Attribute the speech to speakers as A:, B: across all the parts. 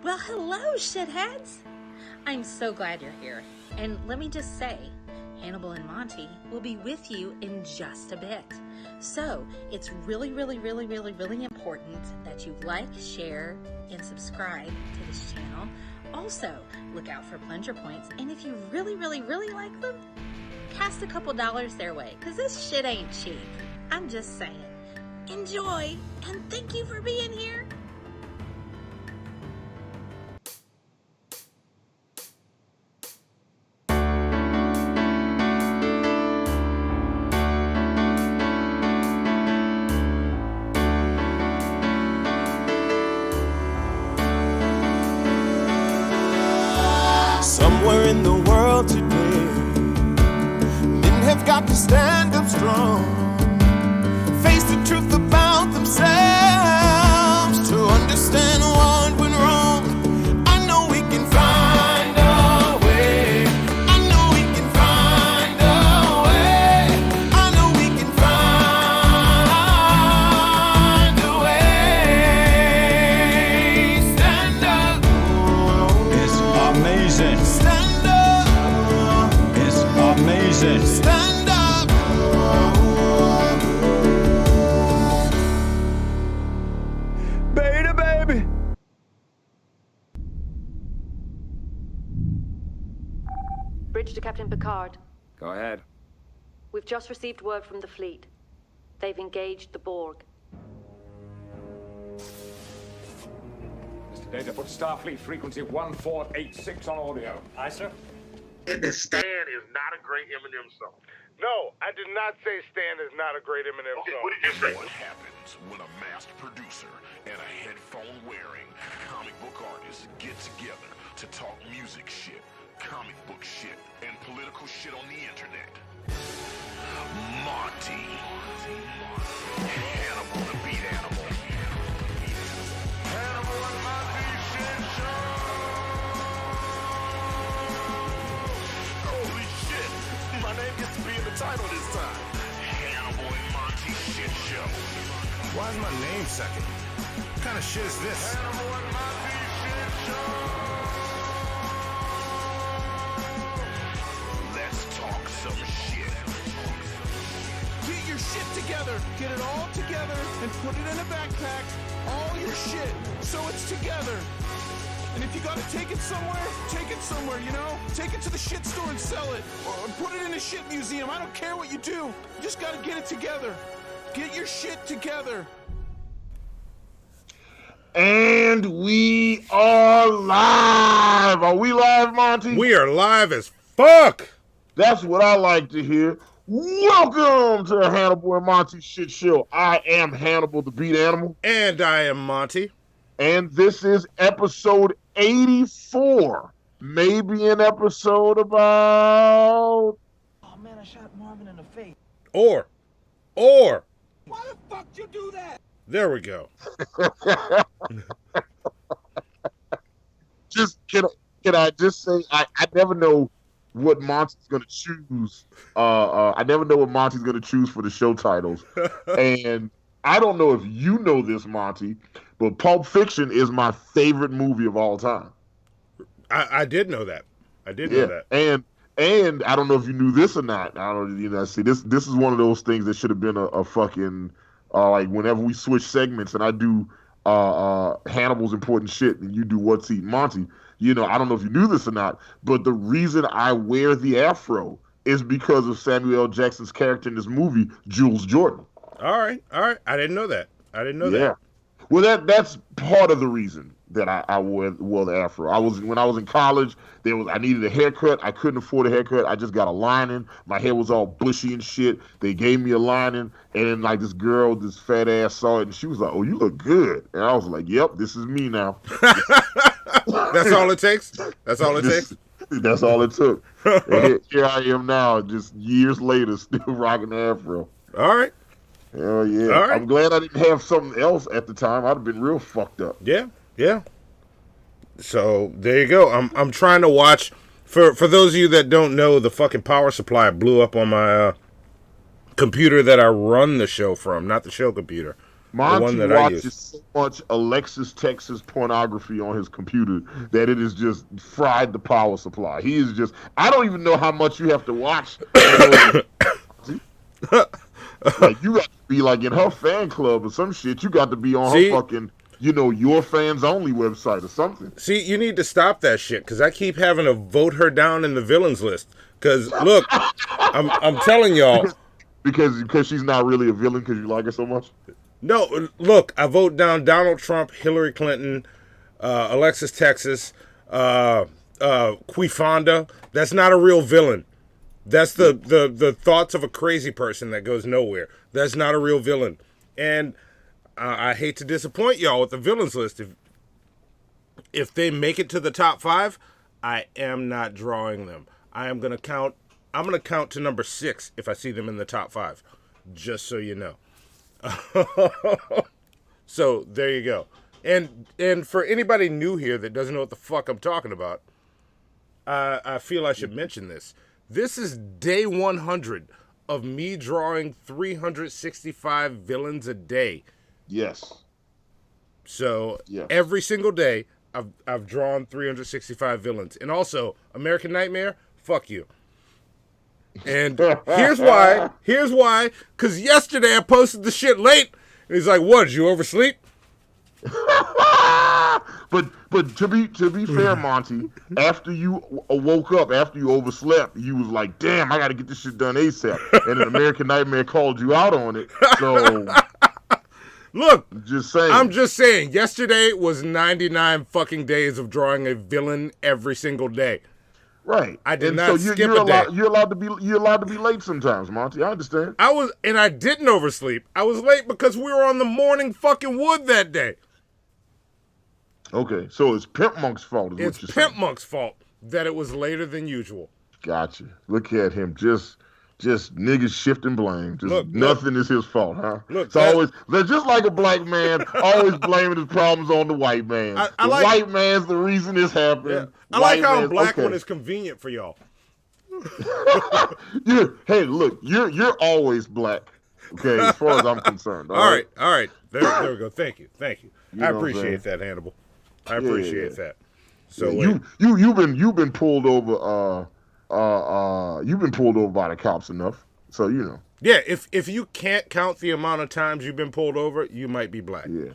A: Well, hello, shitheads! I'm so glad you're here. And let me just say, Hannibal and Monty will be with you in just a bit. So, it's really important that you like, share, and subscribe to this channel. Also, look out for plunger points. And if you really like them, cast a couple dollars their way, because this shit ain't cheap. I'm just saying. Enjoy, and thank you for being here.
B: Somewhere in the world today, men have got to stand up strong, face the truth about themselves, to understand what went wrong. I know we can find a way. I know we can find a way. I know we can find a way. Stand up.
C: It's amazing.
B: Stand up.
C: It's amazing.
B: Stand up.
C: Beta baby.
D: Bridge to Captain Picard.
E: Go ahead.
D: We've just received word from the fleet. They've engaged the Borg.
E: Mr. Data, put Starfleet frequency 1486 on audio.
F: Aye, sir.
G: Stan is not a great Eminem song. No, I did not say Stan is not a great Eminem song. What did you say?
H: What happens when a masked producer and a headphone-wearing comic book artist get together to talk music shit, comic book shit, and political shit on the internet? Monty. Hannibal the Beat Animal.
G: Hannibal and Monty shit show.
H: Holy shit! My name gets to be in the title this time. Hannibal and Monty Shit Show.
I: Why is my name second? What kind of shit is this?
G: Hannibal and Monty shit show.
H: Let's talk some shit.
I: Get your shit together. Get it all together and put it in a backpack. All your shit. So it's together. And if you gotta take it somewhere, you know? Take it to the shit store and sell it. Or put it in a shit museum. I don't care what you do. You just gotta get it together. Get your shit together.
G: And we are live. Are we live, Monty?
J: We are live as fuck.
G: That's what I like to hear. Welcome to the Hannibal and Monty shit show. I am Hannibal the Beat Animal.
J: And I am Monty.
G: And this is episode 84. Maybe an episode about...
F: Oh man, I shot Marvin in the face.
J: Or.
F: Why the fuck you do that?
J: There we go.
G: Can I just say, I never know what Monty's going to choose. I never know what Monty's going to choose for the show titles. And I don't know if you know this, Monty, but Pulp Fiction is my favorite movie of all time.
J: I did know that. I did know that.
G: And I don't know if you knew this or not. I don't, see, this is one of those things that should have been a fucking, like whenever we switch segments and I do Hannibal's important shit and you do What's Eating Monty, I don't know if you knew this or not, but the reason I wear the afro is because of Samuel L. Jackson's character in this movie, Jules Jordan.
J: All right. I didn't know that.
G: Yeah. Well, that's part of the reason that I wore the afro. When I was in college, I needed a haircut. I couldn't afford a haircut. I just got a lining. My hair was all bushy and shit. They gave me a lining, and then like this girl, this fat ass saw it, and she was like, "Oh, you look good." And I was like, "Yep, this is me now."
J: That's all it takes. That's all it takes.
G: That's all it took. And here I am now, just years later, still rocking the afro.
J: All right.
G: Hell yeah. All right. I'm glad I didn't have something else at the time. I'd have been real fucked up.
J: Yeah. So there you go. I'm trying to watch. For those of you that don't know, the fucking power supply blew up on my computer that I run the show from, not the show computer. The one
G: Monty
J: that I
G: watches
J: use.
G: so much Alexis Texas pornography on his computer that it has just fried the power supply. He is just, I don't even know how much you have to watch. Like, you got to be like in her fan club or some shit. You got to be on her fucking, your fans only website or something.
J: See, you need to stop that shit because I keep having to vote her down in the villains list. Because look, I'm telling y'all,
G: because she's not really a villain because you like her so much.
J: No, look, I vote down Donald Trump, Hillary Clinton, Alexis Texas, Quifonda. That's not a real villain. That's the thoughts of a crazy person that goes nowhere. That's not a real villain. And I hate to disappoint y'all with the villains list. If they make it to the top 5, I am not drawing them. I'm gonna count to number 6 if I see them in the top 5. Just so you know. So there you go. And for anybody new here that doesn't know what the fuck I'm talking about, I feel I should mention this. This is day 100 of me drawing 365 villains a day.
G: Yes.
J: So every single day I've drawn 365 villains. And also, American Nightmare, fuck you. And here's why. Because yesterday I posted the shit late. And he's like, what, did you oversleep?
G: But to be fair, Monty, after you woke up, after you overslept, you was like, damn, I got to get this shit done ASAP. And then American Nightmare called you out on it. So,
J: look,
G: I'm
J: just saying, yesterday was 99 fucking days of drawing a villain every single day.
G: Right.
J: I did not skip a day.
G: You're allowed to be late sometimes, Monty. I understand.
J: I didn't oversleep. I was late because we were on the morning fucking wood that day.
G: Okay, so it's Pimp Monk's fault.
J: It's Pimp Monk's fault that it was later than usual.
G: Gotcha. Look at him, just niggas shifting blame. Nothing is his fault, huh?
J: Look,
G: they're just like a black man, always blaming his problems on the white man. The white man's the reason this happened.
J: Yeah. I like how I'm black when it's convenient for y'all.
G: Hey, look, you're always black. Okay, as far as I'm concerned.
J: All right. There we go. Thank you. I appreciate that, Hannibal. I appreciate that. So
G: you've been pulled over. You've been pulled over by the cops enough, so you know.
J: Yeah, if you can't count the amount of times you've been pulled over, you might be black.
G: Yeah.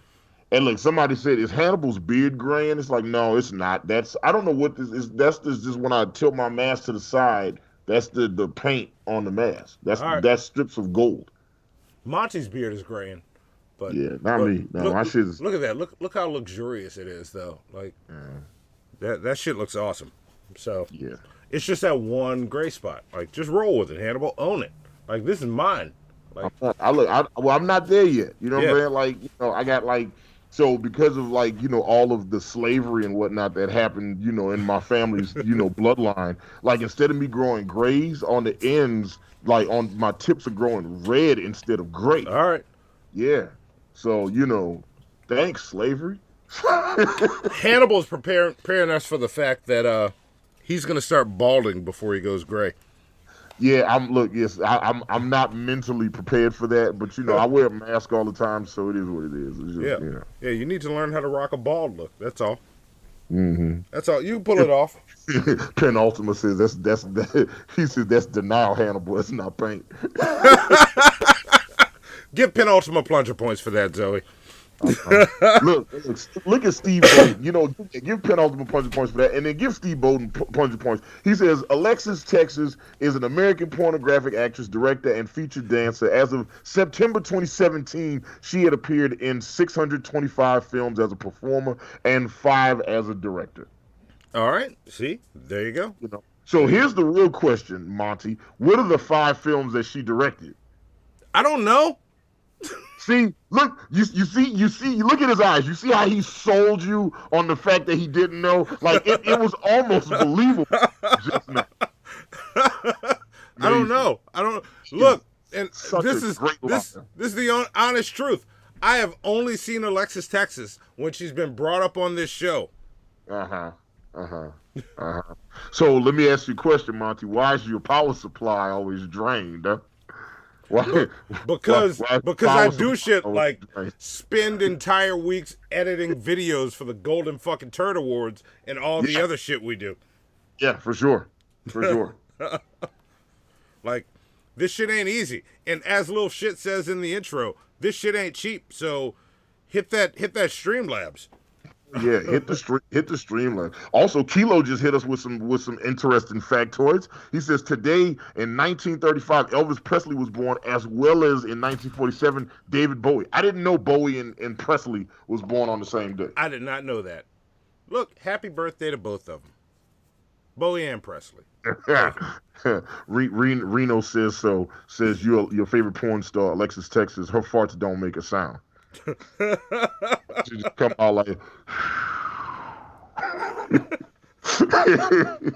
G: And look, somebody said, is Hannibal's beard graying? It's like, no, it's not. I don't know what this is. That's just when I tilt my mask to the side. That's the paint on the mask. That's strips of gold.
J: Monty's beard is graying. But
G: yeah, not me. No, my shit is.
J: Look at that. Look how luxurious it is, though. Like that shit looks awesome. So
G: yeah,
J: it's just that one gray spot. Like, just roll with it, Hannibal. Own it. Like, this is mine. Like,
G: I'm not there yet. You know what I'm saying? Like, I got so because of all of the slavery and whatnot that happened, in my family's, bloodline. Like, instead of me growing grays on the ends, like on my tips are growing red instead of gray.
J: All right.
G: Yeah. So, thanks, slavery.
J: Hannibal's preparing us for the fact that he's going to start balding before he goes gray.
G: Yeah, I'm not mentally prepared for that, but I wear a mask all the time, so it is what it is. It's just,
J: Yeah, you need to learn how to rock a bald look. That's all.
G: Mm-hmm.
J: That's all. You can pull it off.
G: Penultima says he says that's denial, Hannibal. That's not paint.
J: Give Penultima plunger points for that, Zoe.
G: Look at Steve Bowden. Give Penultima plunger points for that, and then give Steve Bowden plunger points. He says Alexis Texas is an American pornographic actress, director, and featured dancer. As of September 2017, she had appeared in 625 films as a performer and 5 as a director.
J: All right. See, there you go.
G: So here's the real question, Monty. What are the 5 films that she directed?
J: I don't know.
G: See, look, you look at his eyes. You see how he sold you on the fact that he didn't know? Like, it was almost believable just now.
J: I don't know. Look, and this is the honest truth. I have only seen Alexis Texas when she's been brought up on this show.
G: Uh-huh. Uh-huh. Uh-huh. So let me ask you a question, Monty. Why is your power supply always drained? Huh? Why,
J: Because
G: why is the
J: because I
G: power
J: do
G: supply
J: shit
G: always
J: like
G: drained?
J: spend entire weeks editing videos for the Golden fucking Turd Awards and all the
G: Yeah,
J: other shit we do.
G: yeah, for sure. For sure.
J: Like, this shit ain't easy. And as little shit says in the intro, this shit ain't cheap. So hit that Streamlabs.
G: Yeah, hit the streamline. Also, Kilo just hit us with some interesting factoids. He says today in 1935, Elvis Presley was born, as well as in 1947, David Bowie. I didn't know Bowie and Presley was born on the same day.
J: I did not know that. Look, happy birthday to both of them, Bowie and Presley.
G: Reno says so. Says your favorite porn star, Alexis Texas. Her farts don't make a sound. She just come out like.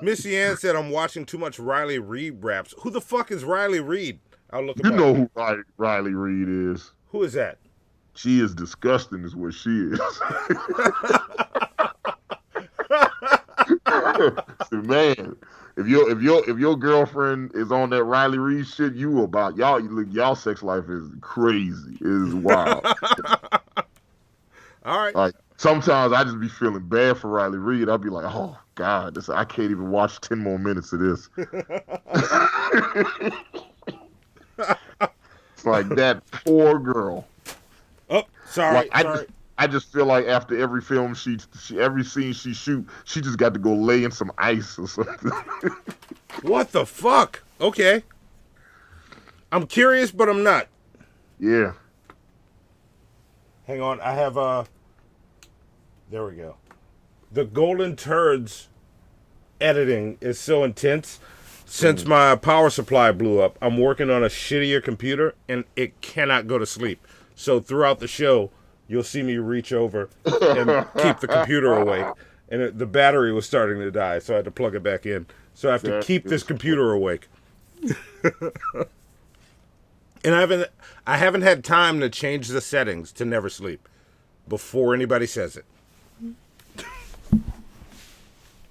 J: Missy Ann said I'm watching too much Riley Reid raps. Who the fuck is Riley Reid? I'll look him
G: You
J: up.
G: know who Riley Reid is.
J: Who is that?
G: She is disgusting, is what she is. Man, if your girlfriend is on that Riley Reid shit, you about y'all sex life is crazy. It is wild.
J: All right.
G: Like sometimes I just be feeling bad for Riley Reid. I'll be like, oh God, I can't even watch 10 more minutes of this. It's like that poor girl.
J: Oh, sorry.
G: Like, I just feel like after every film every scene she shoot, she just got to go lay in some ice or something.
J: What the fuck? Okay. I'm curious, but I'm not.
G: Yeah.
J: Hang on. I have there we go. The Golden Turds editing is so intense. Since my power supply blew up, I'm working on a shittier computer and it cannot go to sleep. So throughout the show, you'll see me reach over and keep the computer awake. And the battery was starting to die, so I had to plug it back in. So I have to keep this computer awake. And I haven't had time to change the settings to never sleep before anybody says it.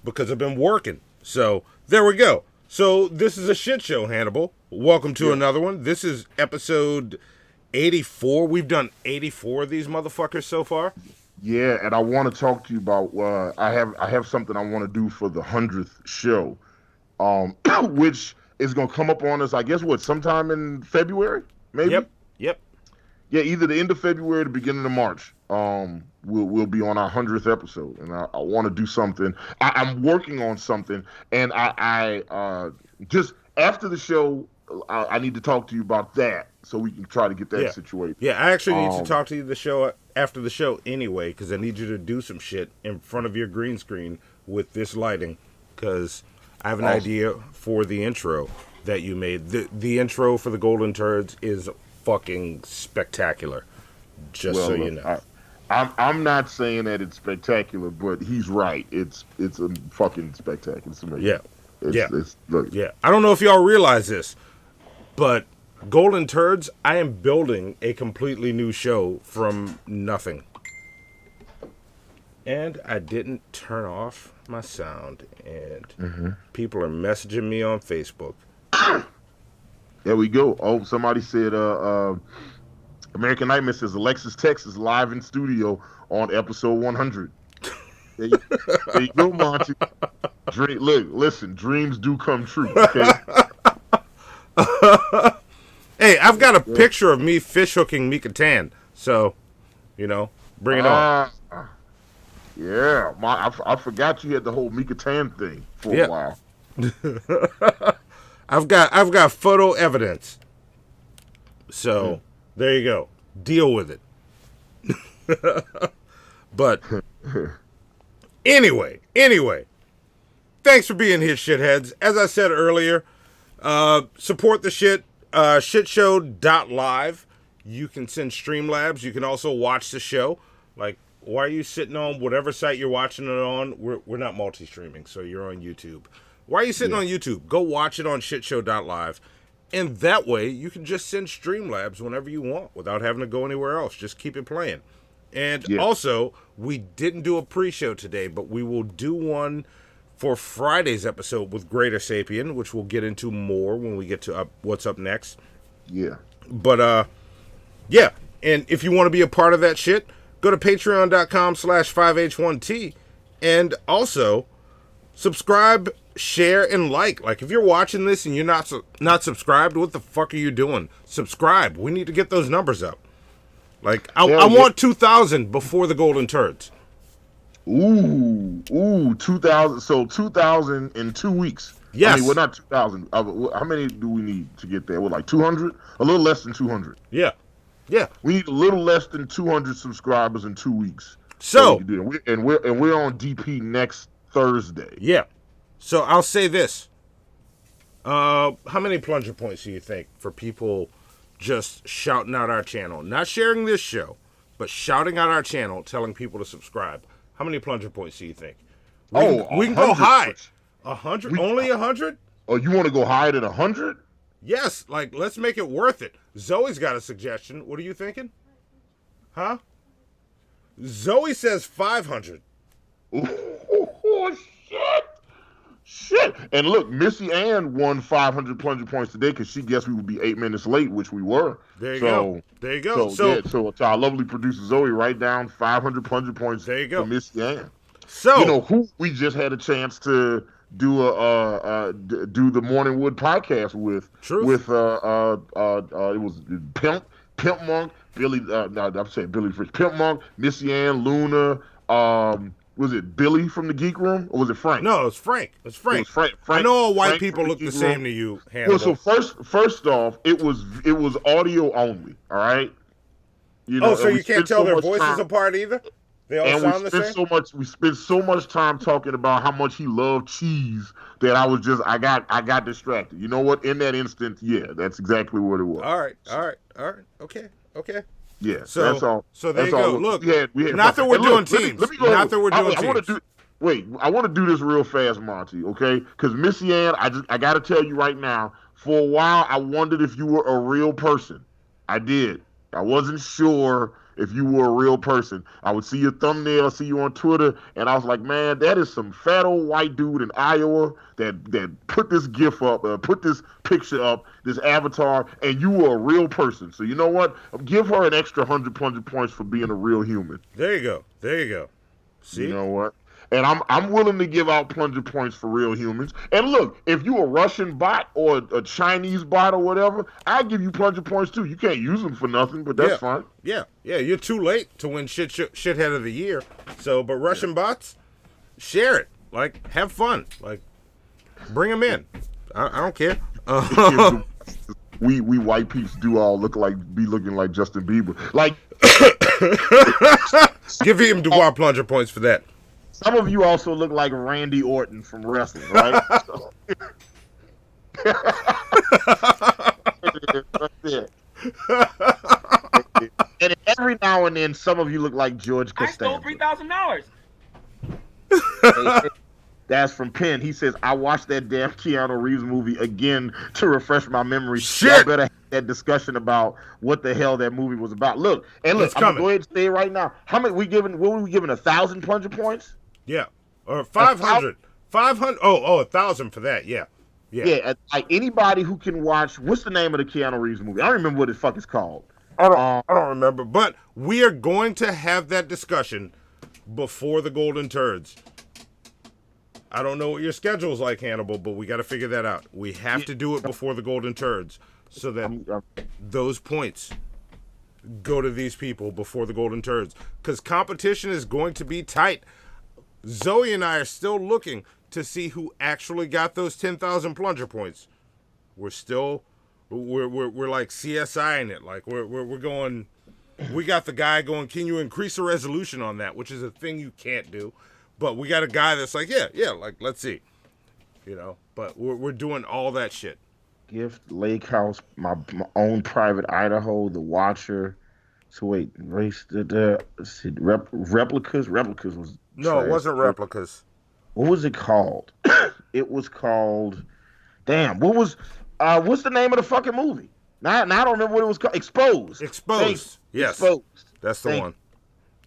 J: Because I've been working. So there we go. So this is a shit show, Hannibal. Welcome to another one. This is episode 84. We've done 84 of these motherfuckers so far.
G: Yeah, and I want to talk to you about I have something I want to do for the 100th show, which is gonna come up on us. I guess sometime in February, maybe.
J: Yep.
G: Yeah, either the end of February or the beginning of March. We'll be on our 100th episode, and I want to do something. I'm working on something, and I just after the show, I need to talk to you about that so we can try to get that situated.
J: Yeah, I actually need to talk to you after the show anyway, because I need you to do some shit in front of your green screen with this lighting, because I have an idea for the intro that you made. The intro for the Golden Turds is fucking spectacular. Just so you know.
G: I'm not saying that it's spectacular, but he's right. It's a fucking spectacular. It's amazing.
J: Yeah. I don't know if y'all realize this, but Golden Turds, I am building a completely new show from nothing. And I didn't turn off my sound, and people are messaging me on Facebook.
G: There we go. Oh, somebody said, American Nightmare says Alexis Texas live in studio on episode 100. There you go, Monty. Listen, dreams do come true. Okay.
J: Hey, I've got a picture of me fish hooking Mika Tan, so bring it on.
G: Yeah, I forgot you had the whole Mika Tan thing for a while.
J: I've got photo evidence. So there you go. Deal with it. But anyway, thanks for being here, shitheads. As I said earlier, support the shit. Shitshow.live. You can send Streamlabs. You can also watch the show. Like, why are you sitting on whatever site you're watching it on? We're not multi-streaming, so you're on YouTube. Why are you sitting on YouTube? Go watch it on shitshow.live. And that way, you can just send Streamlabs whenever you want without having to go anywhere else. Just keep it playing. And
G: Yeah.
J: also, we didn't do a pre-show today, but we will do one for Friday's episode with Greater Sapien, which we'll get into more when we get to what's up next.
G: Yeah.
J: But, yeah. And if you want to be a part of that shit, go to patreon.com/5H1T. And also, subscribe, share, and like. Like, if you're watching this and you're not subscribed, what the fuck are you doing? Subscribe. We need to get those numbers up. Like, I want 2,000 before the Golden Turds.
G: Ooh, 2,000. So 2,000 in 2 weeks.
J: Yes.
G: I mean, well, not 2,000. How many do we need to get there? What, like 200? A little less than 200.
J: Yeah. Yeah.
G: We need a little less than 200 subscribers in 2 weeks.
J: So
G: we can do it. And we're on DP next Thursday.
J: Yeah. So I'll say this. How many plunger points do you think for people just shouting out our channel? Not sharing this show, but shouting out our channel, telling people to subscribe. How many plunger points do you think? We can go high. 100? Only 100?
G: Oh, you want to go higher than 100?
J: Yes. Like, let's make it worth it. Zoe's got a suggestion. What are you thinking? Huh? Zoe says 500.
G: Oh, shit. And look, Missy Ann won 500 plunger points today because she guessed we would be 8 minutes late, which we were.
J: There you go.
G: So to our lovely producer Zoe, write down 500 plunger points
J: there you go.
G: for Missy Ann.
J: So,
G: you know who we just had a chance to do do the Morning Wood podcast with.
J: Truth.
G: With it was Pimp Monk, Billy. I'm saying Billy Fish, Pimp Monk, Missy Ann, Luna. Was it Billy from the Geek Room or was it Frank?
J: No, it's Frank. It's Frank.
G: It was Frank.
J: I know all white
G: Frank
J: people look the
G: Geek
J: same
G: Room.
J: to you, Hannibal.
G: Well, so first off, it was audio only. All right. You know,
J: so you can't tell their voices
G: time,
J: apart either. They all sound the same.
G: We spent so much time talking about how much he loved cheese that I got distracted. You know what? In that instance, yeah, that's exactly what it was.
J: All right. Okay.
G: Yeah,
J: so
G: that's all.
J: So there
G: that's
J: you go.
G: all.
J: Look,
G: we had
J: not that we're doing
G: teams.
J: teams.
G: Let me go.
J: Not that we're doing teams.
G: I want to do this real fast, Monty. Okay? Because Missy Ann, I got to tell you right now. For a while, I wondered if you were a real person. I did. I wasn't sure if you were a real person. I would see your thumbnail, see you on Twitter, and I was like, man, that is some fat old white dude in Iowa that put this GIF up, put this picture up, this avatar, and you were a real person. So you know what? Give her an extra 100 plunger points for being a real human.
J: There you go. See?
G: You know what? And I'm willing to give out plunger points for real humans. And look, if you a Russian bot or a Chinese bot or whatever, I give you plunger points too. You can't use them for nothing, but that's fine.
J: Yeah. You're too late to win shithead of the year. So, but Russian bots, share it. Like, have fun. Like, bring them in. I don't care.
G: We white peeps do all be looking like Justin Bieber. Like,
J: give him Dubois plunger points for that.
G: Some of you also look like Randy Orton from wrestling, right? And every now and then, some of you look like George Costanza.
F: I stole $3,000.
G: That's from Penn. He says, I watched that damn Keanu Reeves movie again to refresh my memory.
J: Shit.
G: Y'all better have that discussion about what the hell that movie was about. Look, I'm going to go ahead and say it right now. How many what were we giving 1,000 plunger points?
J: Yeah. Or 500. 500. Oh, 1,000 for that. Yeah.
G: Like anybody who can watch, what's the name of the Keanu Reeves movie? I don't remember what the fuck it's called.
J: I don't remember. But we are going to have that discussion before the Golden Turds. I don't know what your schedule's like, Hannibal, but we got to figure that out. We have to do it before the Golden Turds so that those points go to these people before the Golden Turds. Because competition is going to be tight. Zoe and I are still looking to see who actually got those 10,000 plunger points. We're like CSIing it. Like we're going. We got the guy going, can you increase the resolution on that? Which is a thing you can't do. But we got a guy that's like, yeah, like, let's see. You know, but we're doing all that shit.
G: Gift, Lake House, my own private Idaho, The Watcher. So wait, race replicas? Replicas was
J: No,
G: trash.
J: It wasn't replicas.
G: What was it called? It was called, damn, what's the name of the fucking movie? Now I don't remember what it was called. Exposed.
J: Yes.
G: Exposed.
J: That's the one.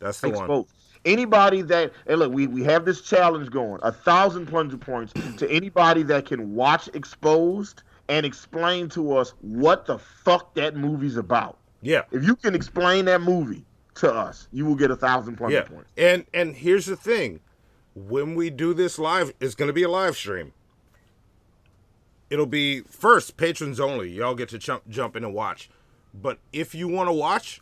J: That's the one.
G: Exposed. Anybody that, and look, we have this challenge going, 1,000 plunger points to anybody that can watch Exposed and explain to us what the fuck that movie's about.
J: Yeah.
G: If you can explain that movie to us, you will get 1,000 plunger points.
J: And here's the thing. When we do this live, it's going to be a live stream. It'll be, first, patrons only. Y'all get to jump in and watch. But if you want to watch,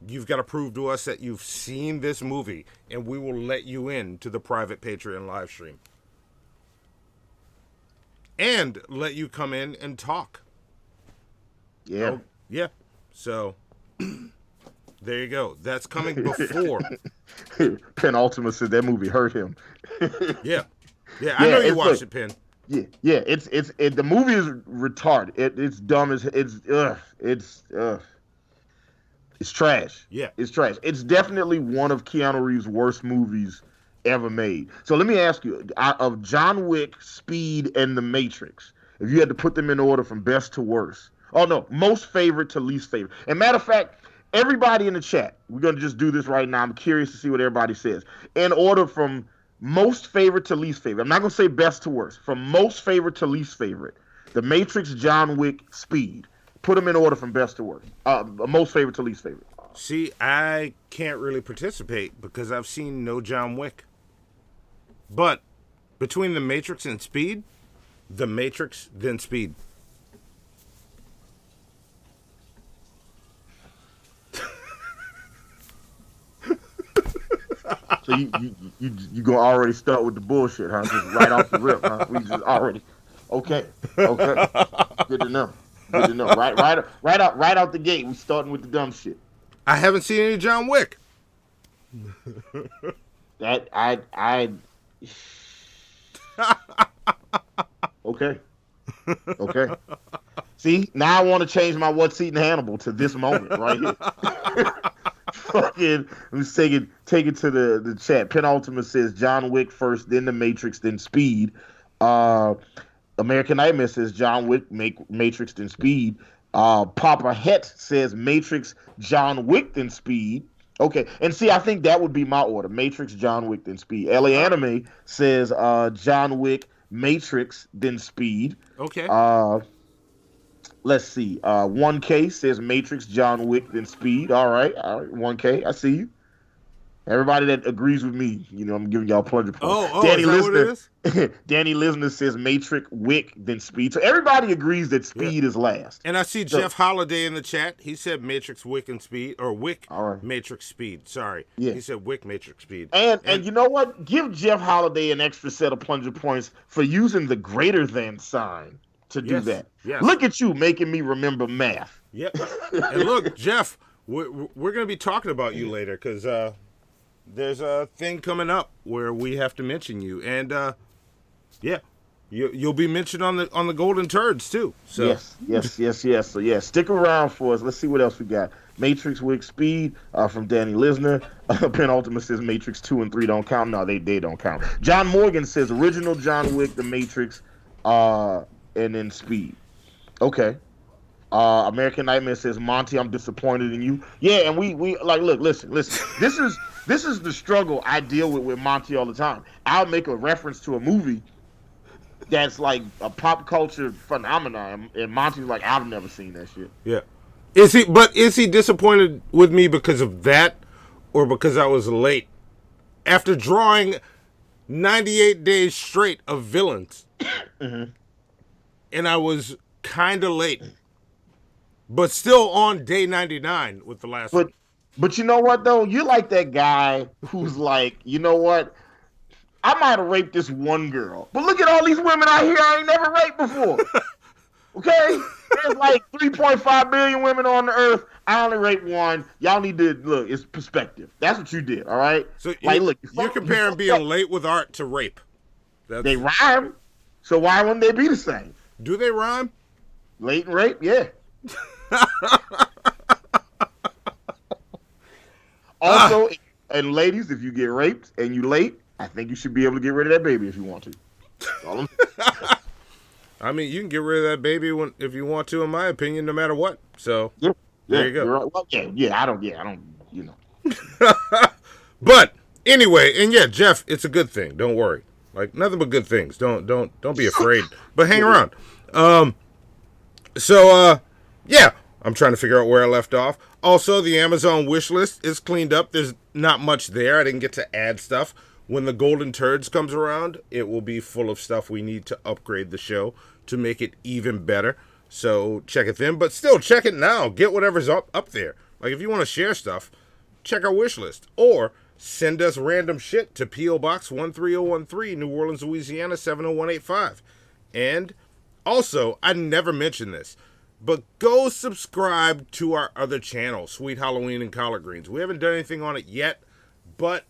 J: you've got to prove to us that you've seen this movie, and we will let you in to the private Patreon live stream. And let you come in and talk.
G: Yeah.
J: Oh, yeah. So, there you go. That's coming before.
G: Penultimate said that movie hurt him.
J: Yeah. Yeah, I know you watched it, Pen.
G: Yeah. The movie is retarded. It's dumb as it's trash.
J: Yeah.
G: It's trash. It's definitely one of Keanu Reeves' worst movies ever made. So let me ask you, of John Wick, Speed, and The Matrix, if you had to put them in order from best to worst. Oh no, most favorite to least favorite. And matter of fact, everybody in the chat, we're gonna just do this right now. I'm curious to see what everybody says. In order from most favorite to least favorite. I'm not gonna say best to worst. From most favorite to least favorite. The Matrix, John Wick, Speed. Put them in order from best to worst. Most favorite to least favorite.
J: See, I can't really participate because I've seen no John Wick. But between The Matrix and Speed, The Matrix, then Speed.
G: So you gonna already start with the bullshit, huh? Just right off the rip, huh? We just already okay. Good to know. Right out the gate. We starting with the dumb shit.
J: I haven't seen any John Wick.
G: That I okay. See, now I want to change my what's eating Hannibal to this moment right here. Fucking, let's take it to the chat. Penultimate says John Wick first, then The Matrix, then Speed. American Nightmare says John Wick, Matrix, then Speed. Papa Het says Matrix, John Wick, then Speed. Okay, and see, I think that would be my order: Matrix, John Wick, then Speed. LA Anime says John Wick, Matrix, then Speed.
J: Okay.
G: Let's see. 1K says Matrix, John Wick, then Speed. All right. 1K, I see you. Everybody that agrees with me, I'm giving y'all plunger points.
J: Danny Listener,
G: Danny Listener says Matrix, Wick, then Speed. So everybody agrees that Speed is last.
J: And I see Jeff Holiday in the chat. He said Matrix, Wick, and Speed, or Wick, Matrix, Speed. Sorry.
G: Yeah.
J: He said Wick, Matrix, Speed.
G: And you know what? Give Jeff Holiday an extra set of plunger points for using the greater than sign to do that.
J: Yes.
G: Look at you making me remember math.
J: Yep. And look, Jeff, we're going to be talking about you later because there's a thing coming up where we have to mention you, and you'll be mentioned on the Golden Turds too. So
G: Yes. So yeah, stick around for us. Let's see what else we got. Matrix, Wick, Speed from Danny Lisner. Penultimate says Matrix 2 and 3 don't count. No, they don't count. John Morgan says original John Wick, The Matrix, and then Speed. Okay. American Nightmare says Monty, I'm disappointed in you. Yeah, and we like look, listen. This is the struggle I deal with Monty all the time. I'll make a reference to a movie that's like a pop culture phenomenon, and Monty's like, I've never seen that shit.
J: Yeah. Is he disappointed with me because of that, or because I was late? After drawing 98 days straight of villains, and I was kind of late, but still on day 99 with the last one.
G: But you know what, though? You're like that guy who's like, you know what? I might have raped this one girl, but look at all these women out here I ain't never raped before. Okay? There's like 3.5 billion women on the earth. I only raped one. Y'all need to, look, it's perspective. That's what you did, all right?
J: So
G: like, look,
J: you're comparing being late with art to rape.
G: They rhyme, so why wouldn't they be the same?
J: Do they rhyme?
G: Late and rape, yeah. Also, and ladies, if you get raped and you late, I think you should be able to get rid of that baby if you want to.
J: I mean, you can get rid of that baby if you want to, in my opinion, no matter what. So
G: there
J: you go.
G: Right. Well, yeah, I don't,
J: But anyway, and yeah, Jeff, it's a good thing. Don't worry. Like nothing but good things. Don't be afraid. But hang around. Yeah, I'm trying to figure out where I left off. Also, the Amazon wish list is cleaned up. There's not much there. I didn't get to add stuff. When the Golden Turds comes around, it will be full of stuff we need to upgrade the show to make it even better. So check it then. But still, check it now. Get whatever's up there. Like if you want to share stuff, check our wish list. Or send us random shit to P.O. Box 13013, New Orleans, Louisiana 70185. And also, I never mentioned this, but go subscribe to our other channel, Sweet Halloween and Collard Greens. We haven't done anything on it yet, but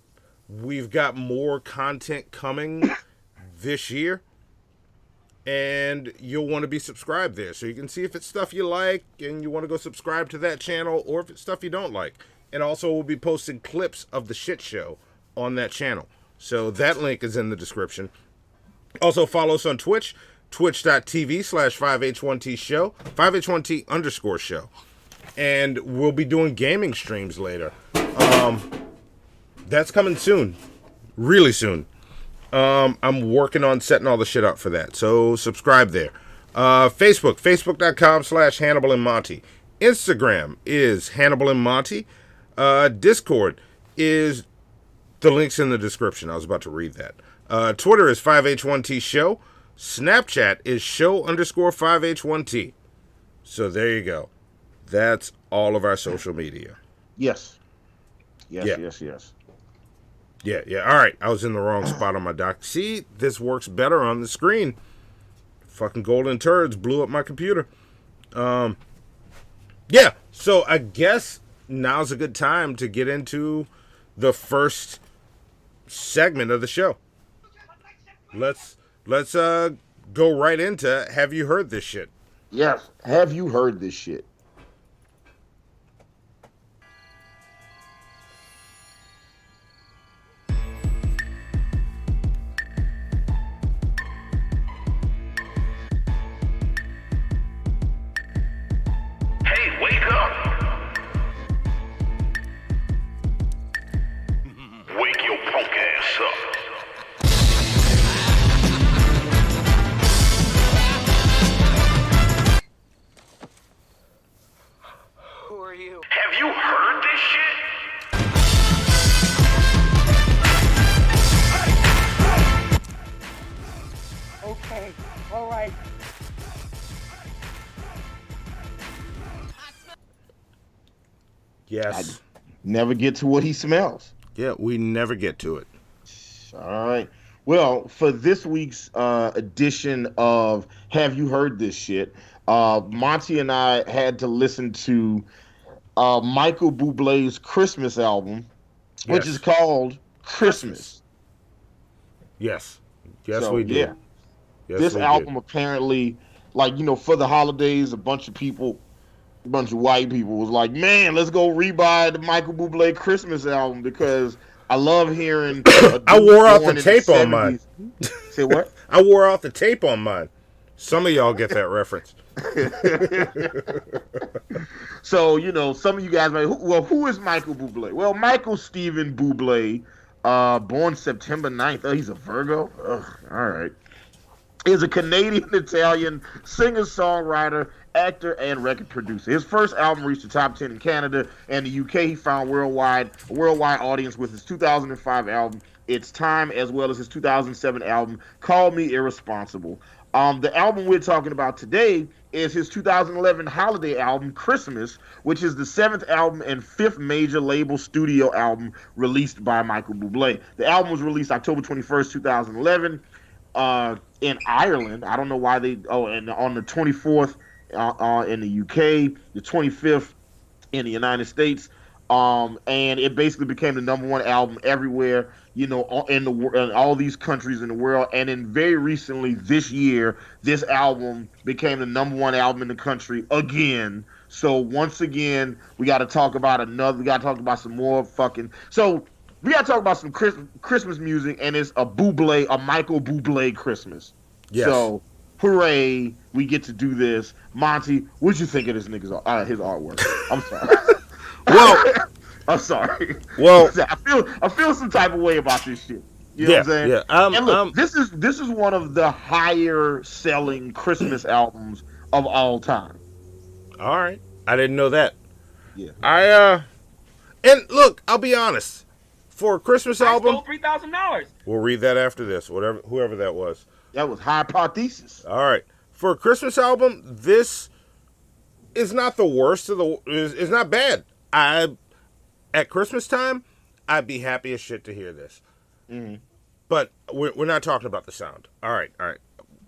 J: we've got more content coming this year. And you'll want to be subscribed there. So you can see if it's stuff you like and you want to go subscribe to that channel, or if it's stuff you don't like. And also we'll be posting clips of the shit show on that channel. So that link is in the description. Also follow us on Twitch, twitch.tv/5H1T show, 5H1T _show. And we'll be doing gaming streams later. That's coming soon. Really soon. I'm working on setting all the shit up for that. So subscribe there. Facebook, facebook.com/Hannibal and Monty. Instagram is Hannibal and Monty. Discord is, the link's in the description. I was about to read that. Twitter is 5H1T show. Snapchat is show_5H1T. So there you go. That's all of our social media.
G: Yes.
J: Yeah.
G: Yes.
J: Yeah. All right. I was in the wrong spot on my dock. See, this works better on the screen. Fucking Golden Turds blew up my computer. Yeah. So I guess now's a good time to get into the first segment of the show. Let's go right into Have You Heard This Shit?
G: Yes. Have you heard this shit?
H: Hey, wake up! Wake your punk ass up.
I: Who are you?
H: Have you heard this shit?
I: Okay, all right.
J: Yes.
G: Never get to what he smells.
J: Yeah, we never get to it.
G: All right. Well, for this week's edition of Have You Heard This Shit, Monty and I had to listen to Michael Bublé's Christmas album, which is called Christmas.
J: Yes. Yes,
G: So,
J: we did.
G: yeah.
J: Yes,
G: This
J: we
G: album
J: did.
G: apparently, like, for the holidays, a bunch of white people was like, man, let's go rebuy the Michael Bublé Christmas album because I love hearing.
J: I wore out the tape on mine.
G: Say what?
J: I wore out the tape on mine. Some of y'all get that reference.
G: So, some of you guys might, who is Michael Bublé? Well, Michael Stephen Bublé, born September 9th. Oh, he's a Virgo? Ugh, all right. Is a Canadian-Italian singer-songwriter, actor, and record producer. His first album reached the top 10 in Canada and the UK. He found a worldwide audience with his 2005 album, It's Time, as well as his 2007 album, Call Me Irresponsible. The album we're talking about today is his 2011 holiday album, Christmas, which is the 7th album and 5th major label studio album released by Michael Bublé. The album was released October 21st, 2011. In Ireland, I don't know why and on the 24th in the UK, the 25th in the United States, and it basically became the #1 album everywhere, in all these countries in the world. And then very recently, this year, this album became the #1 album in the country again. So once again, we got to talk about some more fucking. So we got to talk about some Christmas music, and it's a Michael Bublé Christmas.
J: Yes.
G: So, hooray, we get to do this. Monty, what'd you think of this his artwork? I'm sorry.
J: Well,
G: I'm sorry.
J: Well,
G: I feel some type of way about this shit. You know what I'm saying?
J: yeah.
G: And look, this is one of the higher selling Christmas albums of all time.
J: All right. I didn't know that.
G: Yeah.
J: And look, I'll be honest. For a Christmas album,
F: $3,000.
J: we'll read that after this. Whoever that was.
G: That was Hypothesis.
J: All right. For a Christmas album, this is not the worst of the. Is not bad. At Christmas time, I'd be happy as shit to hear this.
G: Mm-hmm.
J: But we're not talking about the sound. All right.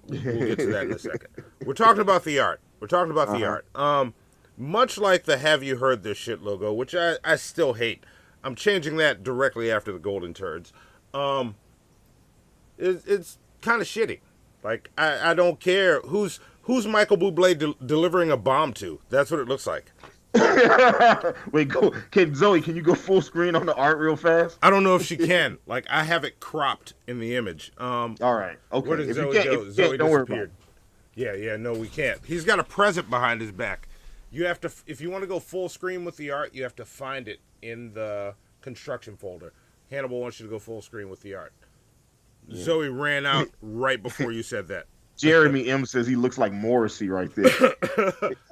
J: We'll get to that in a second. We're talking about the art. The art. Much like the "Have You Heard This Shit" logo, which I still hate. I'm changing that directly after the Golden Turds. It's kind of shitty. Like I don't care who's Michael Bublé delivering a bomb to. That's what it looks like.
G: Wait, Zoe, can you go full screen on the art real fast?
J: I don't know if she can. Like I have it cropped in the image.
G: All right. Okay.
J: Where did Zoe go? Zoe disappeared. Yeah, no, we can't. He's got a present behind his back. You have to, if you want to go full screen with the art, you have to find it in the construction folder. Hannibal wants you to go full screen with the art. Yeah. Zoe ran out right before you said that.
G: Jeremy M says he looks like Morrissey right there.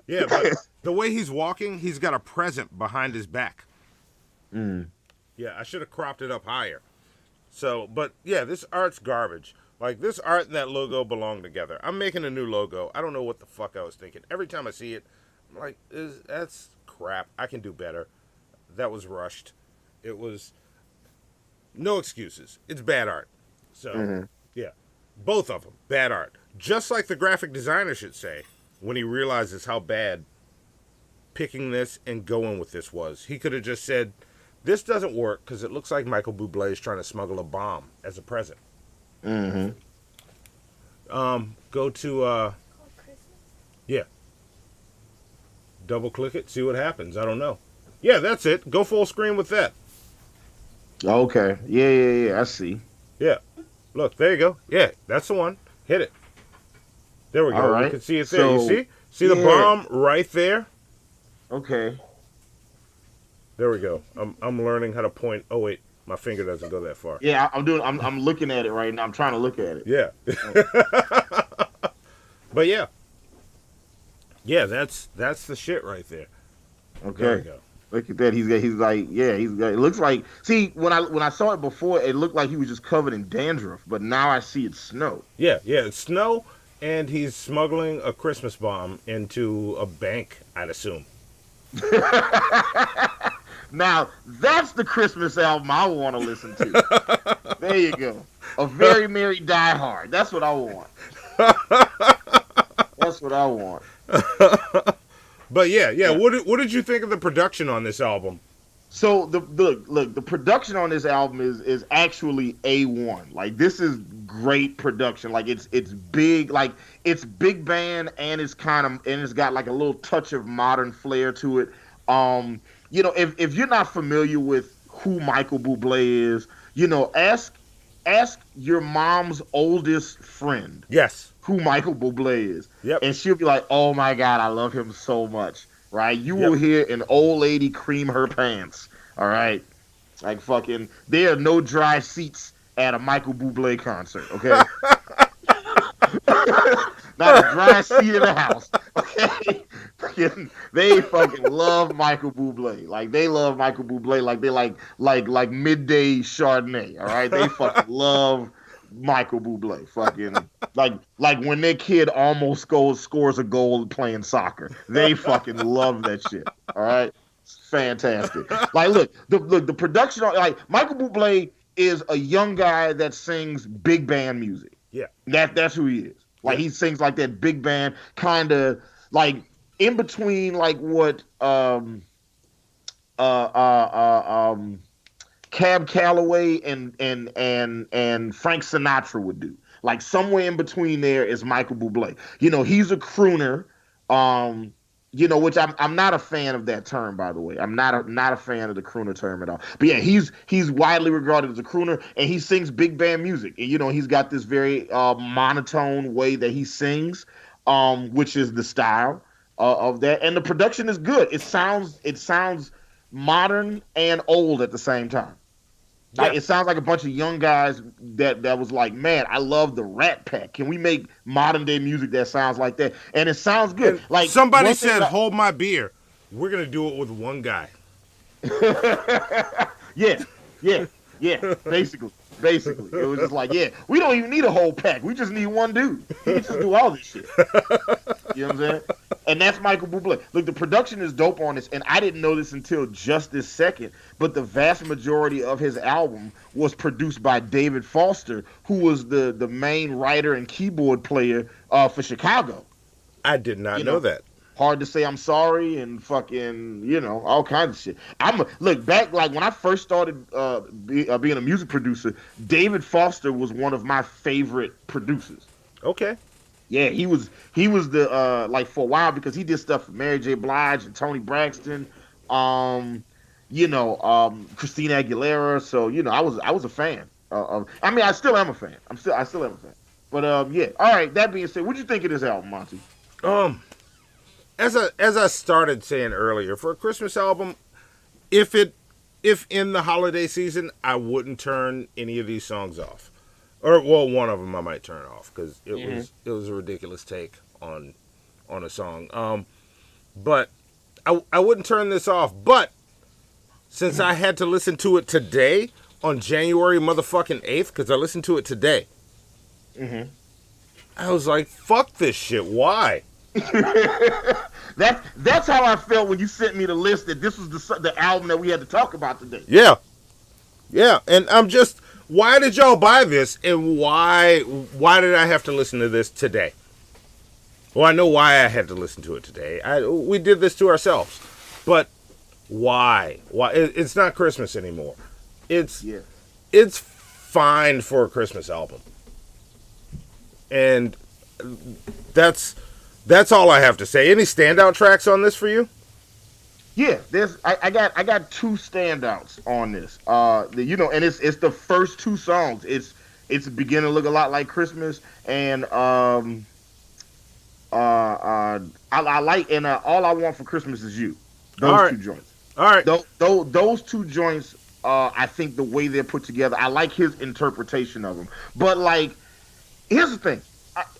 J: Yeah, but the way he's walking, he's got a present behind his back.
G: Mm.
J: Yeah, I should have cropped it up higher. So, but yeah, this art's garbage. Like, this art and that logo belong together. I'm making a new logo. I don't know what the fuck I was thinking. Every time I see it, I'm like, that's crap. I can do better. That was rushed. It was no excuses. It's bad art. So, yeah, both of them, bad art. Just like the graphic designer should say when he realizes how bad picking this and going with this was. He could have just said, this doesn't work because it looks like Michael Bublé is trying to smuggle a bomb as a present.
G: Mm-hmm.
J: Go to, yeah. Double click it, see what happens. I don't know. Yeah, that's it. Go full screen with that.
G: Okay. Yeah. I see.
J: Yeah. Look, there you go. Yeah, that's the one. Hit it. There we go.
G: All right.
J: You can see it there. So, you see? See the bomb right there?
G: Okay.
J: There we go. I'm learning how to point. Oh wait, my finger doesn't go that far.
G: Yeah, I'm looking at it right now. I'm trying to look at it.
J: Yeah. But yeah. Yeah, that's the shit right there.
G: Okay.
J: There we go.
G: Look at that. He's got. It looks like. See, when I saw it before, it looked like he was just covered in dandruff, but now I see it's snow.
J: Yeah, it's snow, and he's smuggling a Christmas bomb into a bank, I'd assume.
G: Now, that's the Christmas album I want to listen to. There you go. A Very Merry Die Hard. That's what I want. That's what I want.
J: But yeah. What did you think of the production on this album?
G: So the production on this album is actually A1. Like, this is great production. Like, it's big, like it's big band, and it's got like a little touch of modern flair to it. You know, if you're not familiar with who Michael Bublé is, you know, ask your mom's oldest friend.
J: Yes.
G: Who Michael Bublé is.
J: Yep.
G: And she'll be like, oh my God, I love him so much. Right? You will hear an old lady cream her pants. All right? Like, fucking, there are no dry seats at a Michael Bublé concert, okay? Not a dry seat in the house, okay? They fucking love Michael Bublé. Like, they love Michael Bublé like they like midday Chardonnay, all right? They fucking love Michael Bublé. Fucking, like when their kid almost scores a goal playing soccer. They fucking love that shit, all right? It's fantastic. Like, look, the production, like, Michael Bublé is a young guy that sings big band music.
J: Yeah.
G: That's who he is. Like, he sings like that big band, kind of like in between, like what Cab Calloway and Frank Sinatra would do. Like, somewhere in between there is Michael Bublé. You know, he's a crooner. You know, which I'm not a fan of that term, by the way. I'm not a fan of the crooner term at all. But yeah, he's widely regarded as a crooner, and he sings big band music. And, you know, he's got this very monotone way that he sings, which is the style of that. And the production is good. It sounds modern and old at the same time. Like,
J: Yeah.
G: it sounds like a bunch of young guys that was like, man, I love the Rat Pack. Can we make modern day music that sounds like that? And it sounds good.
J: And
G: Like
J: somebody
G: one thing
J: said,
G: that-
J: "Hold my beer." We're gonna do it with one guy.
G: yeah, yeah. Basically, it was just like, yeah, we don't even need a whole pack. We just need one dude. He can just do all this shit. You know what I'm saying? And that's Michael Bublé. Look, the production is dope on this, and I didn't know this until just this second, but the vast majority of his album was produced by David Foster, who was the main writer and keyboard player for Chicago.
J: I did not know that.
G: Hard to Say I'm Sorry and fucking, all kinds of shit. Look back, like when I first started being a music producer, David Foster was one of my favorite producers.
J: Okay.
G: Yeah, he was the like for a while because he did stuff for Mary J. Blige and Toni Braxton, Christina Aguilera. So I was a fan. I still am a fan. I still am a fan. But yeah. All right. That being said, what'd you think of this album, Monty?
J: As I started saying earlier, for a Christmas album, if in the holiday season, I wouldn't turn any of these songs off, or one of them I might turn off because it was a ridiculous take on a song. But I wouldn't turn this off. But since I had to listen to it today on January motherfucking 8th, because I listened to it today, I was like, fuck this shit. Why?
G: That's how I felt when you sent me the list that this was the album that we had to talk about today.
J: Yeah, and I'm just, why did y'all buy this, and why did I have to listen to this today? Well, I know why I had to listen to it today. We did this to ourselves, but why? Why? It's not Christmas anymore. It's fine for a Christmas album, and that's all I have to say. Any standout tracks on this for you?
G: Yeah, I got two standouts on this. And it's the first two songs. It's beginning to look a lot like Christmas, and I like All I Want for Christmas Is You. Those two joints.
J: All right.
G: Those two joints. I think the way they're put together, I like his interpretation of them. But like, here's the thing.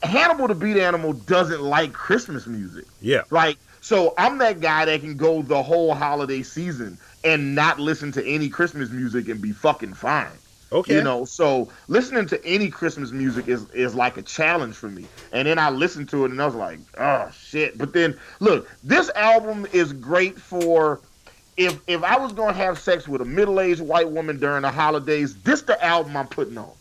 G: Hannibal the Beat Animal doesn't like Christmas music.
J: Yeah.
G: Like, so I'm that guy that can go the whole holiday season and not listen to any Christmas music and be fucking fine.
J: Okay.
G: So listening to any Christmas music is like a challenge for me. And then I listened to it and I was like, oh shit. But then look, this album is great for if I was gonna have sex with a middle-aged white woman during the holidays, this the album I'm putting on.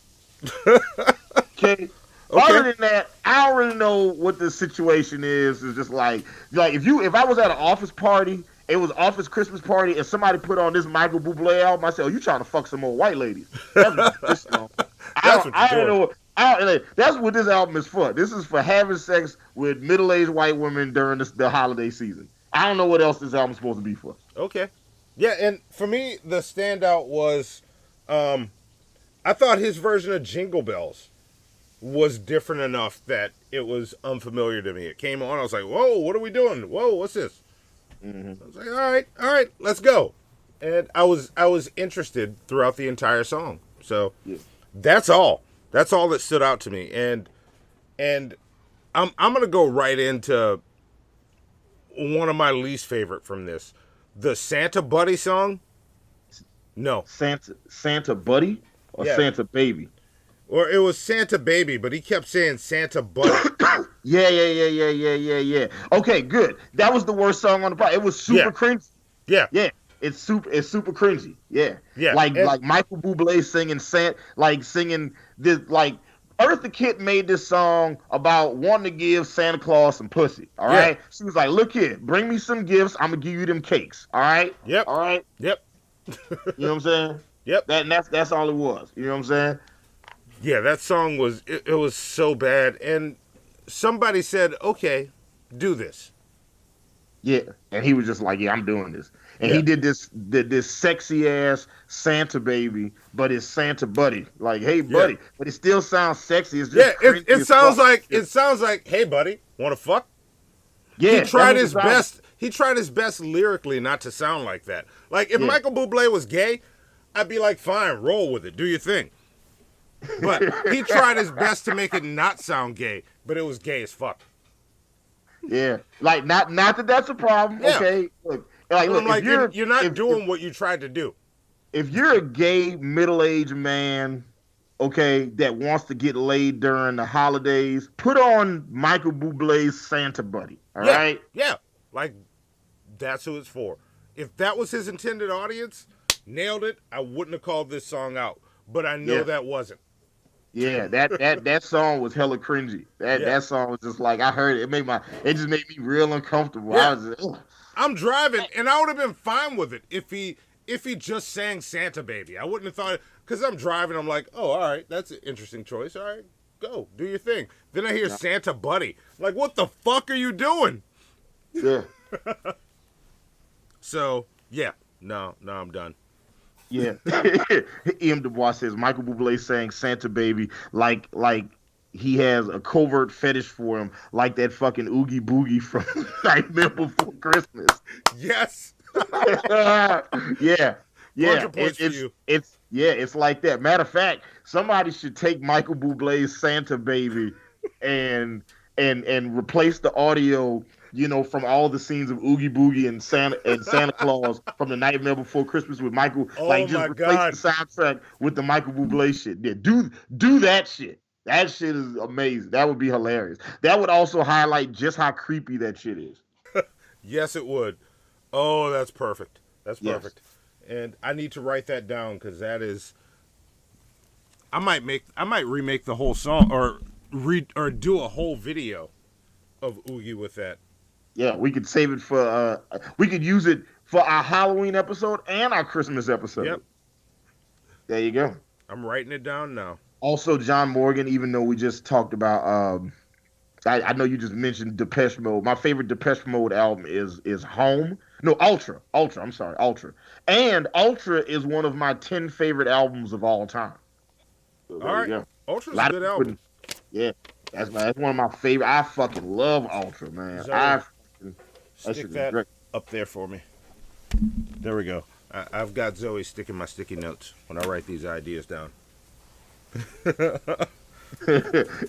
G: Okay. Other than that, I don't really know what the situation is. It's just like if I was at an office party, it was office Christmas party, and somebody put on this Michael Bublé album, I said, "Oh, you trying to fuck some old white ladies?" That's what this album is for. This is for having sex with middle-aged white women during the holiday season. I don't know what else this album's supposed to be for.
J: Okay. Yeah, and for me, the standout was, I thought his version of Jingle Bells was different enough that it was unfamiliar to me. It came on, I was like, whoa, what are we doing? Whoa, what's this? I was like, all right, let's go. And I was interested throughout the entire song. So that's all. That's all that stood out to me. And I'm gonna go right into one of my least favorite from this. The Santa Buddy song. No.
G: Santa Buddy or Santa Baby?
J: Or it was Santa Baby, but he kept saying Santa Buddy.
G: Yeah. Okay, good. That was the worst song on the part. It was super cringy.
J: Yeah.
G: It's super cringy. Yeah. Like Michael Bublé singing this, like Eartha Kitt made this song about wanting to give Santa Claus some pussy. All right. She was like, "Look here, bring me some gifts. I'm gonna give you them cakes. All right.
J: Yep.
G: All right.
J: Yep.
G: You know what I'm saying?
J: Yep.
G: That's all it was. You know what I'm saying?
J: Yeah, that song was it was so bad, and somebody said, "Okay, do this."
G: Yeah, and he was just like, "Yeah, I'm doing this." And he did this sexy ass Santa Baby, but it's Santa Buddy. Like, "Hey, buddy," but it still sounds sexy. It's just
J: it sounds like "Hey, buddy, want to fuck?"
G: Yeah,
J: he tried his best. he tried his best lyrically not to sound like that. Like, if
G: Yeah.
J: Michael Bublé was gay, I'd be like, fine, roll with it, do your thing. But he tried his best to make it not sound gay, but it was gay as fuck.
G: Yeah, like not that that's a problem.
J: Yeah.
G: Okay, look,
J: And I'm like,
G: if
J: you're not
G: if-
J: doing what you tried to do.
G: if you're a gay middle-aged man, okay, that wants to get laid during the holidays, put on Michael Bublé's Santa Buddy. All right.
J: Yeah. Like, that's who it's for. If that was his intended audience, nailed it. I wouldn't have called this song out. But I know
G: Yeah.
J: that wasn't.
G: Yeah, that song was hella cringy. That song was just like, I heard it. It just made me real uncomfortable.
J: Yeah.
G: I was just, ugh.
J: I'm driving, and I would have been fine with it if he just sang Santa Baby. I wouldn't have thought, because I'm driving, I'm like, oh, all right, that's an interesting choice. All right, go, do your thing. Then I hear Santa Buddy. Like, what the fuck are you doing?
G: Yeah.
J: So, yeah, no, I'm done.
G: Yeah. E.M. Du Bois says Michael Bublé sang Santa Baby like he has a covert fetish for him, like that fucking Oogie Boogie from Nightmare Before Christmas.
J: Yes.
G: Yeah.
J: 100 points for you.
G: It's like that. Matter of fact, somebody should take Michael Bublé's Santa Baby and replace the audio, from all the scenes of Oogie Boogie and Santa Claus from the Nightmare Before Christmas with Michael.
J: Oh
G: just
J: my
G: replace
J: God.
G: the soundtrack with the Michael Bublé shit. Yeah, do that shit. That shit is amazing. That would be hilarious. That would also highlight just how creepy that shit is.
J: Yes, it would. Oh, that's perfect. That's
G: Yes.
J: perfect. And I need to write that down because that is. I might remake the whole song or do a whole video of Oogie with that.
G: Yeah, we could save it for. We could use it for our Halloween episode and our Christmas episode.
J: Yep.
G: There you go.
J: I'm writing it down now.
G: Also, John Morgan, even though we just talked about, I know you just mentioned Depeche Mode. My favorite Depeche Mode album is Home. No, Ultra. I'm sorry, Ultra. And Ultra is one of my 10 favorite albums of all time. So there
J: All
G: you
J: right.
G: go.
J: Ultra's
G: lot
J: a
G: of
J: good
G: people
J: album.
G: Yeah, that's one of my favorite. I fucking love Ultra, man.
J: So,
G: that
J: Stick
G: shit is
J: that
G: great.
J: up there for me. There we go. I've got Zoe sticking my sticky notes when I write these ideas down.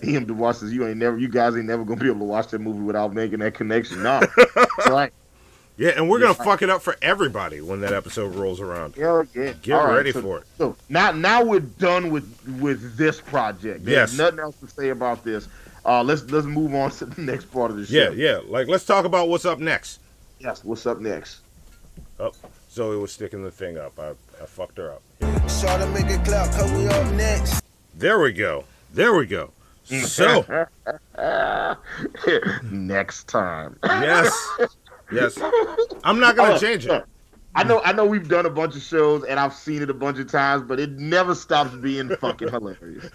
G: E.M. Du Bois says you guys ain't never gonna be able to watch that movie without making that connection. No, right?
J: Yeah, and we're gonna fuck it up for everybody when that episode rolls around.
G: Hell yeah!
J: Get
G: All right,
J: ready
G: so-
J: for it.
G: So now we're done with this project. There's
J: Yes.
G: nothing else to say about this. Let's move on to the next part of the show.
J: Yeah. Like, let's talk about what's up next.
G: Yes. What's up next?
J: Oh, Zoe was sticking the thing up. I fucked her up.
I: Try to make it clap, cause we up next.
J: There we go. So,
G: Next time.
J: yes. I'm not gonna change it.
G: I know we've done a bunch of shows and I've seen it a bunch of times, but it never stops being fucking hilarious.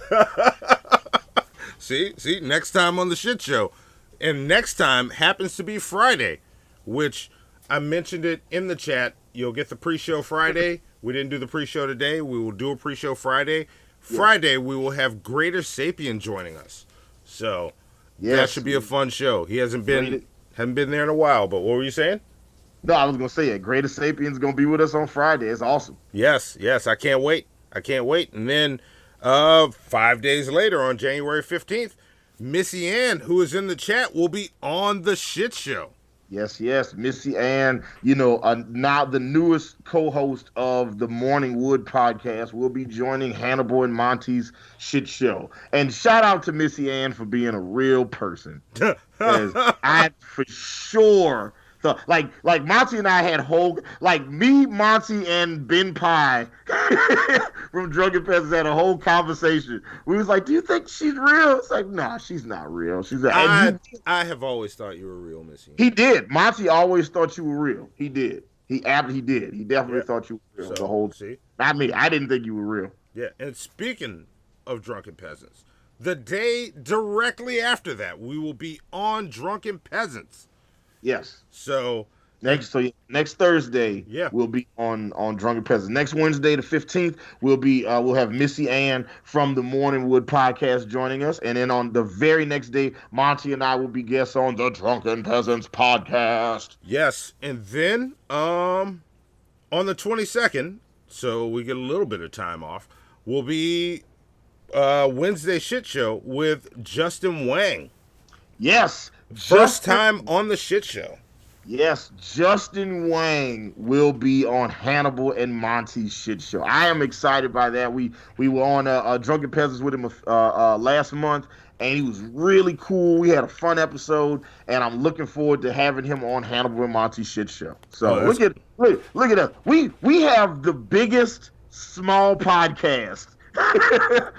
J: See, next time on the shit show. And next time happens to be Friday, which I mentioned it in the chat. You'll get the pre-show Friday. We didn't do the pre-show today. We will do a pre-show Friday. Friday, we will have Greater Sapien joining us. So that should be a fun show. He hasn't been there in a while, but what were you saying?
G: No, I was gonna say it. Greater Sapien's gonna be with us on Friday. It's awesome.
J: Yes, I can't wait. And then 5 days later, on January 15th, Missy Ann, who is in the chat, will be on the shit show.
G: Yes. Missy Ann, now the newest co-host of the Morning Wood podcast, will be joining Hannibal and Monty's shit show. And shout out to Missy Ann for being a real person. 'Cause I for sure thought, like Monty and I had me, Monty, and Ben Pye from Drunken Peasants had a whole conversation. We was like, do you think she's real? It's like, nah, she's not real. She's
J: I have always thought you were real, Missy.
G: He did. Monty always thought you were real. He did. He did. He definitely thought you were real.
J: So,
G: the whole.
J: see?
G: Not me. I didn't think you were real.
J: Yeah, and speaking of Drunken Peasants, the day directly after that, we will be on Drunken Peasants.
G: Yes.
J: So
G: Next Thursday,
J: Yeah.
G: we'll be on Drunken Peasants. Next Wednesday, the 15th, we'll have Missy Ann from the Morning Wood podcast joining us, and then on the very next day, Monty and I will be guests on the Drunken Peasants podcast.
J: Yes, and then on the 22nd, so we get a little bit of time off, will be Wednesday Shit Show with Justin Wang.
G: Yes,
J: First time on the Shit Show.
G: Yes, Justin Wang will be on Hannibal and Monty's Shit Show. I am excited by that. We were on Drunken Peasants with him last month, and he was really cool. We had a fun episode, and I'm looking forward to having him on Hannibal and Monty's Shit Show. So look at us. We have the biggest small podcast.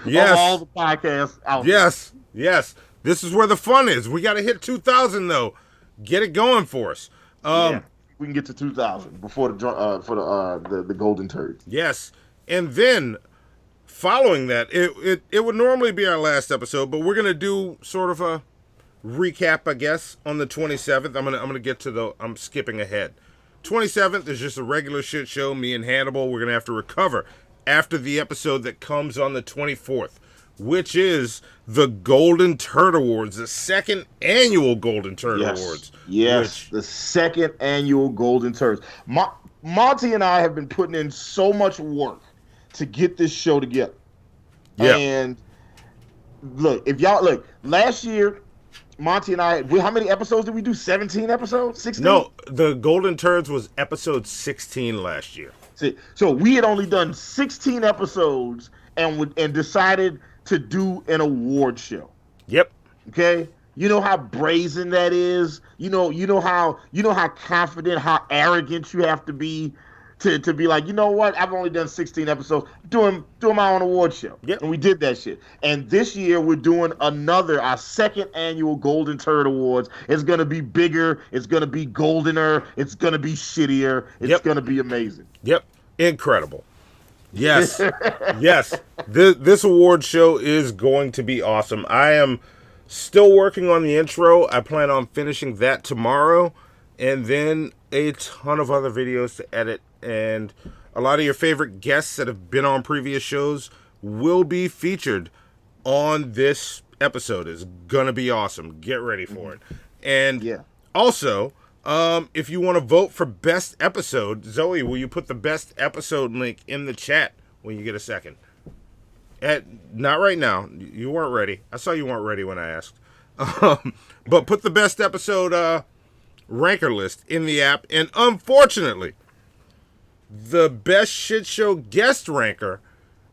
J: Yes.
G: Of all the podcasts out there.
J: Yes. This is where the fun is. We got to hit 2,000 though. Get it going for us.
G: We can get to 2,000 before the Golden Turd.
J: Yes, and then following that, it would normally be our last episode, but we're gonna do sort of a recap, I guess, on the 27th. I'm gonna get to I'm skipping ahead. 27th is just a regular shit show. Me and Hannibal. We're gonna have to recover after the episode that comes on the 24th, which is the Golden Turd Awards, the second annual Golden Turd Awards.
G: Yes, the second annual Golden Turds. Monty and I have been putting in so much work to get this show together.
J: Yeah.
G: And look, last year, Monty and I, how many episodes did we do? 17 episodes? 16?
J: No, the Golden Turds was episode 16 last year.
G: See, so we had only done 16 episodes and decided to do an award show.
J: Yep.
G: Okay? You know how brazen that is? You know how confident, how arrogant you have to be to be like, you know what? I've only done 16 episodes. Doing my own award show.
J: Yep.
G: And we did that shit. And this year we're doing our second annual Golden Turd Awards. It's gonna be bigger, it's gonna be goldener, it's gonna be shittier, it's gonna be amazing.
J: Yep. Incredible. Yes. Yes. This award show is going to be awesome. I am still working on the intro. I plan on finishing that tomorrow, and then a ton of other videos to edit, and a lot of your favorite guests that have been on previous shows will be featured on this episode. It's going to be awesome. Get ready for it. And also, if you want to vote for best episode, Zoe, will you put the best episode link in the chat when you get a second? Not right now. You weren't ready. I saw you weren't ready when I asked. But put the best episode ranker list in the app. And unfortunately, the best shit show guest ranker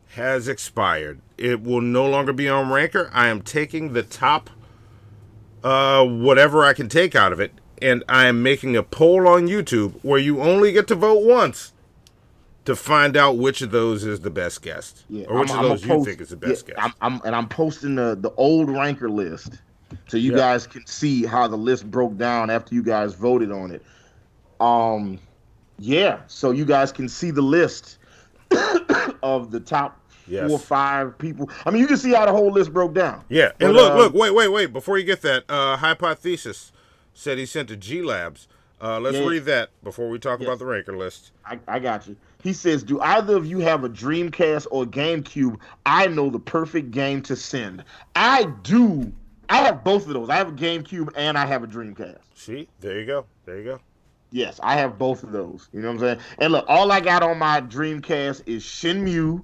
J: has expired. It will no longer be on ranker. I am taking the top whatever I can take out of it, and I am making a poll on YouTube where you only get to vote once to find out which of those is the best guest, or which of those you think is the best guest.
G: I'm posting the old ranker list so you guys can see how the list broke down after you guys voted on it. So you guys can see the list of the top 4 or 5 people. I mean, you can see how the whole list broke down.
J: Yeah, and look, wait, before you get that, Hypothesis said he sent to G Labs. Let's read that before we talk about the ranker list.
G: I got you. He says, do either of you have a Dreamcast or GameCube? I know the perfect game to send. I do. I have both of those. I have a GameCube and I have a Dreamcast.
J: See? There you go.
G: Yes, I have both of those. You know what I'm saying? And look, all I got on my Dreamcast is Shenmue,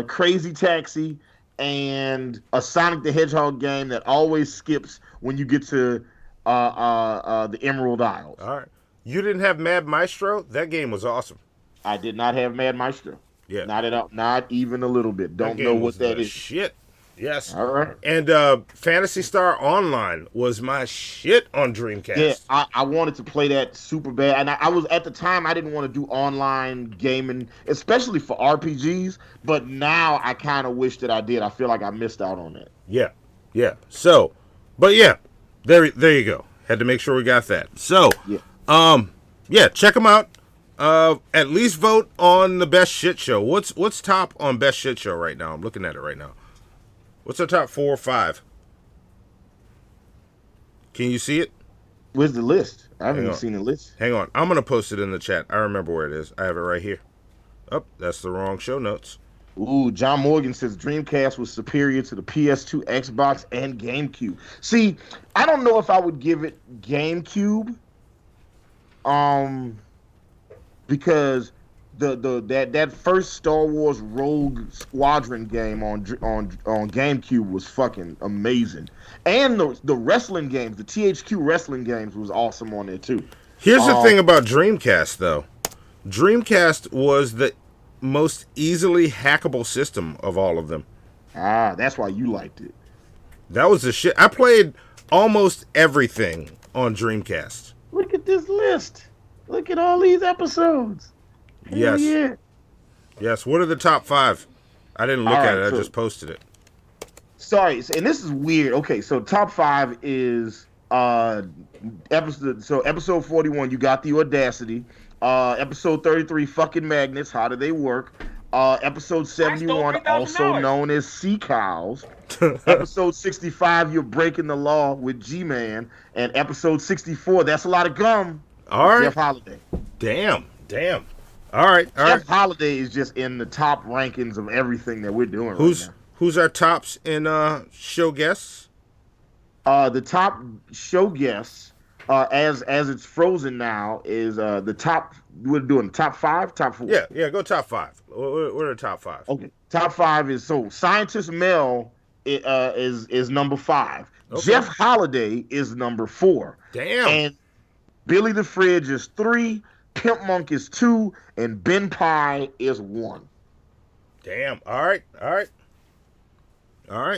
G: Crazy Taxi, and a Sonic the Hedgehog game that always skips when you get to the Emerald Isles.
J: All right. You didn't have Mad Maestro? That game was awesome.
G: I did not have Mad Maestro.
J: Yeah.
G: Not at all. Not even a little bit. Don't know what that is.
J: Shit. Yes.
G: All right.
J: And Phantasy Star Online was my shit on Dreamcast.
G: Yeah, I wanted to play that super bad. And I was, at the time, I didn't want to do online gaming, especially for RPGs. But now I kind of wish that I did. I feel like I missed out on that.
J: Yeah. So, but yeah, there you go. Had to make sure we got that. So, check them out. At least vote on the best shit show. What's top on best shit show right now? I'm looking at it right now. What's our top 4 or 5? Can you see it?
G: Where's the list? I haven't
J: Hang
G: even
J: on.
G: seen the list.
J: Hang on. I'm going to post it in the chat. I remember where it is. I have it right here. Oh, that's the wrong show notes.
G: Ooh, John Morgan says Dreamcast was superior to the PS2, Xbox, and GameCube. See, I don't know if I would give it GameCube, because that first Star Wars Rogue Squadron game on GameCube was fucking amazing, and the wrestling games, the THQ wrestling games, was awesome on there too.
J: Here's the thing about Dreamcast, though. Dreamcast was the most easily hackable system of all of them.
G: That's why you liked it.
J: That was the shit. I played almost everything on Dreamcast.
G: Look at this list. Look at all these episodes. Hell
J: Yes.
G: yeah.
J: Yes. What are the top 5? I didn't look at it. I just posted it.
G: Sorry, and this is weird. Okay, so top 5 is episode 41, you got the Audacity. Episode 33, fucking magnets, how do they work? Episode 71, also known as Sea Cows. Episode 65, You're Breaking the Law with G-Man. And episode 64, That's a Lot of Gum.
J: All right.
G: Jeff Holiday.
J: Damn. All right.
G: Jeff Holiday is just in the top rankings of everything that we're doing right now.
J: Who's our tops in show guests?
G: The top show guests, as it's frozen now, is the top. We're doing top 5, top 4.
J: Yeah. Go top 5. What are the top 5?
G: Okay, top 5 is Scientist Mel is number 5.
J: Okay.
G: Jeff Holiday is number 4.
J: Damn.
G: And Billy the Fridge is 3. Pimp Monk is 2, and Ben Pie is 1.
J: Damn. All right.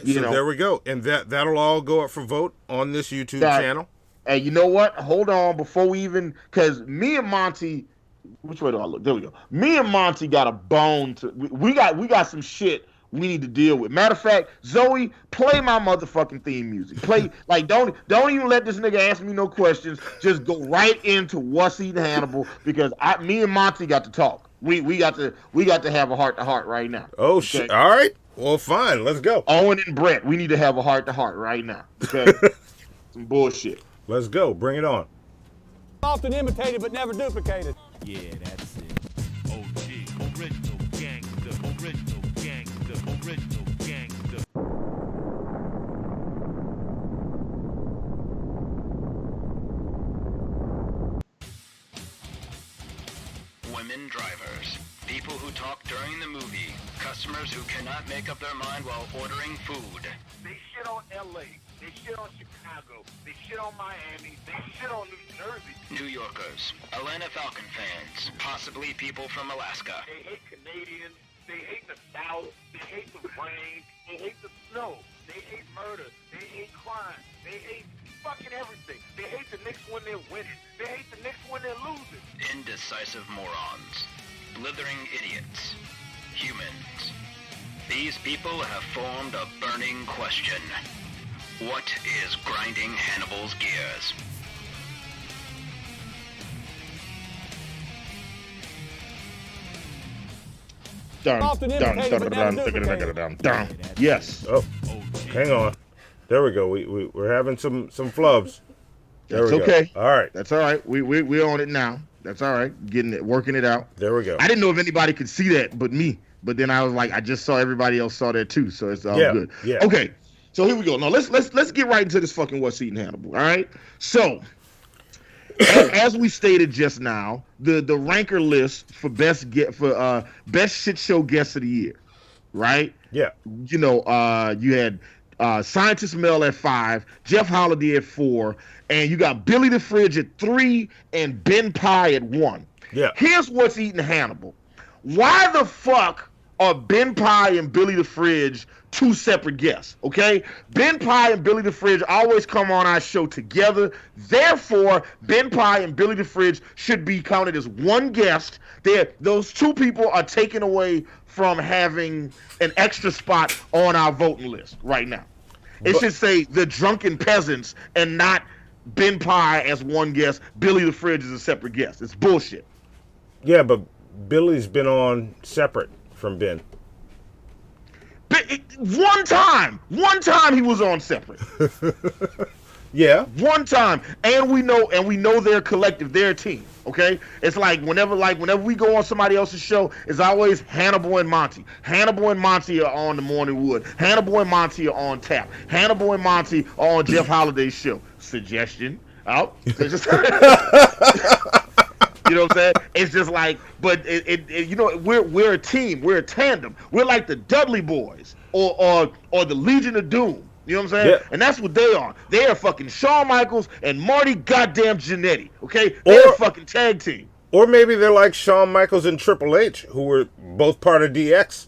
G: You
J: So
G: know,
J: there we go, and that'll all go up for vote on this YouTube channel.
G: And you know what? Hold on, before we even, because me and Monty, which way do I look? There we go. Me and Monty got a bone to. We got some shit we need to deal with. Matter of fact, Zoe, play my motherfucking theme music. Play don't even let this nigga ask me no questions. Just go right into What's Eating Hannibal, because me and Monty got to talk. We got to have a heart to heart right now.
J: Oh
G: okay?
J: shit! All right. Well, fine. Let's go.
G: Owen and Brett, we need to have a heart to heart right now. Okay. Some bullshit.
J: Let's go. Bring it on.
K: Often imitated but never duplicated.
L: Yeah, that's it. OG, original gangster, original gangster, original gangster.
M: Women drivers, people who talk during the movie, customers who cannot make up their mind while ordering food.
N: They shit on LA, they shit on Chicago, they shit on Miami, they shit on New Jersey.
M: New Yorkers, Atlanta Falcon fans, possibly people from Alaska.
N: They hate Canadians, they hate the South, they hate the rain, they hate the snow, they hate murder, they hate crime, they hate fucking everything. They hate the Knicks when they're winning, they hate the Knicks when they're losing.
M: Indecisive morons, blithering idiots, humans. These people have formed a burning question. What is grinding Hannibal's gears?
G: Yes.
J: Oh, hang on. There we go. We're having some flubs.
G: That's okay.
J: All right.
G: That's all right. We're on it now. That's all right. Working it out.
J: There we go.
G: I didn't know if anybody could see that but me. But then I was like, I just saw everybody else saw that too. So it's all good.
J: Yeah.
G: Okay. So here we go. Now let's get right into this fucking What's Eating Hannibal. All right. So as we stated just now, the ranker list for best shit show guest of the year, right?
J: Yeah.
G: You know, you had Scientist Mel at 5, Jeff Holiday at 4, and you got Billy the Fridge at 3 and Ben Pie at 1.
J: Yeah.
G: Here's What's Eating Hannibal. Why the fuck are Ben Pie and Billy the Fridge two separate guests? Okay, Ben Pie and Billy the Fridge always come on our show together. Therefore, Ben Pie and Billy the Fridge should be counted as one guest. Those two people are taken away from having an extra spot on our voting list right now. It should say the Drunken Peasants and not Ben Pie as one guest. Billy the Fridge is a separate guest. It's bullshit.
J: Yeah, but Billy's been on separate from Ben.
G: One time he was on separate.
J: Yeah.
G: One time, and we know they're collective, they're a team. Okay, it's like whenever we go on somebody else's show, it's always Hannibal and Monty. Hannibal and Monty are on the Morning Wood. Hannibal and Monty are on tap. Hannibal and Monty are on Jeff Holliday's show. Suggestion out. You know what I'm saying? It's just like, but you know, we're a team, we're a tandem. We're like the Dudley Boys or the Legion of Doom. You know what I'm saying? Yeah. And that's what they are. They are fucking Shawn Michaels and Marty goddamn Jannetty. Okay? They're a fucking tag team.
J: Or maybe they're like Shawn Michaels and Triple H, who were both part of DX.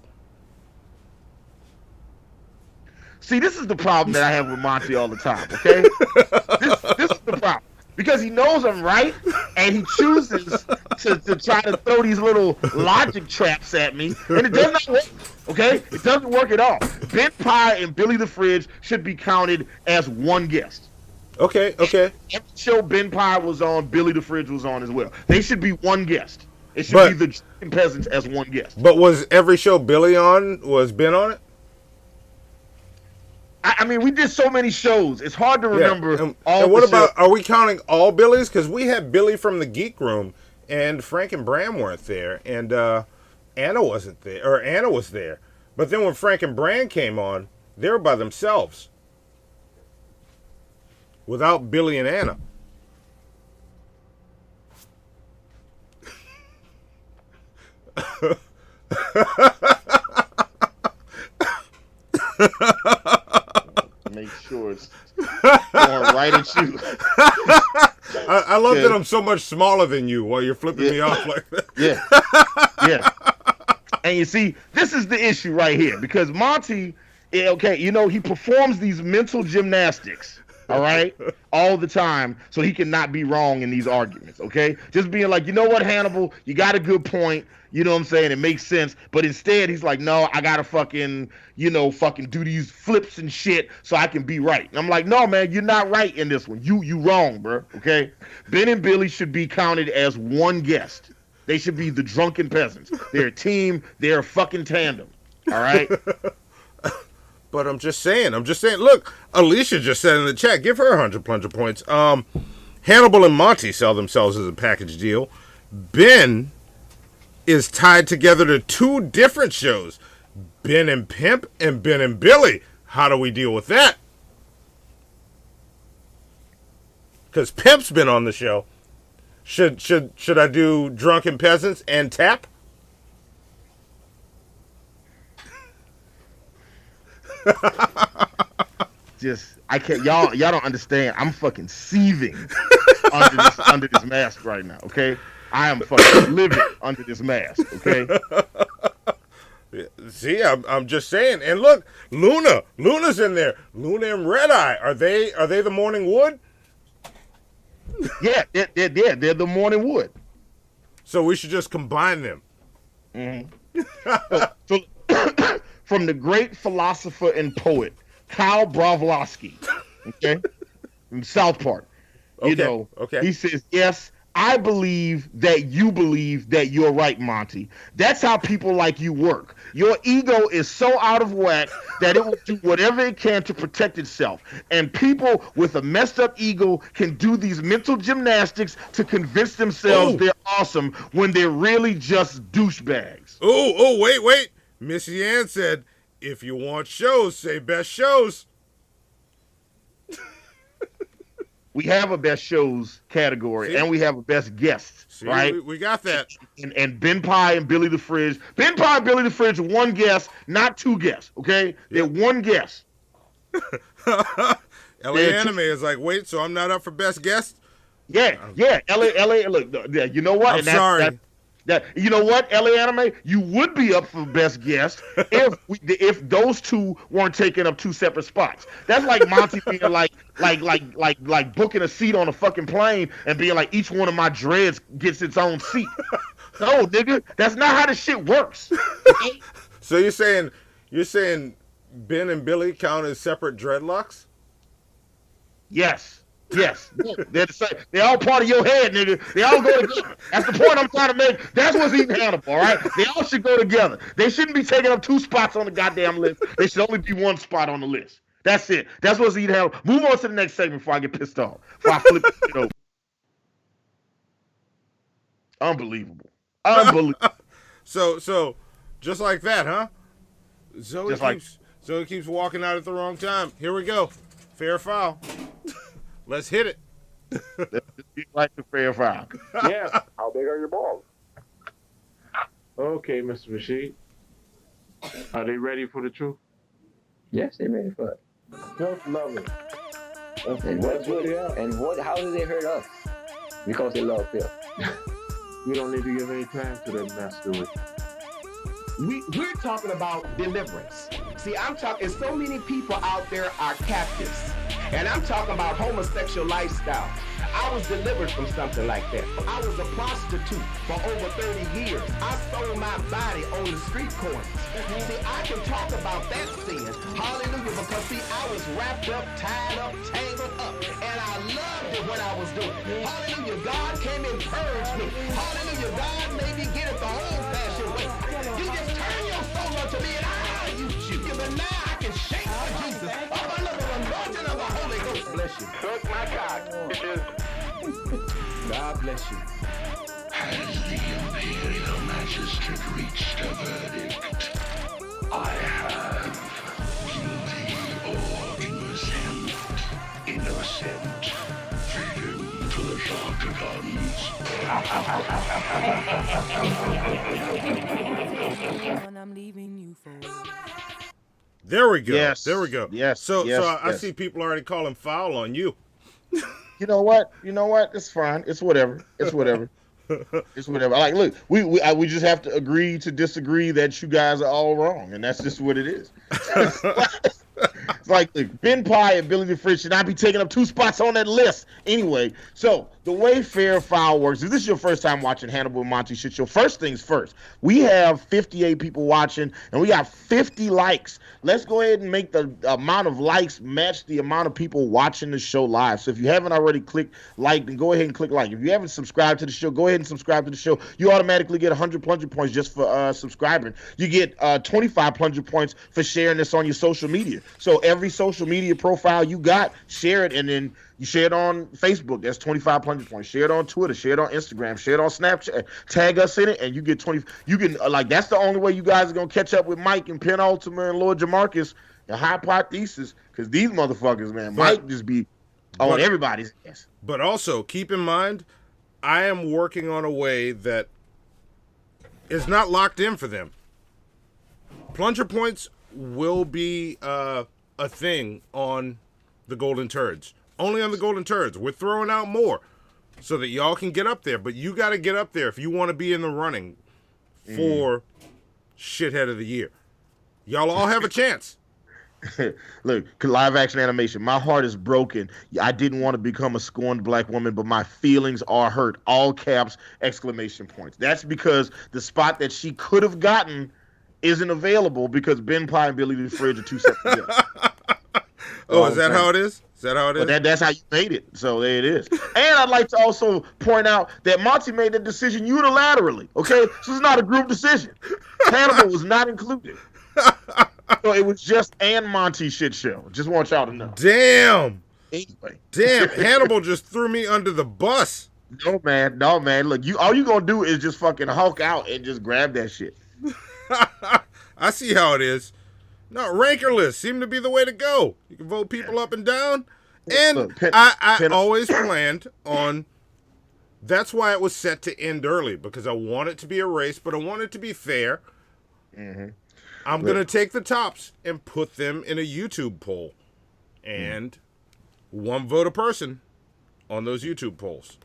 G: See, this is the problem that I have with Monty all the time, okay? This is the problem. Because he knows I'm right, and he chooses to try to throw these little logic traps at me, and it does not work, okay? It doesn't work at all. Ben Pye and Billy the Fridge should be counted as one guest.
J: Okay.
G: Every show Ben Pye was on, Billy the Fridge was on as well. They should be one guest. It should be the Peasants as one guest.
J: But was every show Billy on, was Ben on it?
G: I mean, we did so many shows. It's hard to remember all.
J: And what about, are we counting all Billies? Because we had Billy from the Geek Room, and Frank and Bram weren't there, and Anna wasn't there, or Anna was there. But then when Frank and Bram came on, they were by themselves, without Billy and Anna.
G: Make sure it's going right at you.
J: I love that I'm so much smaller than you while you're flipping me off like that.
G: Yeah. And you see, this is the issue right here, because Monty, okay, you know, he performs these mental gymnastics, all right, all the time, so he cannot be wrong in these arguments, okay? Just being like, you know what, Hannibal, you got a good point. You know what I'm saying? It makes sense. But instead, he's like, no, I got to fucking do these flips and shit so I can be right. And I'm like, no, man, you're not right in this one. You wrong, bro. Okay? Ben and Billy should be counted as one guest. They should be the Drunken Peasants. They're a team. They're a fucking tandem. All right?
J: But I'm just saying. Look, Alicia just said in the chat, give her 100 plunger points. Hannibal and Monty sell themselves as a package deal. Ben is tied together to two different shows, Ben and Pimp and Ben and Billy. How do we deal with that? Because Pimp's been on the show. Should I do Drunken Peasants and Tap?
G: I can't. Y'all don't understand. I'm fucking seething under this mask right now. Okay. I am fucking living under this mask, okay?
J: See, I'm just saying. And look, Luna's in there. Luna and Red Eye. Are they the Morning Wood?
G: Yeah, they're the Morning Wood.
J: So we should just combine them.
G: Mm-hmm. so from the great philosopher and poet Kyle Broflovsky, okay, from South Park, he says, yes, I believe that you believe that you're right, Monty. That's how people like you work. Your ego is so out of whack that it will do whatever it can to protect itself. And people with a messed up ego can do these mental gymnastics to convince themselves they're awesome when they're really just douchebags.
J: Wait. Missy Ann said, if you want shows, say best shows.
G: We have a best shows category, and we have a best guests, right?
J: We got that.
G: And Ben Pye and Billy the Fridge. Ben Pye and Billy the Fridge are one guest, not two guests, okay? They're one guest.
J: LA Anime is like, wait, so I'm not up for best guest?
G: Yeah. LA, look, you know what?
J: I'm sorry.
G: You know what, LA Anime? You would be up for best guest if those two weren't taking up two separate spots. That's like Monty being like booking a seat on a fucking plane and being like, each one of my dreads gets its own seat. No, nigga, that's not how this shit works. Okay?
J: So you're saying Ben and Billy count as separate dreadlocks?
G: Yes. They're the same. They're all part of your head, nigga. They all go together. That's the point I'm trying to make. That's what's eating Hannibal, all right? They all should go together. They shouldn't be taking up two spots on the goddamn list. They should only be one spot on the list. That's it. That's what's eating Hannibal. Move on to the next segment before I get pissed off. Before I flip it over. Unbelievable. Unbelievable.
J: So, just like that, huh?
G: Just like-
J: Zoe keeps walking out at the wrong time. Here we go. Fair foul. Let's hit it.
G: Let's get like the fair foul.
N: Yeah. How big are your balls? Okay, Mr. Rashid. Are they ready for the truth?
O: Yes, they're ready for it.
N: Just love it.
O: And how do they hurt us? Because they love Phil.
N: We don't need to give any time to that mess, do we?
P: We're talking about deliverance. See, I'm talking, so many people out there are captives. And I'm talking about homosexual lifestyle. I was delivered from something like that. I was a prostitute for over 30 years. I sold my body on the street corners. See, I can talk about that sin. Hallelujah, because see, I was wrapped up, tied up, tangled up. And I loved it when I was doing it. Hallelujah, God came and purged me. Hallelujah, God made me get it the old-fashioned way. You just turn your soul unto me and I'll use you. But now I can shake for Jesus. Up under the anointing of the Holy Ghost. Bless you.
N: Suck my cock, bitches.
P: God bless you.
H: Has the Imperial Magistrate reached a verdict? I have. Guilty or innocent. Innocent. Feed him to the
J: There we go.
G: Yes.
J: There we go.
G: Yes.
J: So
G: yes,
J: I
G: yes.
J: see people already calling foul on you.
G: You know what? It's fine. It's whatever. It's whatever. It's whatever. Like, look, we just have to agree to disagree that you guys are all wrong, and that's just what it is. It's like look, Ben Pye and Billy the Fridge should not be taking up 2 spots on that list. Anyway, so the way fair foul works, if this is your first time watching Hannibal and Monty Shit Show, first things first, we have 58 people watching, and we got 50 likes. Let's go ahead and make the amount of likes match the amount of people watching the show live. So if you haven't already clicked like, then go ahead and click like. If you haven't subscribed to the show, go ahead and subscribe to the show. You automatically get 100 plunger points just for subscribing. You get 25 plunger points for sharing this on your social media. So every social media profile you got, share it, and then you share it on Facebook. That's 25 plunger points. Share it on Twitter. Share it on Instagram. Share it on Snapchat. Tag us in it, and you get 20. You can like that's the only way you guys are gonna catch up with Mike and Penultimate and Lord Jamarcus and Hypothesis, because these motherfuckers, man, Mike just be on everybody's ass.
J: But also keep in mind, I am working on a way that is not locked in for them. Plunger points will be a thing on the Golden Turds. Only on the Golden Turds. We're throwing out more so that y'all can get up there. But you got to get up there if you want to be in the running for Shithead of the Year. Y'all all have a chance.
G: Look, live action animation. My heart is broken. I didn't want to become a scorned black woman, but my feelings are hurt. All caps, exclamation points. That's because the spot that she could have gotten isn't available because Ben Pye and Billy the Fridge are too separate.
J: Oh, is that how it is? Is that how it is?
G: But that's how you made it. So there it is. And I'd like to also point out that Monty made the decision unilaterally. Okay, so it's not a group decision. Hannibal was not included. So it was just and Monty Shit Show. Just want y'all to know.
J: Damn.
G: Anyway.
J: Damn, Hannibal just threw me under the bus.
G: No man. Look, all you gonna do is just fucking hulk out and just grab that shit.
J: I see how it is. No, rankerless seem to be the way to go. You can vote people up and down. And look, I always planned on, that's why it was set to end early, because I want it to be a race, but I want it to be fair.
G: Mm-hmm.
J: I'm going to take the tops and put them in a YouTube poll. And one vote a person on those YouTube polls.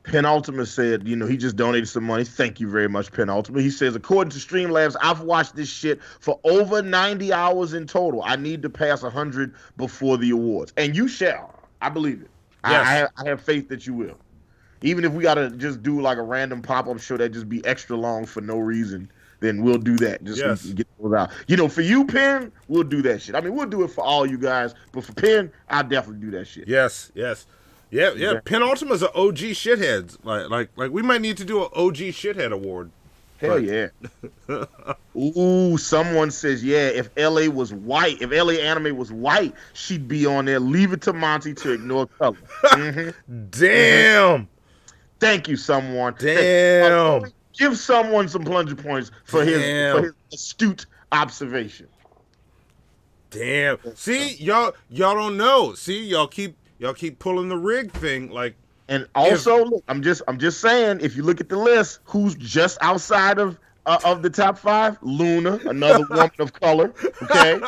G: Penultimate said, he just donated some money. Thank you very much, Penultimate. He says, according to Streamlabs, I've watched this shit for over 90 hours in total. I need to pass 100 before the awards. And you shall. I believe it. Yes. I have faith that you will. Even if we got to just do like a random pop-up show that just be extra long for no reason, then we'll do that. Just so we can get those out. For you, Penn, we'll do that shit. I mean, we'll do it for all you guys. But for Penn, I'll definitely do that shit.
J: Yes. Yeah. Penultima's an OG shitheads. Like we might need to do an OG shithead award.
G: Hell yeah. Ooh, someone says, yeah, if LA was white, if LA anime was white, she'd be on there. Leave it to Monty to ignore color.
J: Damn.
G: Thank you, someone.
J: Damn.
G: Give someone some plunger points for his astute observation.
J: Damn. See, y'all don't know. See, y'all keep pulling the rig thing like.
G: And also, look, I'm just saying, if you look at the list, who's just outside of the top 5? Luna, another woman of color. Okay.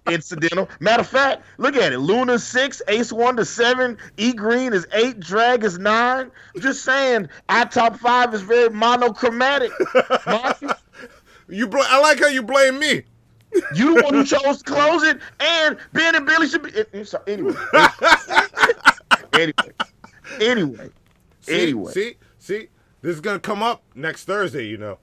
G: Incidental. Matter of fact, look at it. Luna's 6, Ace 1 to 7, E Green is 8, Drag is 9. I'm just saying, our top 5 is very monochromatic.
J: I like how you blame me.
G: You the one who chose to close it, and Ben and Billy should be. Anyway.
J: See, this is gonna come up next Thursday. You know.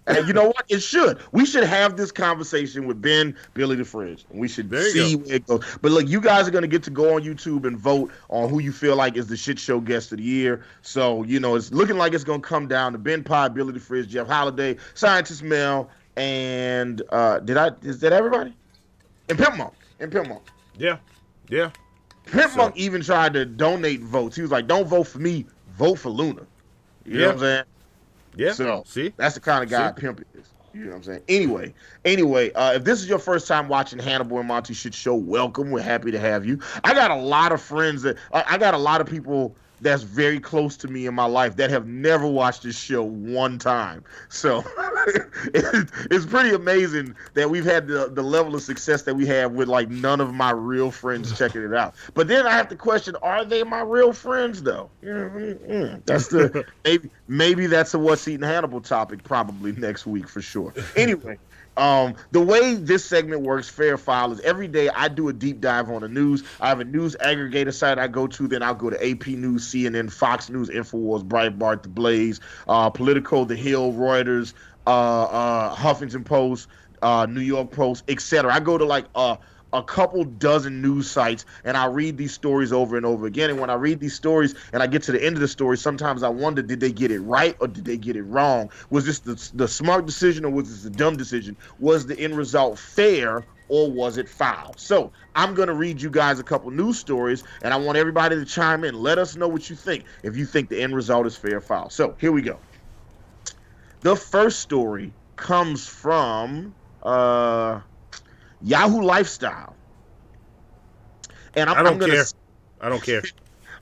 G: And you know what? It should. We should have this conversation with Ben, Billy the Fridge, and we should see where it goes. But look, you guys are going to get to go on YouTube and vote on who you feel like is the shit show guest of the year. So, you know, it's looking like it's going to come down to Ben Pye, Billy the Fridge, Jeff Holiday, Scientist Mel, and is that everybody? And Pimp Monk.
J: Yeah.
G: Pimp Monk even tried to donate votes. He was like, "Don't vote for me, vote for Luna." You know what I'm saying?
J: Yeah.
G: So
J: see,
G: that's the kind of guy Pimp is. You know what I'm saying? Anyway, if this is your first time watching Hannibal and Monty Shit Show, welcome. We're happy to have you. I got a lot of friends I got a lot of people that's very close to me in my life that have never watched this show one time. So it's pretty amazing that we've had the level of success that we have with like none of my real friends checking it out. But then I have to question, are they my real friends though? That's the maybe that's a What's Eating Hannibal topic probably next week for sure. Anyway. The way this segment works, Fair File, is every day I do a deep dive on the news. I have a news aggregator site I go to, then I'll go to AP News, CNN, Fox News, InfoWars, Breitbart, The Blaze, Politico, The Hill, Reuters, Huffington Post, New York Post, etc. I go to like a couple dozen news sites and I read these stories over and over again. And when I read these stories and I get to the end of the story, sometimes I wonder, did they get it right or did they get it wrong? Was this the smart decision or was this the dumb decision? Was the end result fair or was it foul? So I'm going to read you guys a couple news stories and I want everybody to chime in. Let us know what you think, if you think the end result is fair or foul. So here we go. The first story comes from Yahoo Lifestyle, and I don't care.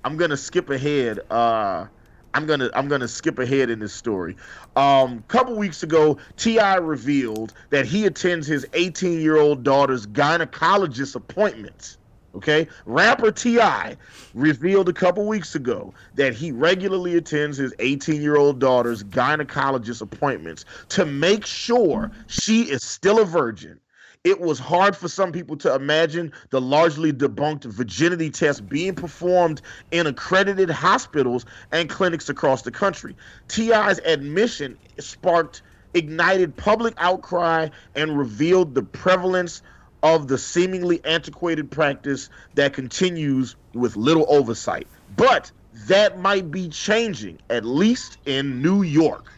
G: I'm gonna skip ahead. I'm gonna skip ahead in this story. Couple weeks ago, T.I. revealed that he attends his 18-year-old daughter's gynecologist appointments. Okay, rapper T.I. revealed a couple weeks ago that he regularly attends his 18-year-old daughter's gynecologist appointments to make sure she is still a virgin. It was hard for some people to imagine the largely debunked virginity test being performed in accredited hospitals and clinics across the country. T.I.'s admission ignited public outcry and revealed the prevalence of the seemingly antiquated practice that continues with little oversight. But that might be changing, at least in New York.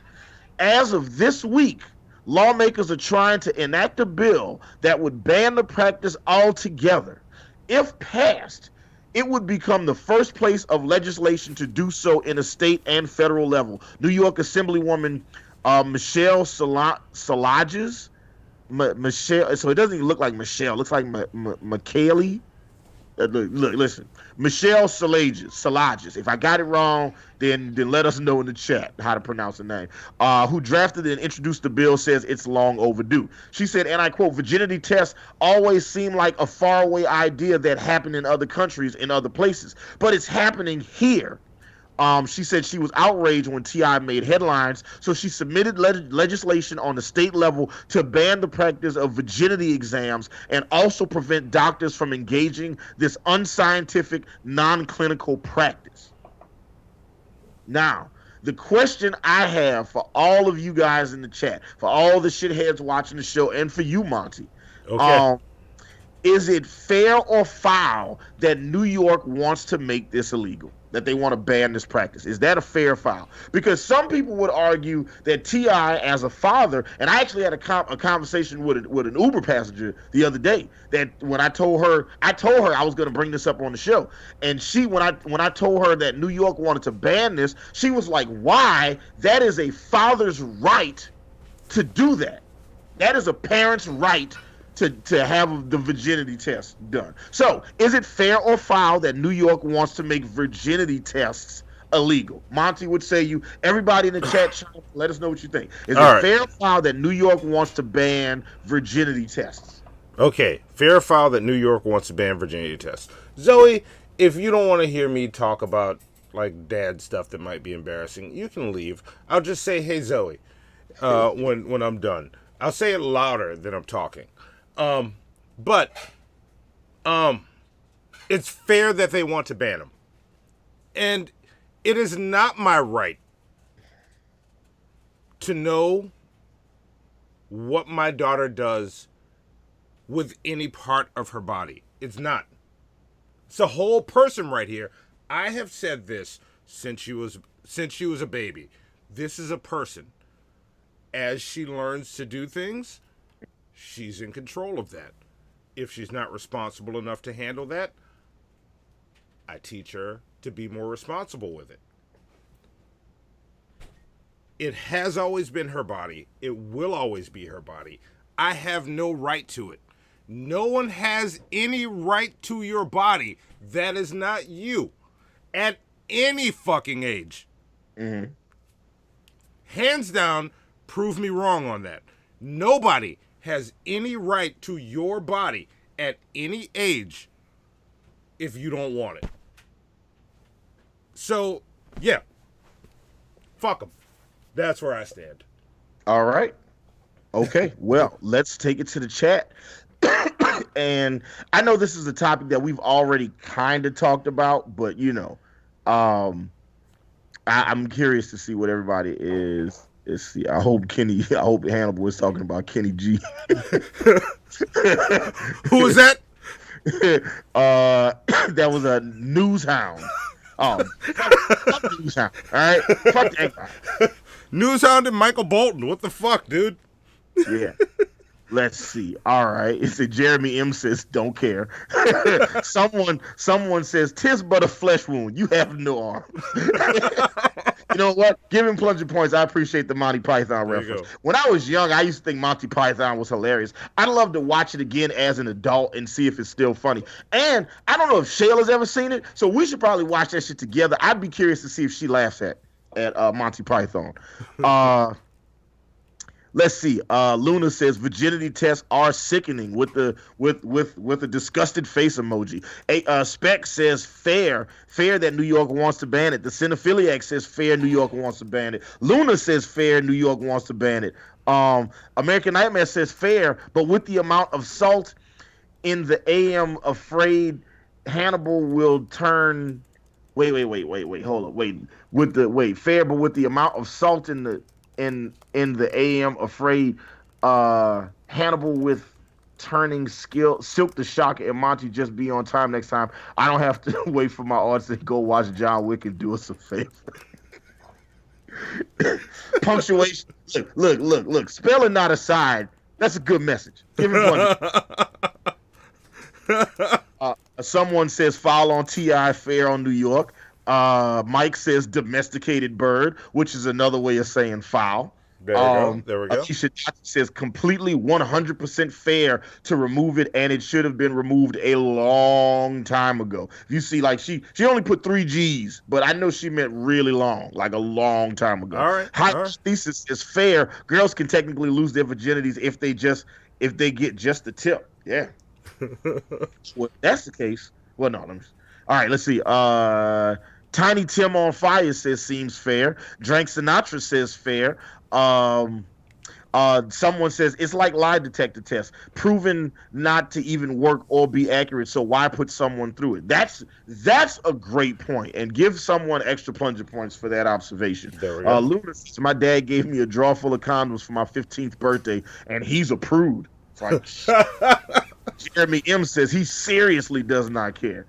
G: As of this week, lawmakers are trying to enact a bill that would ban the practice altogether. If passed, it would become the first place of legislation to do so in a state and federal level. New York Assemblywoman Michelle Salages, Michelle, so it doesn't even look like Michelle, it looks like McKaylee. Listen, Michelle Salages. If I got it wrong, then let us know in the chat how to pronounce the name. Who drafted and introduced the bill, says it's long overdue. She said, and I quote, virginity tests always seem like a faraway idea that happened in other countries, in other places, but it's happening here. She said she was outraged when T.I. made headlines, so she submitted legislation on the state level to ban the practice of virginity exams and also prevent doctors from engaging this unscientific, non-clinical practice. Now, the question I have for all of you guys in the chat, for all the shitheads watching the show, and for you, Monty,
J: okay.
G: Is it fair or foul that New York wants to make this illegal? That they want to ban this practice? Is that a fair foul? Because some people would argue that T.I. as a father, and I actually had a conversation with an Uber passenger the other day, that when I told her I was going to bring this up on the show, and she, when I told her that New York wanted to ban this, she was like, why? That is a father's right to do that. That is a parent's right to have the virginity test done. So, is it fair or foul that New York wants to make virginity tests illegal? Monty would say you. Everybody in the chat, let us know what you think. Is it fair or foul that New York wants to ban virginity tests?
J: Okay, fair or foul that New York wants to ban virginity tests. Zoe, if you don't want to hear me talk about like dad stuff that might be embarrassing, you can leave. I'll just say, hey Zoe, when I'm done. I'll say it louder than I'm talking. But it's fair that they want to ban them. And it is not my right to know what my daughter does with any part of her body. It's not. It's a whole person right here. I have said this since she was a baby. This is a person. As she learns to do things, she's in control of that. If she's not responsible enough to handle that, I teach her to be more responsible with it. It has always been her body. It will always be her body. I have no right to it. No one has any right to your body that is not you at any fucking age.
G: Mm-hmm.
J: Hands down, prove me wrong on that. Nobody has any right to your body at any age if you don't want it. So, yeah. Fuck them. That's where I stand.
G: All right. Okay. Well, let's take it to the chat. And I know this is a topic that we've already kind of talked about, but you know, I'm curious to see what everybody is. See, I hope Hannibal is talking about Kenny G.
J: Who was that?
G: That was a news hound. Fuck news hound. All right, fuck that guy.
J: News hound and Michael Bolton. What the fuck, dude?
G: Yeah. Let's see. All right. It's a Jeremy M says, don't care. Someone says, 'tis but a flesh wound. You have no arms. You know what? Give him plunger points. I appreciate the Monty Python reference. When I was young, I used to think Monty Python was hilarious. I'd love to watch it again as an adult and see if it's still funny. And I don't know if Shayla's ever seen it, so we should probably watch that shit together. I'd be curious to see if she laughs at Monty Python. Let's see. Luna says virginity tests are sickening with a disgusted face emoji. Spec says fair that New York wants to ban it. The Cinephiliac says fair, New York wants to ban it. Luna says fair, New York wants to ban it. American Nightmare says fair, but with the amount of salt in the AM, afraid Hannibal will turn. Wait. Hold on. Fair, but with the amount of salt in the AM, afraid Hannibal with turning Silk the Shocker and Monty just be on time next time. I don't have to wait for my audience to go watch John Wick and do us a favor. Punctuation. Look. Spelling not aside. That's a good message. Give him one. Someone says foul on T.I., fair on New York. Mike says domesticated bird, which is another way of saying foul.
J: There we go.
G: Alicia says completely 100% fair to remove it, and it should have been removed a long time ago. You see, like she only put 3 G's, but I know she meant really long, like a long time ago.
J: All right.
G: Thesis is fair. Girls can technically lose their virginities if they get just the tip. Yeah. Well, if that's the case. Well, no. All right. Let's see. Tiny Tim on Fire says seems fair. Drank Sinatra says fair. Someone says it's like lie detector test, proven not to even work or be accurate. So why put someone through it? That's a great point, and give someone extra plunger points for that observation.
J: There we go.
G: Luna says my dad gave me a drawer full of condoms for my 15th birthday, and he's a prude. It's like, Jeremy M says he seriously does not care.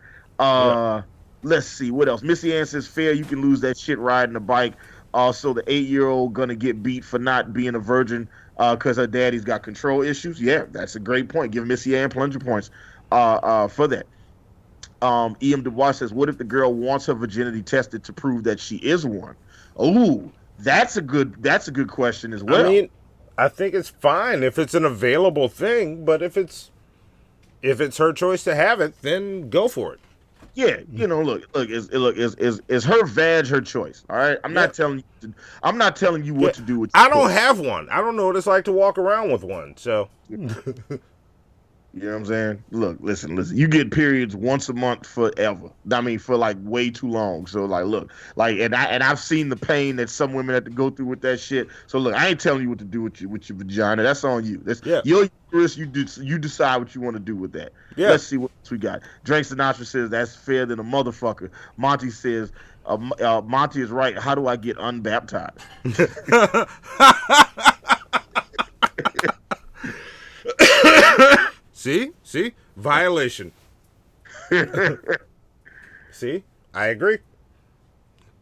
G: Let's see what else. Missy Ann says fair. You can lose that shit riding a bike. Also, the 8-year-old gonna get beat for not being a virgin because her daddy's got control issues. Yeah, that's a great point. Give Missy Ann plunger points for that. E.M. Dubois says, what if the girl wants her virginity tested to prove that she is one? Ooh, that's a good question as well.
J: I mean, I think it's fine if it's an available thing, but if it's her choice to have it, then go for it.
G: Yeah, look, is her vag her choice? All right, I'm not telling you what to do with.
J: I don't have one. I don't know what it's like to walk around with one. So,
G: you know what I'm saying? Look, listen. You get periods once a month forever. I mean, for like way too long. So like, look, like, and I've seen the pain that some women have to go through with that shit. So look, I ain't telling you what to do with your vagina. That's on you. That's your uterus. You decide what you want to do with that.
J: Yeah.
G: Let's see what else we got. Drake Sinatra says that's fair than a motherfucker. Monty says, Monty is right. How do I get unbaptized?
J: See? Violation. See? I agree.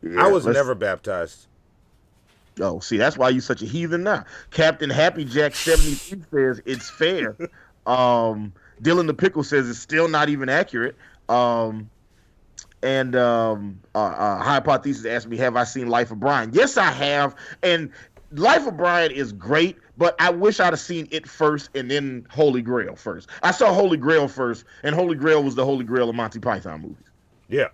G: Yeah,
J: I was never baptized.
G: Oh, see, that's why you such a heathen now. Captain Happy Jack 73 says it's fair. Dylan the Pickle says it's still not even accurate. Hypothesis asked me, have I seen Life of Brian? Yes, I have. And Life of Brian is great, but I wish I'd have seen it first and then Holy Grail first. I saw Holy Grail first, and Holy Grail was the Holy Grail of Monty Python movies.
J: Yeah.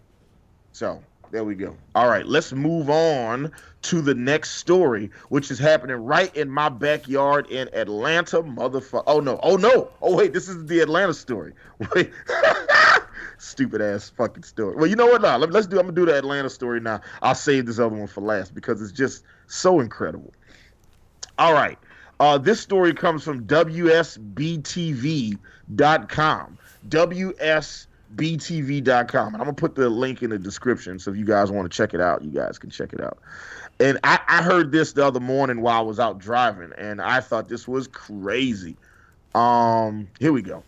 G: So, there we go. All right, let's move on to the next story, which is happening right in my backyard in Atlanta, motherfucker. Oh, no. Oh, wait, this is the Atlanta story. Wait. Stupid ass fucking story. Well, you know what? Now, I'm going to do the Atlanta story now. I'll save this other one for last because it's just so incredible. All right. This story comes from WSBTV.com. WSBTV.com. And I'm going to put the link in the description, so if you guys want to check it out, you guys can check it out. And I heard this the other morning while I was out driving, and I thought this was crazy. Here we go.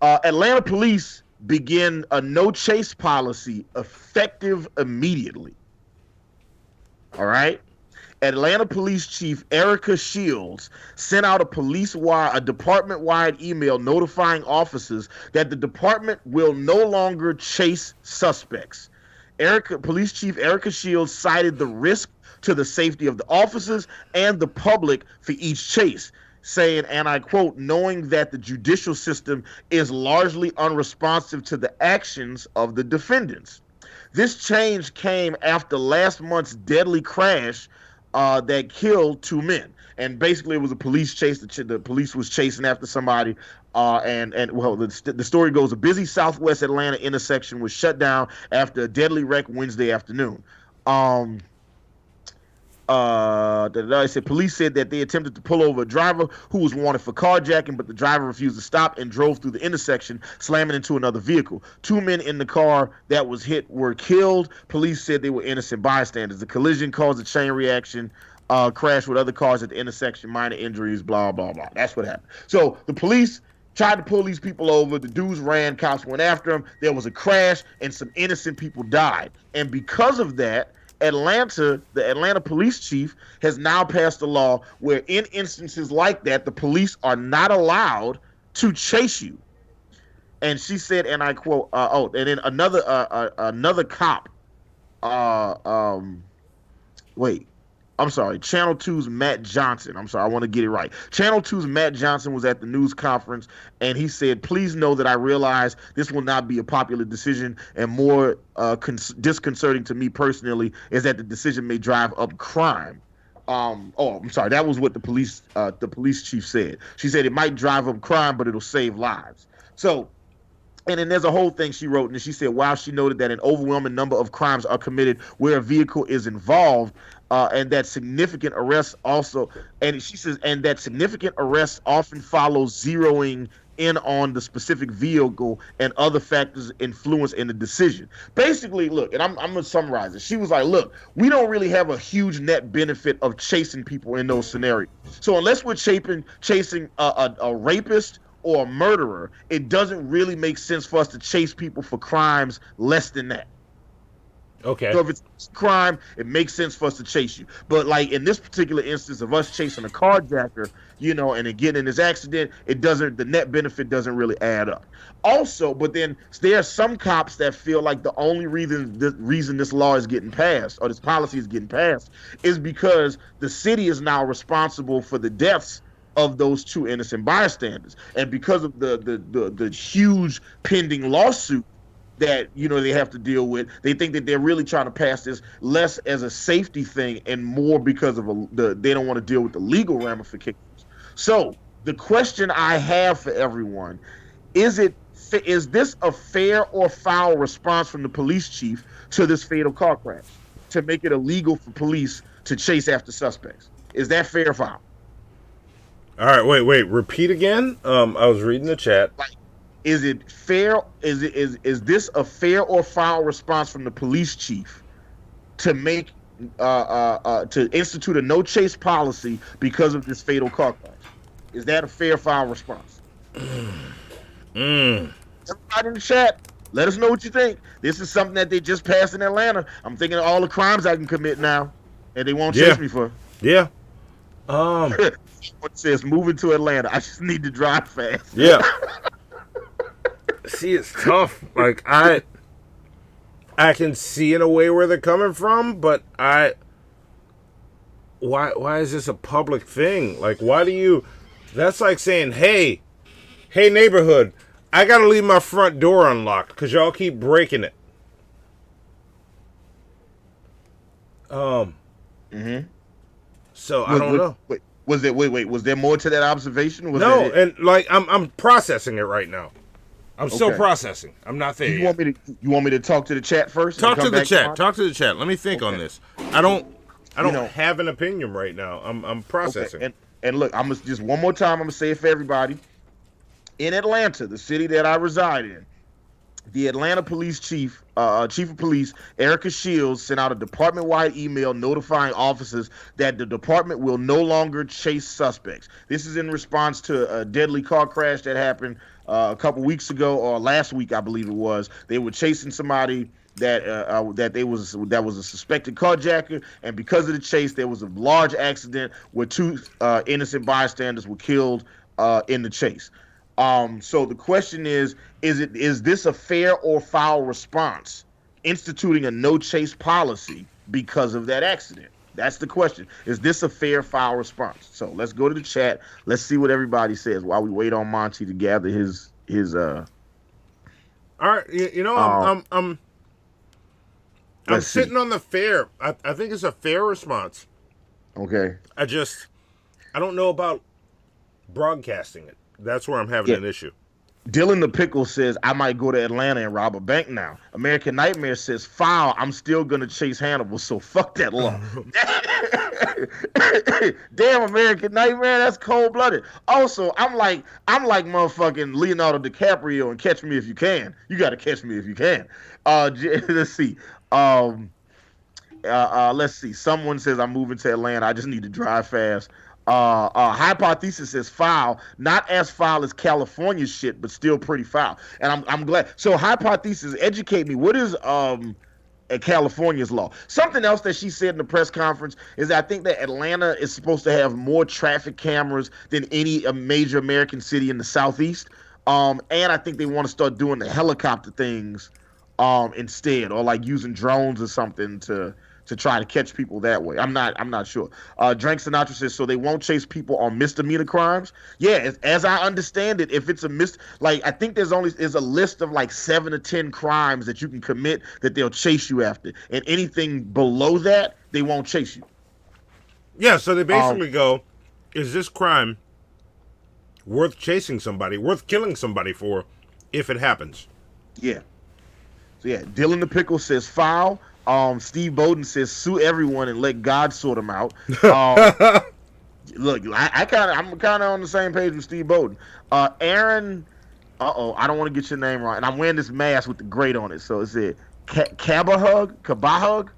G: Atlanta police begin a no-chase policy effective immediately. All right? Atlanta Police Chief Erica Shields sent out a department-wide email notifying officers that the department will no longer chase suspects. Police Chief Erica Shields cited the risk to the safety of the officers and the public for each chase, saying, and I quote, knowing that the judicial system is largely unresponsive to the actions of the defendants. This change came after last month's deadly crash that killed 2 men. And basically it was a police chase. The police was chasing after somebody. The story goes, a busy Southwest Atlanta intersection was shut down after a deadly wreck Wednesday afternoon. Police said that they attempted to pull over a driver who was wanted for carjacking, but the driver refused to stop and drove through the intersection, slamming into another vehicle. 2 men in the car that was hit were killed. Police said they were innocent bystanders. The collision caused a chain reaction crash with other cars at the intersection, minor injuries, blah, blah, blah. That's what happened. So the police tried to pull these people over. The dudes ran. Cops went after them. There was a crash, and some innocent people died. And because of that, the Atlanta police chief has now passed a law where in instances like that, the police are not allowed to chase you. And she said, and I quote, and then another cop, Channel 2's Matt Johnson. I'm sorry, I want to get it right. Channel 2's Matt Johnson was at the news conference, and he said, please know that I realize this will not be a popular decision, and more disconcerting to me personally is that the decision may drive up crime. I'm sorry, that was what the police chief said. She said it might drive up crime, but it'll save lives. So, and then there's a whole thing she wrote, and she said, while she noted that an overwhelming number of crimes are committed where a vehicle is involved, and that significant arrests also, and she says, and that significant arrests often follows zeroing in on the specific vehicle and other factors influence in the decision. Basically, look, and I'm going to summarize it. She was like, look, we don't really have a huge net benefit of chasing people in those scenarios. So unless we're chasing a rapist or a murderer, it doesn't really make sense for us to chase people for crimes less than that.
J: Okay.
G: So if it's a crime, it makes sense for us to chase you. But like in this particular instance of us chasing a carjacker, you know, and then getting in this accident, it doesn't, the net benefit doesn't really add up. Also, but then there are some cops that feel like the only reason this law is getting passed or this policy is getting passed is because the city is now responsible for the deaths of those two innocent bystanders. And because of the huge pending lawsuit that, you know, they have to deal with, they think that they're really trying to pass this less as a safety thing and more because of they don't want to deal with the legal ramifications. So the question I have for everyone is this a fair or foul response from the police chief to this fatal car crash to make it illegal for police to chase after suspects? Is that fair or foul?
J: All right, wait, repeat again. I was reading the chat.
G: Is it fair? Is this a fair or foul response from the police chief to make to institute a no chase policy because of this fatal car crash? Is that a fair, foul response? Everybody in the chat, let us know what you think. This is something that they just passed in Atlanta. I'm thinking of all the crimes I can commit now, and they won't chase me for.
J: Yeah.
G: What says moving to Atlanta? I just need to drive fast.
J: Yeah. See, it's tough. Like I can see in a way where they're coming from, but why is this a public thing? Like, why do you? That's like saying, hey neighborhood, I gotta leave my front door unlocked because y'all keep breaking it. So I don't know.
G: Was there more to that observation?
J: No, and like I'm processing it right now. I'm still processing. I'm not there.
G: You want me to talk to the chat first?
J: Talk to the chat. Talk to the chat. Let me think on this. I don't have an opinion right now. I'm processing.
G: Okay. And look, I'm just one more time. I'm gonna say it for everybody. In Atlanta, the city that I reside in, the Atlanta police chief of police, Erica Shields, sent out a department-wide email notifying officers that the department will no longer chase suspects. This is in response to a deadly car crash that happened a couple weeks ago, or last week, I believe it was. They were chasing somebody that was a suspected carjacker, and because of the chase, there was a large accident where two innocent bystanders were killed in the chase. So the question is this a fair or foul response, instituting a no chase policy because of that accident? That's the question. Is this a fair, foul response? So let's go to the chat. Let's see what everybody says while we wait on Monty to gather his. All
J: right, I'm sitting on the fair. I think it's a fair response.
G: Okay.
J: I don't know about broadcasting it. That's where I'm having an issue.
G: Dylan the Pickle says, I might go to Atlanta and rob a bank now. American Nightmare says, foul, I'm still going to chase Hannibal, so fuck that law. Damn, American Nightmare, that's cold-blooded. Also, I'm like motherfucking Leonardo DiCaprio and Catch Me If You Can. You got to catch me if you can. Let's see. Let's see. Someone says, I'm moving to Atlanta. I just need to drive fast. Hypothesis says foul, not as foul as California's shit, but still pretty foul. And I'm glad. So Hypothesis, educate me. What is California's law? Something else that she said in the press conference is that I think that Atlanta is supposed to have more traffic cameras than any major American city in the Southeast. And I think they want to start doing the helicopter things instead, or like using drones or something to try to catch people that way. I'm not sure. Drank Sinatra says, so they won't chase people on misdemeanor crimes? Yeah, as I understand it, if it's I think there's a list of like 7 to 10 crimes that you can commit that they'll chase you after. And anything below that, they won't chase you.
J: Yeah, so they basically go, is this crime worth chasing somebody, worth killing somebody for if it happens?
G: Yeah. So yeah, Dylan the Pickle says foul. Steve Bowden says sue everyone and let God sort them out. Look, I'm kind of on the same page with Steve Bowden. Aaron, I don't want to get your name wrong, and I'm wearing this mask with the grate on it, so it's it. Cabahug.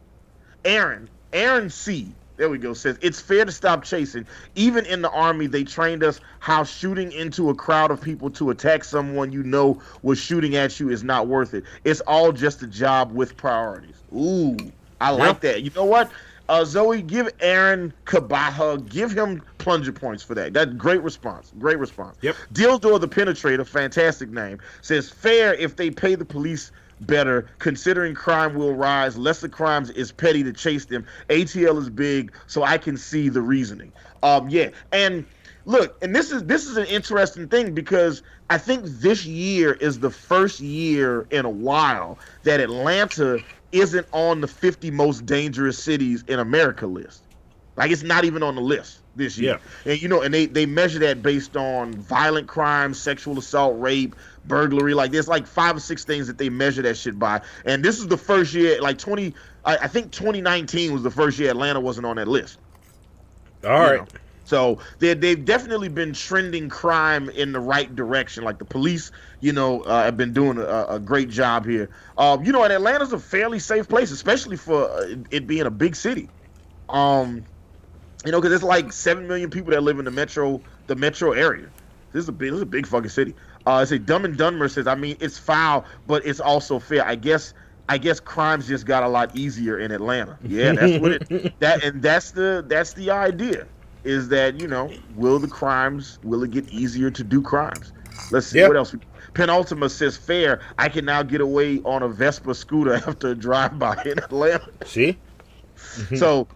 G: Aaron C. There we go. Says, it's fair to stop chasing. Even in the Army, they trained us how shooting into a crowd of people to attack someone you know was shooting at you is not worth it. It's all just a job with priorities. Ooh, I like that. You know what? Zoe, give Aaron Kabaha, give him plunger points for that. That's great response. Great response.
J: Yep.
G: Dildor the Penetrator, fantastic name, says, fair if they pay the police better, considering crime will rise. Lesser crimes is petty to chase them. ATL is big, so I can see the reasoning. Yeah. And look, and this is an interesting thing because I think this year is the first year in a while that Atlanta isn't on the 50 most dangerous cities in America list. Like, it's not even on the list this year. Yeah. And, you know, and they measure that based on violent crimes, sexual assault, rape, burglary. Like, there's like 5 or 6 things that they measure that shit by. And this is the first year, like I think 2019 was the first year Atlanta wasn't on that list.
J: All right.
G: So they've definitely been trending crime in the right direction. Like, the police, you know, have been doing a great job here. You know, and Atlanta's a fairly safe place, especially for it being a big city. You know, because there's like 7 million people that live in the metro area. This is a big fucking city. It's a Dumb and Dumber says, I mean, it's foul, but it's also fair. I guess crimes just got a lot easier in Atlanta. Yeah, that's what that's the idea. Is that, you know, will it get easier to do crimes? Let's see what else. Penultima says, fair. I can now get away on a Vespa scooter after a drive-by in Atlanta.
J: See?
G: So,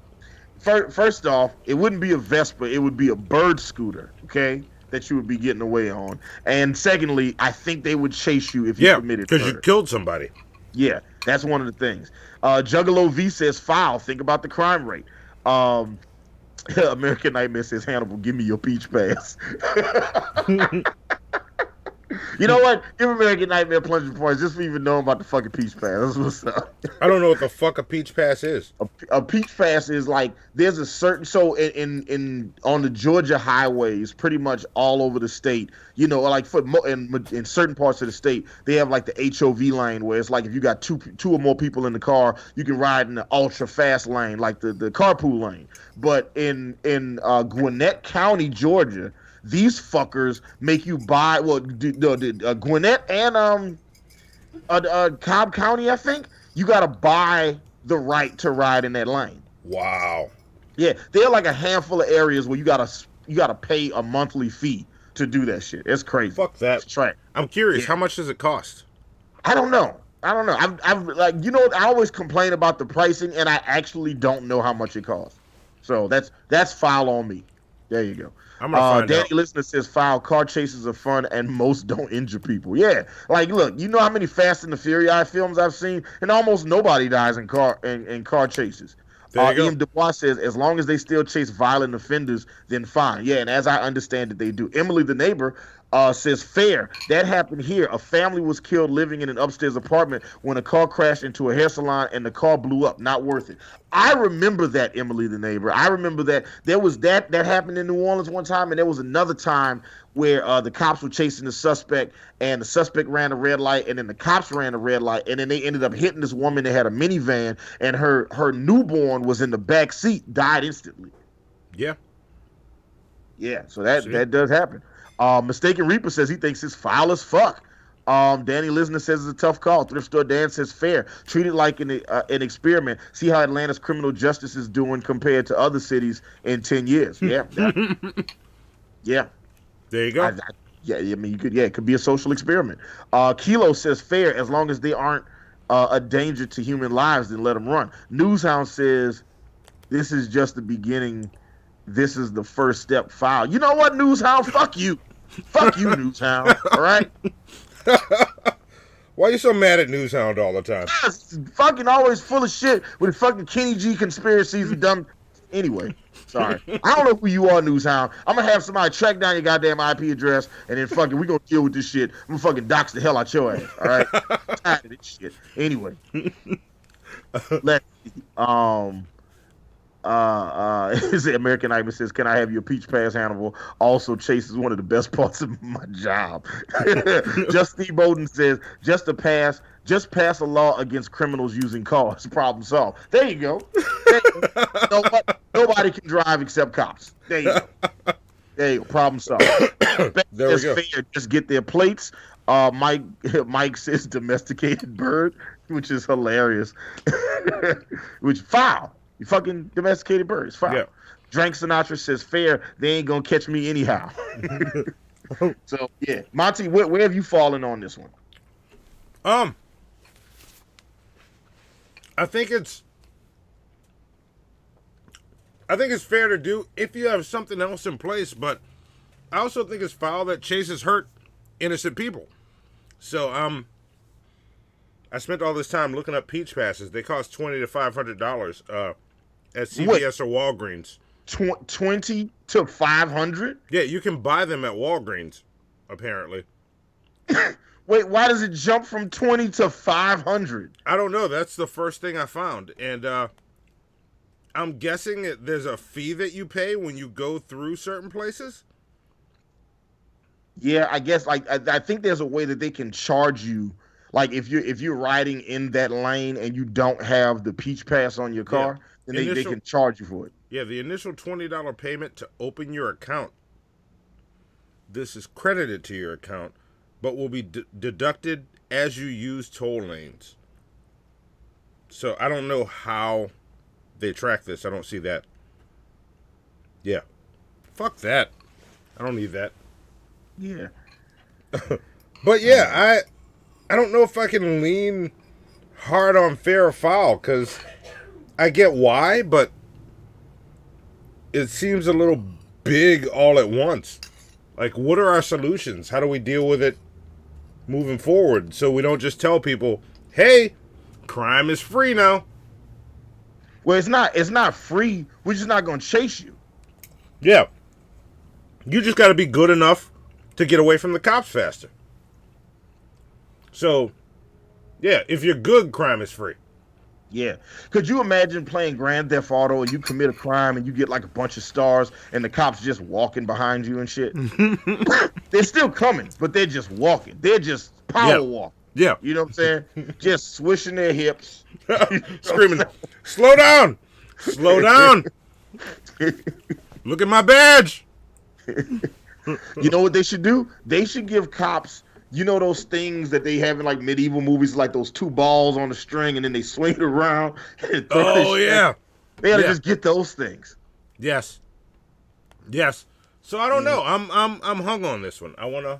G: first off, it wouldn't be a Vespa. It would be a bird scooter, okay, that you would be getting away on. And secondly, I think they would chase you if you committed murder.
J: Because you killed somebody.
G: Yeah, that's one of the things. Juggalo V says, foul. Think about the crime rate. American Nightmare says, Hannibal, give me your peach pass. You know what? Give American Nightmare plunger points just for even knowing about the fucking peach pass. That's what's up.
J: I don't know what the fuck a peach pass is.
G: A peach pass is like, there's a certain, so in on the Georgia highways, pretty much all over the state, you know, like in certain parts of the state, they have like the HOV lane where it's like if you got two or more people in the car, you can ride in the ultra fast lane, like the carpool lane. But in Gwinnett County, Georgia, these fuckers make you buy, Gwinnett and Cobb County, I think, you got to buy the right to ride in that lane.
J: Wow.
G: Yeah, there are like a handful of areas where you gotta pay a monthly fee to do that shit. It's crazy.
J: Fuck that.
G: It's trash.
J: I'm curious, how much does it cost?
G: I don't know. I've like, you know, I always complain about the pricing, and I actually don't know how much it costs. So that's foul on me. There you go.
J: I'm gonna find
G: Danny
J: out.
G: Listener says, foul. Car chases are fun, and most don't injure people. Yeah, like, look, you know how many Fast and the Furious films I've seen, and almost nobody dies in car chases. Ian Dubois says, as long as they still chase violent offenders, then fine. Yeah, and as I understand it, they do. Emily the neighbor says, fair. That happened here. A family was killed living in an upstairs apartment when a car crashed into a hair salon and the car blew up. Not worth it. I remember that, Emily the neighbor. I remember that. There was that happened in New Orleans one time, and there was another time where the cops were chasing the suspect, and the suspect ran a red light, and then the cops ran a red light, and then they ended up hitting this woman that had a minivan, and her newborn was in the back seat, died instantly.
J: Yeah.
G: Yeah, so that does happen. Mistaken Reaper says he thinks it's foul as fuck. Danny Lisner says it's a tough call. Thrift Store Dan says fair. Treat it like an experiment. See how Atlanta's criminal justice is doing compared to other cities in 10 years. Yeah. Yeah.
J: There you go.
G: I mean, it could be a social experiment. Kilo says fair, as long as they aren't a danger to human lives, then let them run. Newshound says this is just the beginning. This is the first step. Foul. You know what, Newshound? Fuck you. Fuck you, Newshound. All right?
J: Why are you so mad at Newshound all the time?
G: It's fucking always full of shit with fucking Kenny G conspiracies and dumb. Anyway, sorry. I don't know who you are, Newshound. I'm going to have somebody track down your goddamn IP address, and then fucking we're going to deal with this shit. I'm going to fucking dox the hell out your ass. All right? I'm tired of this shit. Anyway. Let's see. American Nightmare says, can I have your peach pass, Hannibal? Also, Chase is one of the best parts of my job. Just Steve Bowden says, just pass a law against criminals using cars. Problem solved. There you go. You know what? Nobody can drive except cops. There you go. There you go. Problem solved.
J: There we go.
G: Fair. Just get their plates. Mike says domesticated bird, which is hilarious. Which foul. You fucking domesticated bird. It's foul.
J: Yeah.
G: Drank Sinatra says fair. They ain't gonna catch me anyhow. So yeah, Monty, where have you fallen on this one?
J: I think it's fair to do if you have something else in place, but I also think it's foul that Chase has hurt innocent people. So I spent all this time looking up peach passes. They cost $20 to $500 at CVS or Walgreens.
G: 20 to 500?
J: Yeah, you can buy them at Walgreens, apparently.
G: Wait, why does it jump from 20 to 500?
J: I don't know. That's the first thing I found. And I'm guessing there's a fee that you pay when you go through certain places.
G: Yeah, I guess I think there's a way that they can charge you. Like if you're riding in that lane and you don't have the peach pass on your car, then they can charge you for it.
J: Yeah, the initial $20 payment to open your account. This is credited to your account, but will be deducted as you use toll lanes. So I don't know how they track this. I don't see that. Yeah. Fuck that. I don't need that.
G: Yeah.
J: But yeah, I don't know if I can lean hard on fair or foul, because I get why, but it seems a little big all at once. Like, what are our solutions? How do we deal with it moving forward so we don't just tell people, hey, crime is free now?
G: Well, it's not free. We're just not going to chase you.
J: Yeah. You just got to be good enough to get away from the cops faster. So, yeah, if you're good, crime is free.
G: Yeah. Could you imagine playing Grand Theft Auto and you commit a crime and you get like a bunch of stars and the cops just walking behind you and shit? They're still coming, but they're just walking. They're just power walking.
J: Yeah.
G: You know what I'm saying? Just swishing their hips.
J: Screaming, slow down! Slow down! Look at my badge!
G: You know what they should do? They should give cops, you know, those things that they have in like medieval movies, like those two balls on a string and then they swing it around. And
J: Oh, yeah.
G: They gotta just get those things.
J: Yes. Yes. So I don't know. I'm hung on this one. I wanna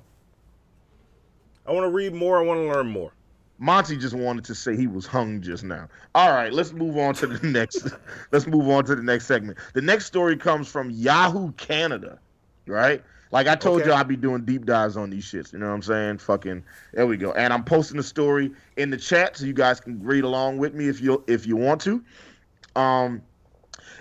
J: read more. I wanna learn more.
G: Monty just wanted to say he was hung just now. All right, let's move on to the next. Let's move on to the next segment. The next story comes from Yahoo Canada, right? Like I told you, I'd be doing deep dives on these shits. You know what I'm saying? Fucking, there we go. And I'm posting the story in the chat so you guys can read along with me if you want to. An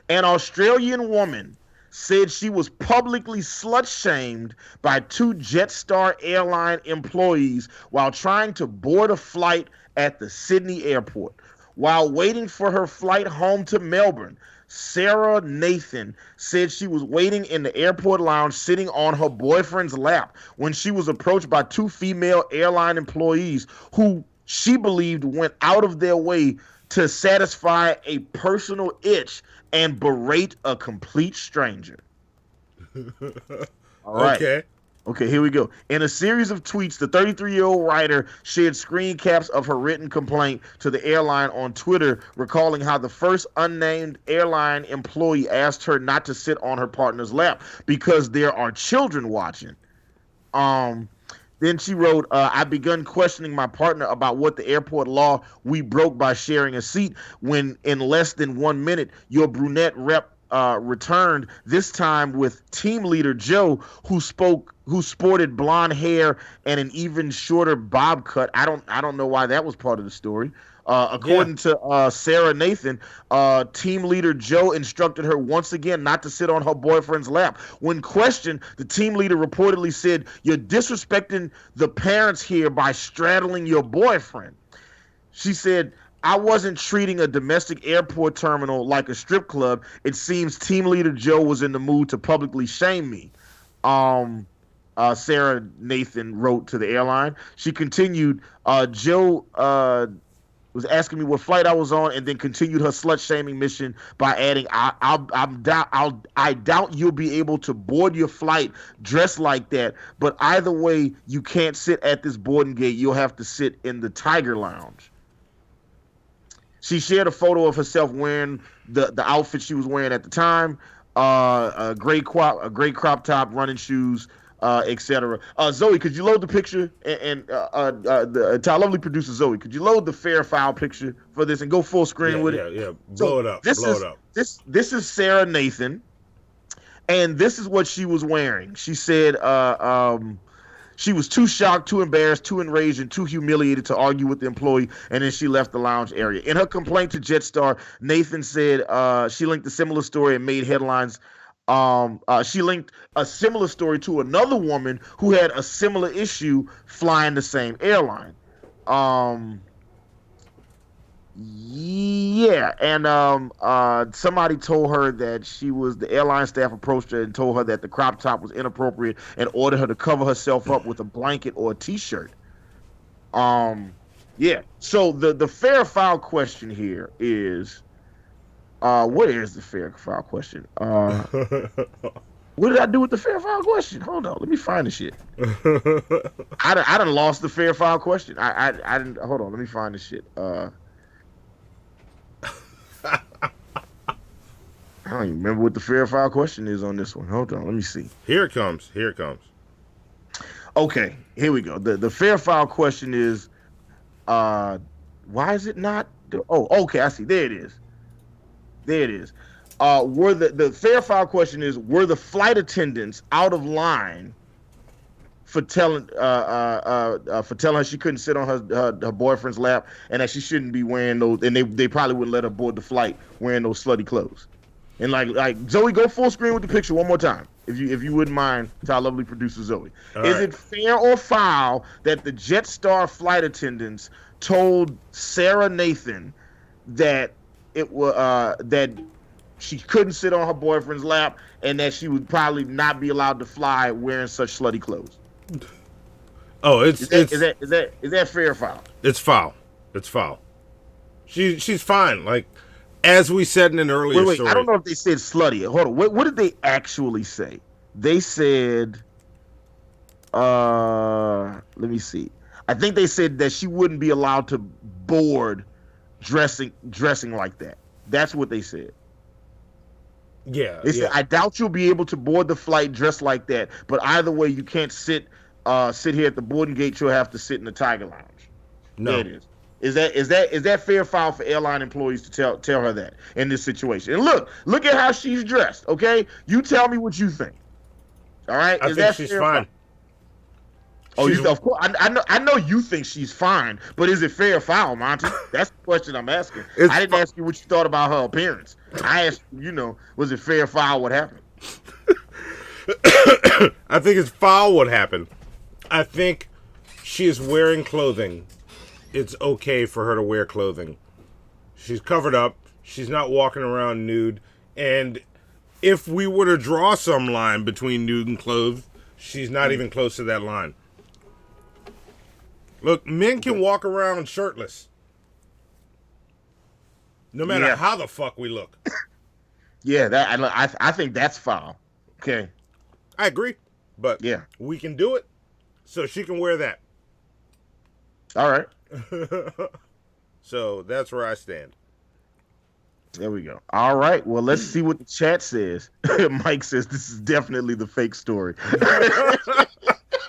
G: Australian woman said she was publicly slut-shamed by two Jetstar airline employees while trying to board a flight at the Sydney airport. While waiting for her flight home to Melbourne, Sarah Nathan said she was waiting in the airport lounge sitting on her boyfriend's lap when she was approached by two female airline employees who she believed went out of their way to satisfy a personal itch and berate a complete stranger. All right. Okay, here we go. In a series of tweets, the 33-year-old writer shared screen caps of her written complaint to the airline on Twitter, recalling how the first unnamed airline employee asked her not to sit on her partner's lap because there are children watching. Then she wrote, I've begun questioning my partner about what the airport law we broke by sharing a seat when in less than 1 minute, your brunette rep returned, this time with team leader Joe, who sported blonde hair and an even shorter bob cut. I don't know why that was part of the story. According to Sarah Nathan, team leader Joe instructed her once again not to sit on her boyfriend's lap. When questioned, the team leader reportedly said, "You're disrespecting the parents here by straddling your boyfriend." She said, "I wasn't treating a domestic airport terminal like a strip club. It seems team leader Joe was in the mood to publicly shame me." Sarah Nathan wrote to the airline. She continued, Joe was asking me what flight I was on, and then continued her slut shaming mission by adding, I doubt you'll be able to board your flight dressed like that, but either way, you can't sit at this boarding gate. You'll have to sit in the Tiger Lounge. She shared a photo of herself wearing the outfit she was wearing at the time, a gray crop top, running shoes, etc. Zoe, could you load the picture? And the lovely producer Zoe, could you load the fair file picture for this and go full screen with it?
J: Yeah. Blow it up.
G: This is Sarah Nathan, and this is what she was wearing. She said she was too shocked, too embarrassed, too enraged, and too humiliated to argue with the employee, and then she left the lounge area. In her complaint to Jetstar, Nathan said she linked a similar story and made headlines. She linked a similar story to another woman who had a similar issue flying the same airline. Somebody told her that the airline staff approached her and told her that the crop top was inappropriate and ordered her to cover herself up with a blanket or a t-shirt. So the fair file question here is, what is the fair file question? What did I do with the fair file question? Hold on, let me find the shit. I done lost the fair file question. I didn't. Hold on, let me find the shit. I don't even remember what the fair file question is on this one. Hold on, let me see.
J: Here it comes.
G: Okay, here we go. The fair file question is, why is it not? Okay, I see. There it is. The fair file question is, were the flight attendants out of line for telling her she couldn't sit on her boyfriend's lap and that she shouldn't be wearing those, and they probably wouldn't let her board the flight wearing those slutty clothes. And like Zoe, go full screen with the picture one more time, if you wouldn't mind, to our lovely producer Zoe. Is it fair or foul that the Jetstar flight attendants told Sarah Nathan that it was that she couldn't sit on her boyfriend's lap and that she would probably not be allowed to fly wearing such slutty clothes?
J: Oh, is that
G: fair or foul?
J: It's foul. She's fine. Like, as we said in an earlier story.
G: I don't know if they said slutty. Hold on. What did they actually say? They said, let me see. I think they said that she wouldn't be allowed to board dressing like that. That's what they said.
J: Yeah.
G: They said, I doubt you'll be able to board the flight dressed like that, but either way, you can't sit here at the boarding gate. You'll have to sit in the Tiger Lounge.
J: No.
G: There it is. Is that fair foul for airline employees to tell her that in this situation? And look at how she's dressed. Okay, you tell me what you think. All right,
J: I think she's fine.
G: Of course, I know you think she's fine, but is it fair or foul, Monty? That's the question I'm asking. I didn't ask you what you thought about her appearance. I asked you, was it fair or foul what happened?
J: I think it's foul what happened. I think she is wearing clothing. It's okay for her to wear clothing. She's covered up. She's not walking around nude. And if we were to draw some line between nude and clothed, she's not even close to that line. Look, men can walk around shirtless. No matter how the fuck we look.
G: Yeah, I think that's foul. Okay.
J: I agree. But we can do it, so she can wear that.
G: All right.
J: So that's where I stand.
G: There we go. All right. Well, let's see what the chat says. Mike says this is definitely the fake story.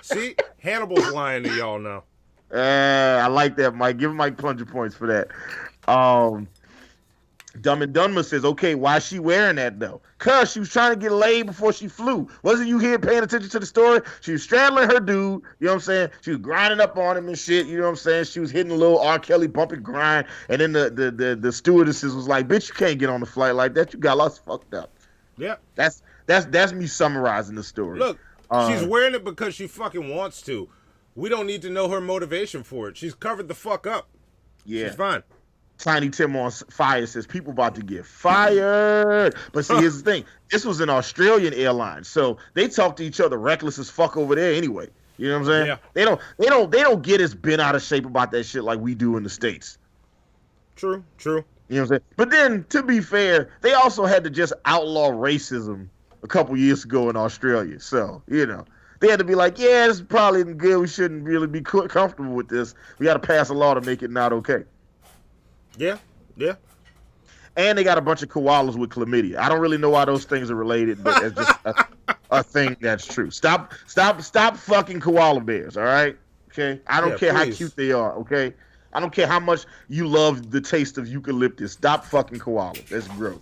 J: See, Hannibal's lying to y'all now.
G: I like that, Mike. Give Mike plunger points for that. Dumb and Dunma says, okay, why is she wearing that though? Cause she was trying to get laid before she flew. Wasn't you here paying attention to the story? She was straddling her dude, you know what I'm saying? She was grinding up on him and shit, you know what I'm saying? She was hitting a little R. Kelly bump and grind, and then the stewardesses was like, bitch, you can't get on the flight like that. You got us fucked up.
J: Yeah.
G: That's me summarizing the story.
J: Look, she's wearing it because she fucking wants to. We don't need to know her motivation for it. She's covered the fuck up.
G: Yeah.
J: She's fine.
G: Tiny Tim on fire says people about to get fired. But see, here's the thing. This was an Australian airline, so they talk to each other reckless as fuck over there anyway. You know what I'm saying?
J: Yeah.
G: They don't get as bent out of shape about that shit like we do in the States.
J: True.
G: You know what I'm saying? But then, to be fair, they also had to just outlaw racism a couple years ago in Australia. So, they had to be like, yeah, this is probably good. We shouldn't really be comfortable with this. We got to pass a law to make it not okay.
J: Yeah.
G: And they got a bunch of koalas with chlamydia. I don't really know why those things are related, but it's just a thing that's true. Stop fucking koala bears, all right? Okay? I don't care
J: please.
G: how cute they are, okay? I don't care how much you love the taste of eucalyptus. Stop fucking koalas. That's gross.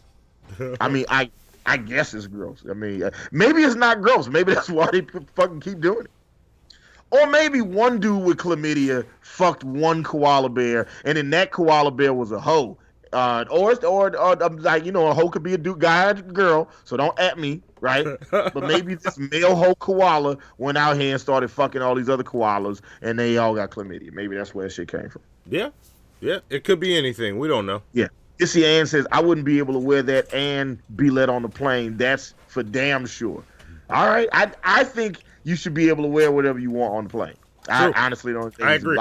G: I mean, I guess it's gross. I mean, maybe it's not gross. Maybe that's why they fucking keep doing it. Or maybe one dude with chlamydia fucked one koala bear, and then that koala bear was a hoe. Or like, a hoe could be a dude, guy or girl, so don't at me, right? But maybe this male hoe koala went out here and started fucking all these other koalas, and they all got chlamydia. Maybe that's where that shit came from.
J: Yeah. It could be anything. We don't know.
G: Yeah. Issy Ann says, I wouldn't be able to wear that and be let on the plane. That's for damn sure. All right. I think you should be able to wear whatever you want on the plane. I honestly don't think
J: I agree.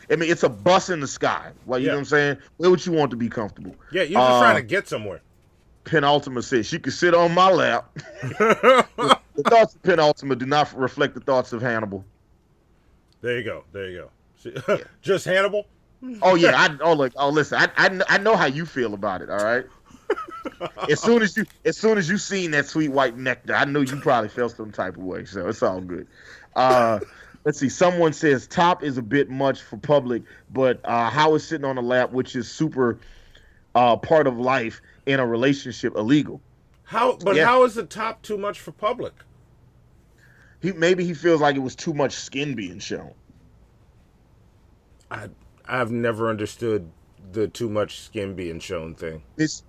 G: It's a bus in the sky. Like, you know what I'm saying? Wear what you want to be comfortable.
J: Yeah, you're just trying to get somewhere.
G: Penultima says, she could sit on my lap. The thoughts of Penultima do not reflect the thoughts of Hannibal.
J: There you go. Just Hannibal?
G: Oh yeah, listen, I know how you feel about it, all right? As soon as you seen that sweet white nectar, I know you probably felt some type of way, so it's all good. Let's see, someone says top is a bit much for public, but how is sitting on a lap, which is super part of life in a relationship, illegal?
J: How is the top too much for public?
G: Maybe he feels like it was too much skin being shown.
J: I've never understood the too much skin being shown thing.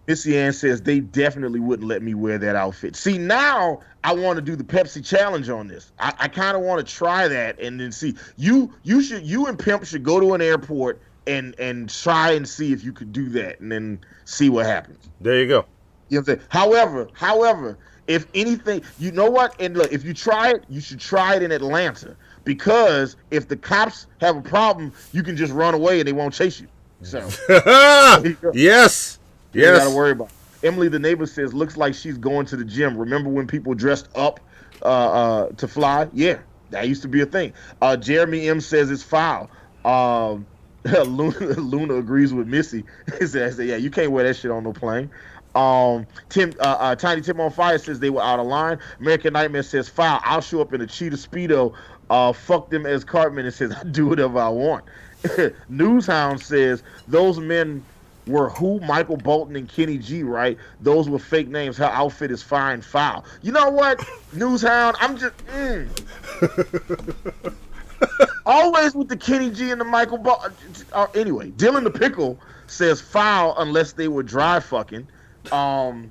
G: Missy Ann says they definitely wouldn't let me wear that outfit. See, now I want to do the Pepsi challenge on this. I kind of want to try that and then see. You and Pimp should go to an airport and try and see if you could do that and then see what happens.
J: There you go.
G: You know what I'm saying? However, if anything, you know what? And look, if you try it, you should try it in Atlanta. Because if the cops have a problem, you can just run away and they won't chase you. So
J: yes.
G: You gotta worry about it. Emily the neighbor says, looks like she's going to the gym. Remember when people dressed up to fly? Yeah, that used to be a thing. Jeremy M says it's foul. Luna agrees with Missy. He says, yeah, you can't wear that shit on no plane. Tiny Tim on Fire says they were out of line. American Nightmare says foul. I'll show up in a cheetah speedo. Fuck them as Cartman and says I do whatever I want. Newshound says those men were who? Michael Bolton and Kenny G, right? Those were fake names. Her outfit is fine, foul. You know what, Newshound? I'm just always with the Kenny G and the Michael Bolton. Anyway, Dylan the Pickle says foul unless they were dry fucking. Oh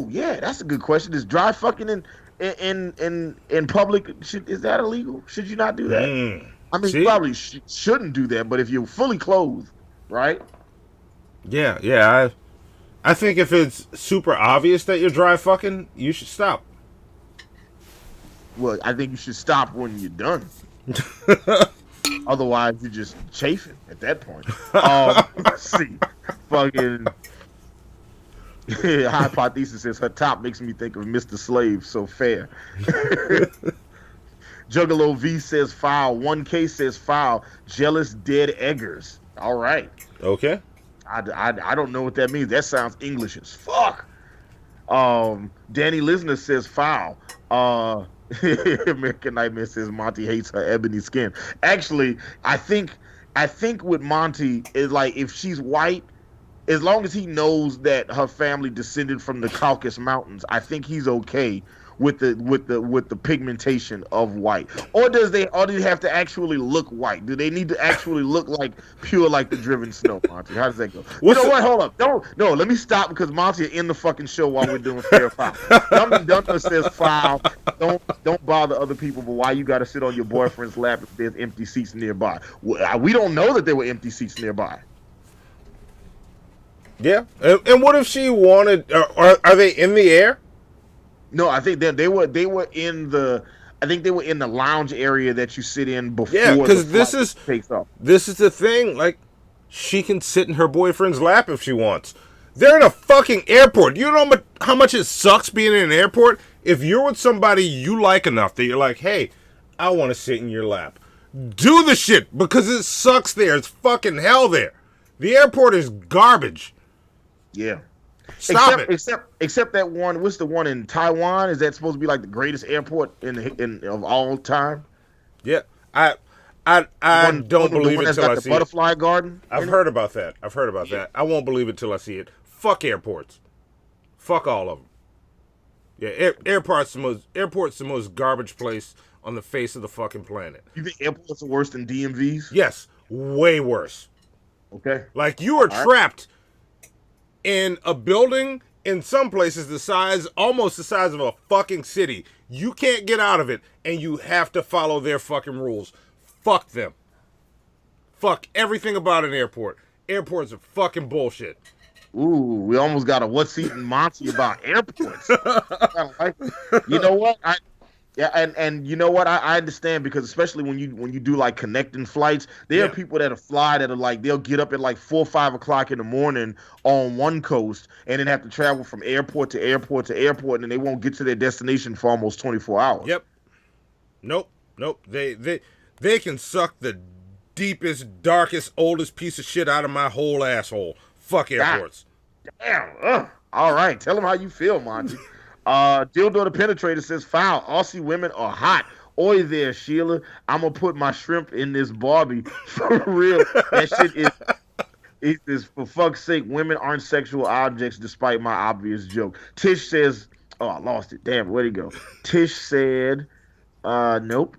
G: yeah, that's a good question. Is dry fucking in public, is that illegal? Should you not do that? I mean, you probably shouldn't do that, but if you're fully clothed, right?
J: Yeah. I think if it's super obvious that you're dry fucking, you should stop.
G: Well, I think you should stop when you're done. Otherwise, you're just chafing at that point. Let's see. Fucking Hypothesis says her top makes me think of Mr. Slave, so fair. Juggalo V says foul. 1K says foul. Jealous dead eggers. All right.
J: Okay.
G: I don't know what that means. That sounds English as fuck. Danny Lisner says foul. American Nightmare says Monty hates her ebony skin. Actually, I think with Monty is like if she's white, as long as he knows that her family descended from the Caucasus Mountains, I think he's okay with the pigmentation of white. Or do they have to actually look white? Do they need to actually look like pure like the driven snow, Monty? How does that go? What? Hold up. No, let me stop because Monty in the fucking show while we're doing fair foul. Dummy says foul. Don't bother other people, but why you got to sit on your boyfriend's lap if there's empty seats nearby? We don't know that there were empty seats nearby.
J: Yeah, and what if she wanted? Are they in the air?
G: No, I think they were in the. I think they were in the lounge area that you sit in before.
J: Yeah, because
G: takes off.
J: This is the thing. Like, she can sit in her boyfriend's lap if she wants. They're in a fucking airport. You know how much it sucks being in an airport? If you're with somebody you like enough that you're like, hey, I want to sit in your lap. Do the shit, because it sucks there. It's fucking hell there. The airport is garbage.
G: Yeah.
J: Stop it.
G: Except that one. What's the one in Taiwan? Is that supposed to be like the greatest airport of all time?
J: Yeah. I don't believe it till I see it.
G: Butterfly Garden.
J: I've heard about that. That. I won't believe it till I see it. Fuck airports. Fuck all of them. Yeah, airport's the most garbage place on the face of the fucking planet.
G: You think airports are worse than DMVs?
J: Yes, way worse.
G: Okay.
J: Like, you are trapped in a building, in some places almost the size of a fucking city. You can't get out of it, and you have to follow their fucking rules. Fuck them. Fuck everything about an airport. Airports are fucking bullshit.
G: Ooh, we almost got a What's Eating Monty about airports. You know what? And you know what? I understand, because especially when you do like connecting flights, there are people that fly that are like, they'll get up at like 4 or 5 o'clock in the morning on one coast and then have to travel from airport to airport to airport, and they won't get to their destination for almost 24 hours.
J: Yep. Nope. They can suck the deepest, darkest, oldest piece of shit out of my whole asshole. Fuck airports.
G: Damn. All right. Tell them how you feel, Monty. Dildo the Penetrator says, foul. Aussie women are hot. Oi there, Sheila. I'm going to put my shrimp in this Barbie. For real. That shit is, for fuck's sake, women aren't sexual objects despite my obvious joke. Tish says, oh, I lost it. Damn, where'd it go? Tish said, nope.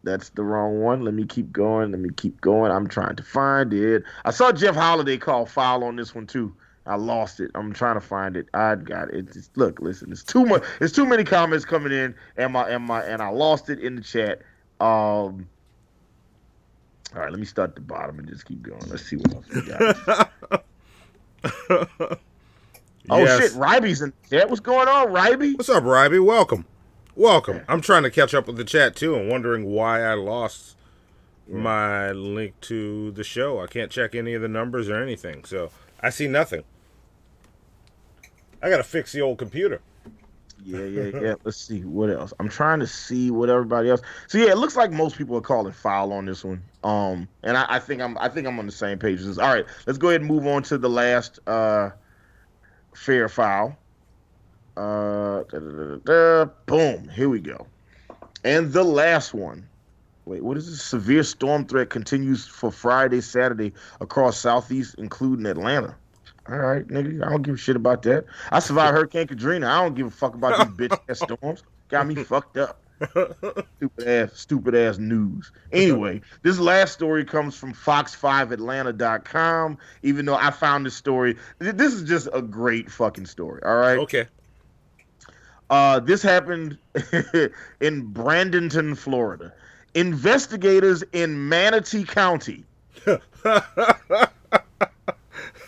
G: That's the wrong one. Let me keep going. I'm trying to find it. I saw Jeff Holiday call foul on this one, too. I lost it. I'm trying to find it. I got it. Look, listen. It's too much. It's too many comments coming in, and I lost it in the chat. All right, let me start at the bottom and just keep going. Let's see what else we got. Oh shit, Ryby's in the chat. What's going on, Ryby?
J: What's up, Ryby? Welcome. Yeah. I'm trying to catch up with the chat too, and wondering why I lost my link to the show. I can't check any of the numbers or anything, so I see nothing. I gotta fix the old computer.
G: Yeah. Let's see what else. I'm trying to see what everybody else. So yeah, it looks like most people are calling foul on this one. And I think I'm on the same page as this. All right, let's go ahead and move on to the last fair foul. Boom. Here we go. And the last one. Wait, what is this? Severe storm threat continues for Friday, Saturday across Southeast, including Atlanta. All right, nigga, I don't give a shit about that. I survived Hurricane Katrina. I don't give a fuck about these bitch ass storms. Got me fucked up. Stupid ass news. Anyway, this last story comes from Fox5Atlanta.com. Even though I found this story, this is just a great fucking story. All right.
J: Okay.
G: This happened in Bradenton, Florida. Investigators in Manatee County.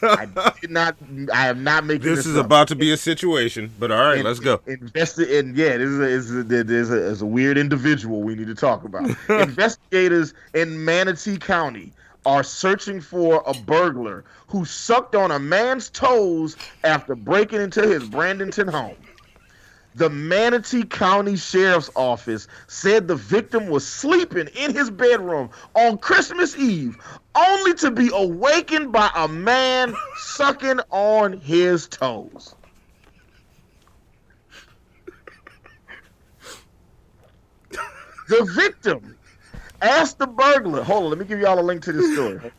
G: I am not making this
J: is
G: up.
J: about to be a situation, but all right, let's go.
G: This is a weird individual we need to talk about. Investigators in Manatee County are searching for a burglar who sucked on a man's toes after breaking into his Bradenton home. The Manatee County Sheriff's Office said the victim was sleeping in his bedroom on Christmas Eve, only to be awakened by a man sucking on his toes. The victim asked the burglar, hold on, let me give y'all a link to this story.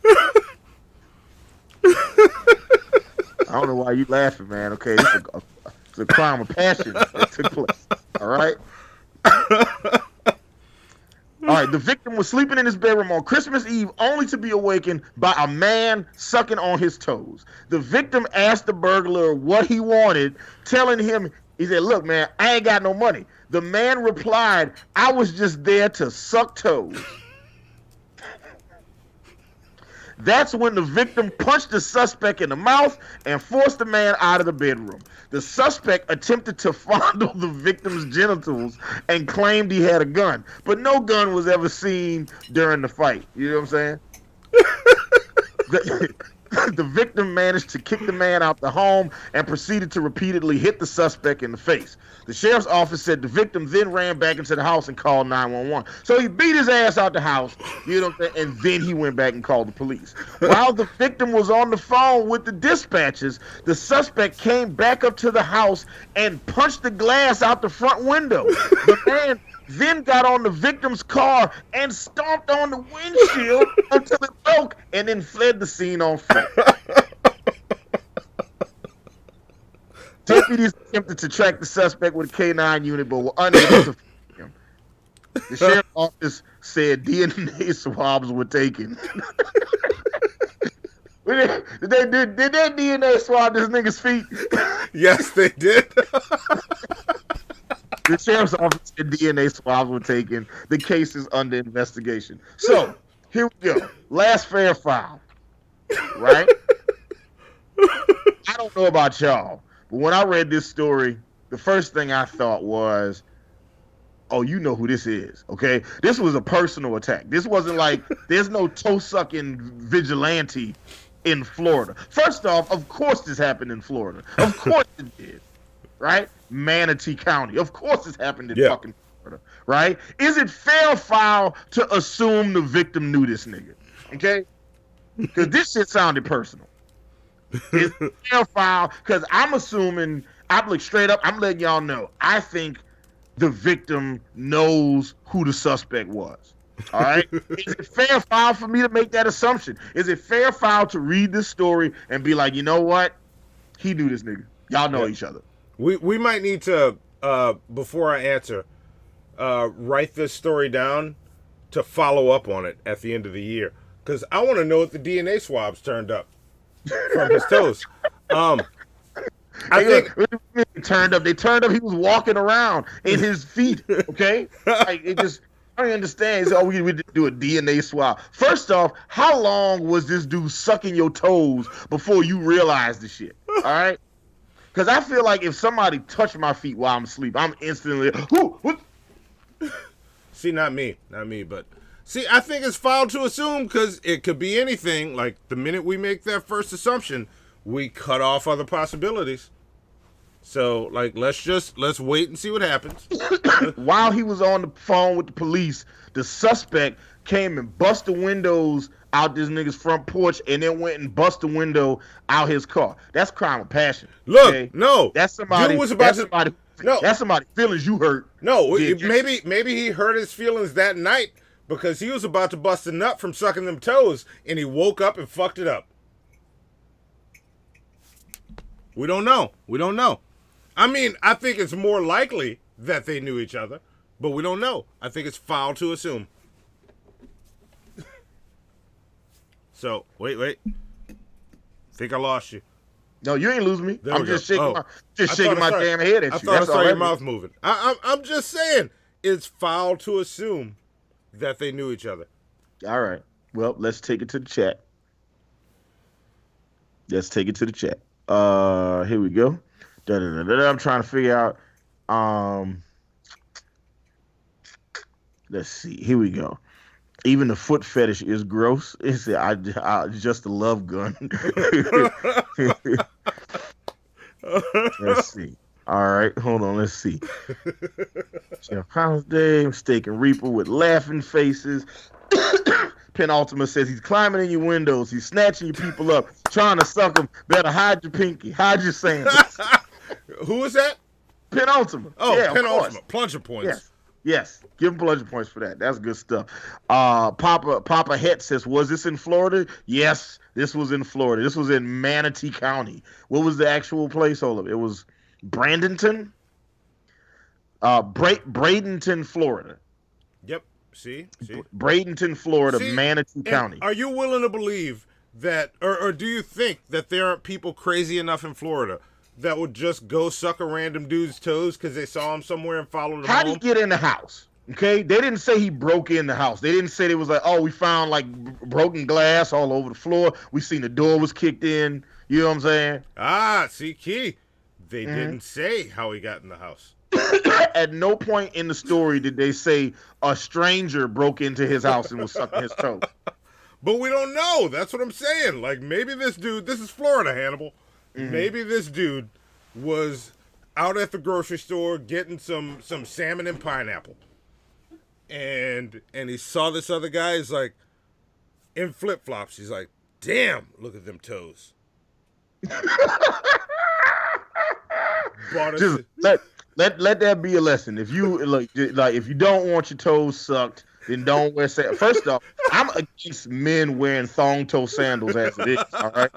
G: I don't know why you laughing, man. Okay, it's a crime of passion that took place. All right? All right, the victim was sleeping in his bedroom on Christmas Eve only to be awakened by a man sucking on his toes. The victim asked the burglar what he wanted, telling him, he said, look, man, I ain't got no money. The man replied, I was just there to suck toes. That's when the victim punched the suspect in the mouth and forced the man out of the bedroom. The suspect attempted to fondle the victim's genitals and claimed he had a gun, but no gun was ever seen during the fight. You know what I'm saying? The victim managed to kick the man out the home and proceeded to repeatedly hit the suspect in the face. The sheriff's office said the victim then ran back into the house and called 911. So he beat his ass out the house, you know, and then he went back and called the police. While the victim was on the phone with the dispatchers, the suspect came back up to the house and punched the glass out the front window. The man then got on the victim's car and stomped on the windshield until it broke and then fled the scene on foot. Deputies attempted to track the suspect with a K9 unit but were unable to find him. The sheriff's office said DNA swabs were taken. Did they DNA swab this nigga's feet?
J: Yes, they did.
G: The sheriff's office and DNA swabs were taken. The case is under investigation. So, here we go. Last fair file. Right? I don't know about y'all, but when I read this story, the first thing I thought was, oh, you know who this is, okay? This was a personal attack. This wasn't like, there's no toe-sucking vigilante in Florida. First off, of course this happened in Florida. Of course it did. Right? Manatee County. Of course it's happened in fucking Florida. Right? Is it fair or foul to assume the victim knew this nigga? Okay? Because this shit sounded personal. Is it fair or foul? Because I'm assuming, I'm like straight up, I'm letting y'all know, I think the victim knows who the suspect was. All right? Is it fair or foul for me to make that assumption? Is it fair or foul to read this story and be like, you know what? He knew this nigga. Y'all know each other.
J: We might need to, before I answer, write this story down to follow up on it at the end of the year. Because I want to know what the DNA swabs turned up from his toes. I think
G: they turned up. They turned up. He was walking around in his feet. Okay, like it just. I don't understand. So we do a DNA swab. First off, how long was this dude sucking your toes before you realized the shit? All right. Because I feel like if somebody touched my feet while I'm asleep, I'm instantly, what?
J: See, not me, but see, I think it's foul to assume because it could be anything. Like the minute we make that first assumption, we cut off other possibilities. So, like, let's wait and see what happens.
G: While he was on the phone with the police, the suspect came and bust the windows out this nigga's front porch and then went and bust the window out his car. That's crime of passion.
J: Look,
G: okay?
J: no.
G: That's somebody. That's somebody feelings you hurt.
J: No, maybe he hurt his feelings that night because he was about to bust a nut from sucking them toes and he woke up and fucked it up. We don't know. I mean, I think it's more likely that they knew each other, but we don't know. I think it's foul to assume. So, wait. Think I lost you.
G: No, you ain't losing me.
J: There
G: I'm just shaking my damn head at you.
J: I saw your mouth moving. I'm just saying, it's foul to assume that they knew each other.
G: All right. Well, let's take it to the chat. Here we go. I'm trying to figure out. Let's see. Here we go. Even the foot fetish is gross. It's I just a love gun. Let's see. All right, hold on. Let's see. Chef Pounds Day, Mistaken Reaper with laughing faces. Penultima says he's climbing in your windows. He's snatching your people up, trying to suck them. Better hide your pinky. Hide your sandals.
J: Who is that?
G: Penultima.
J: Oh,
G: yeah,
J: Penultima. Plunger points.
G: Yes. Give him plunger points for that. That's good stuff. Papa Het says, was this in Florida? Yes, this was in Florida. This was in Manatee County. What was the actual place? Hold up. It was Bradenton? Bradenton, Florida.
J: Yep. See?
G: Bradenton, Florida, Manatee County.
J: Are you willing to believe that, or do you think that there are people crazy enough in Florida that would just go suck a random dude's toes because they saw him somewhere and followed him home?
G: How did he get in the house? Okay, they didn't say he broke in the house. They didn't say it was like, oh, we found like broken glass all over the floor. We seen the door was kicked in. You know what I'm saying?
J: Ah, see, key. They didn't say how he got in the house.
G: At no point in the story did they say a stranger broke into his house and was sucking his toe.
J: But we don't know. That's what I'm saying. Like, maybe this dude, this is Florida, Hannibal. Maybe this dude was out at the grocery store getting some salmon and pineapple. And he saw this other guy. He's like, in flip-flops. He's like, damn, look at them toes.
Q: Just let that be a lesson. If you like if you don't want your toes sucked, then don't wear sandals. First off, I'm against men wearing thong toe sandals as it is. All right.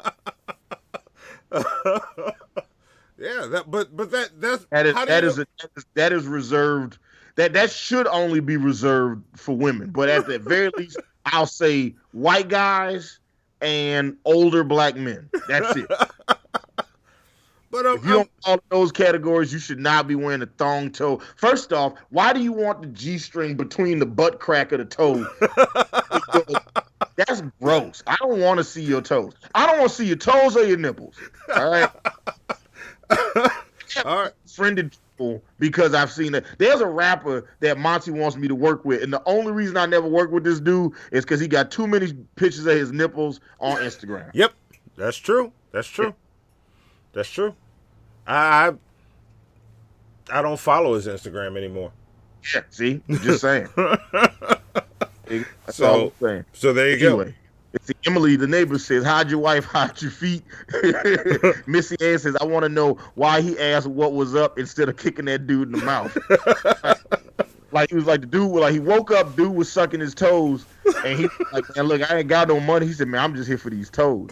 J: Yeah,
Q: that is reserved. That should only be reserved for women. But at the very least, I'll say white guys and older black men. That's it.
J: But
Q: if you don't fall in those categories, you should not be wearing a thong toe. First off, why do you want the G-string between the butt crack of the toe? That's gross. I don't want to see your toes. I don't want to see your toes or your nipples. All right.
J: All right.
Q: Friended people because I've seen that. There's a rapper that Monty wants me to work with, and the only reason I never work with this dude is because he got too many pictures of his nipples on Instagram.
J: Yep, that's true. That's true. That's true. I don't follow his Instagram anymore.
Q: Yeah, see, I'm just saying. That's
J: So-
Q: all I'm saying.
J: so there you go.
Q: It's Emily, the neighbor, says, hide your wife, hide your feet. Missy Ann says, I want to know why he asked what was up instead of kicking that dude in the mouth. Like he was like the dude, like he woke up, dude was sucking his toes, and he like, man, look, I ain't got no money. He said, man, I'm just here for these toes.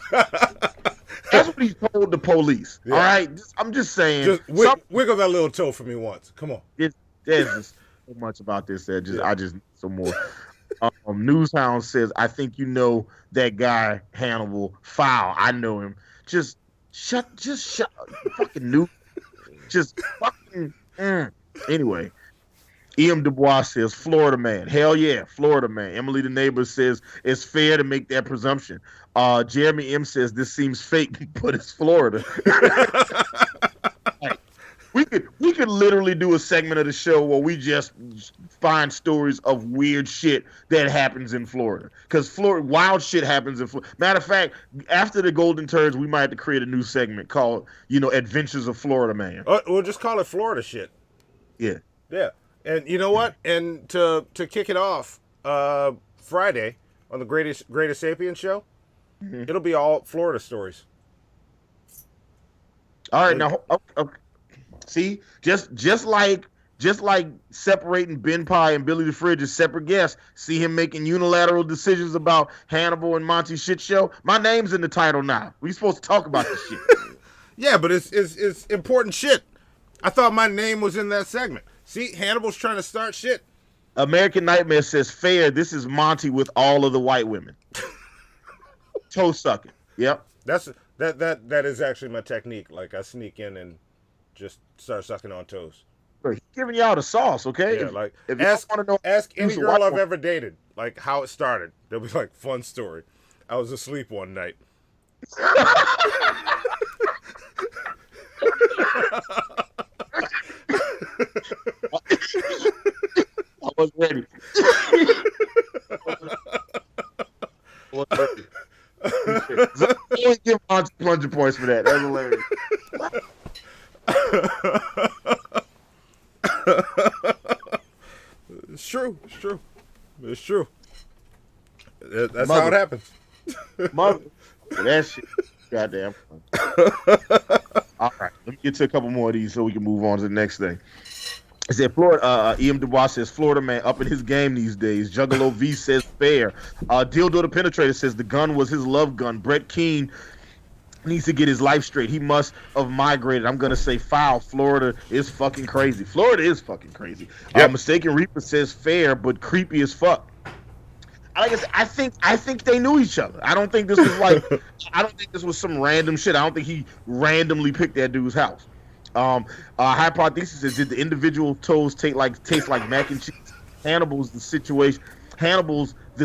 Q: That's what he told the police.
J: Yeah.
Q: All right, I'm just saying.
J: Just wiggle that little toe for me once. Come on.
Q: There's just so much about this that I just need some more. Newshound says, I think you know that guy Hannibal. Foul. I know him. Just shut. Fucking new. Just fucking. Anyway. E.M. Dubois says, Florida man. Hell yeah, Florida man. Emily the neighbor says, it's fair to make that presumption. Jeremy M. says, this seems fake, but it's Florida. Like, we could literally do a segment of the show where we just find stories of weird shit that happens in Florida. Because Florida, wild shit happens in Florida. Matter of fact, after the Golden Turds, we might have to create a new segment called, Adventures of Florida Man.
J: We'll just call it Florida shit.
Q: Yeah.
J: Yeah. And you know what? And to kick it off, Friday on the Greatest Sapien show, it'll be all Florida stories.
Q: All right, now, okay. See, just like separating Ben Pye and Billy the Fridge as separate guests, see him making unilateral decisions about Hannibal and Monty shit show. My name's in the title now. We supposed to talk about this shit.
J: Yeah, but it's important shit. I thought my name was in that segment. See, Hannibal's trying to start shit.
Q: American Nightmare says, fair, this is Monty with all of the white women. Toe sucking. Yep.
J: That is actually my technique. Like, I sneak in and just start sucking on toes.
Q: He's giving y'all the sauce, okay?
J: Yeah,
Q: if
J: ask any
Q: who's a
J: girl
Q: white
J: I've
Q: woman-
J: ever dated, like, how it started. They'll be like, fun story. I was asleep one night.
Q: I was ready. Always give Monty plunger points for that. That's hilarious.
J: It's true. It's true. It's true. That's how it happens.
Q: Mother, that shit. Goddamn. All right, let me get to a couple more of these so we can move on to the next thing. I said Florida. E.M. Dubois says Florida man up in his game these days. Juggalo V says fair. Dildo the Penetrator says the gun was his love gun. Brett Keane needs to get his life straight. He must have migrated. I'm gonna say foul. Florida is fucking crazy. Florida is fucking crazy.
J: Yep.
Q: Mistaken Reaper says fair, but creepy as fuck. Like I said, I think they knew each other. I don't think this was like I don't think this was some random shit. I don't think he randomly picked that dude's house. Hypothesis is, did the individual toes taste like mac and cheese? Hannibal's the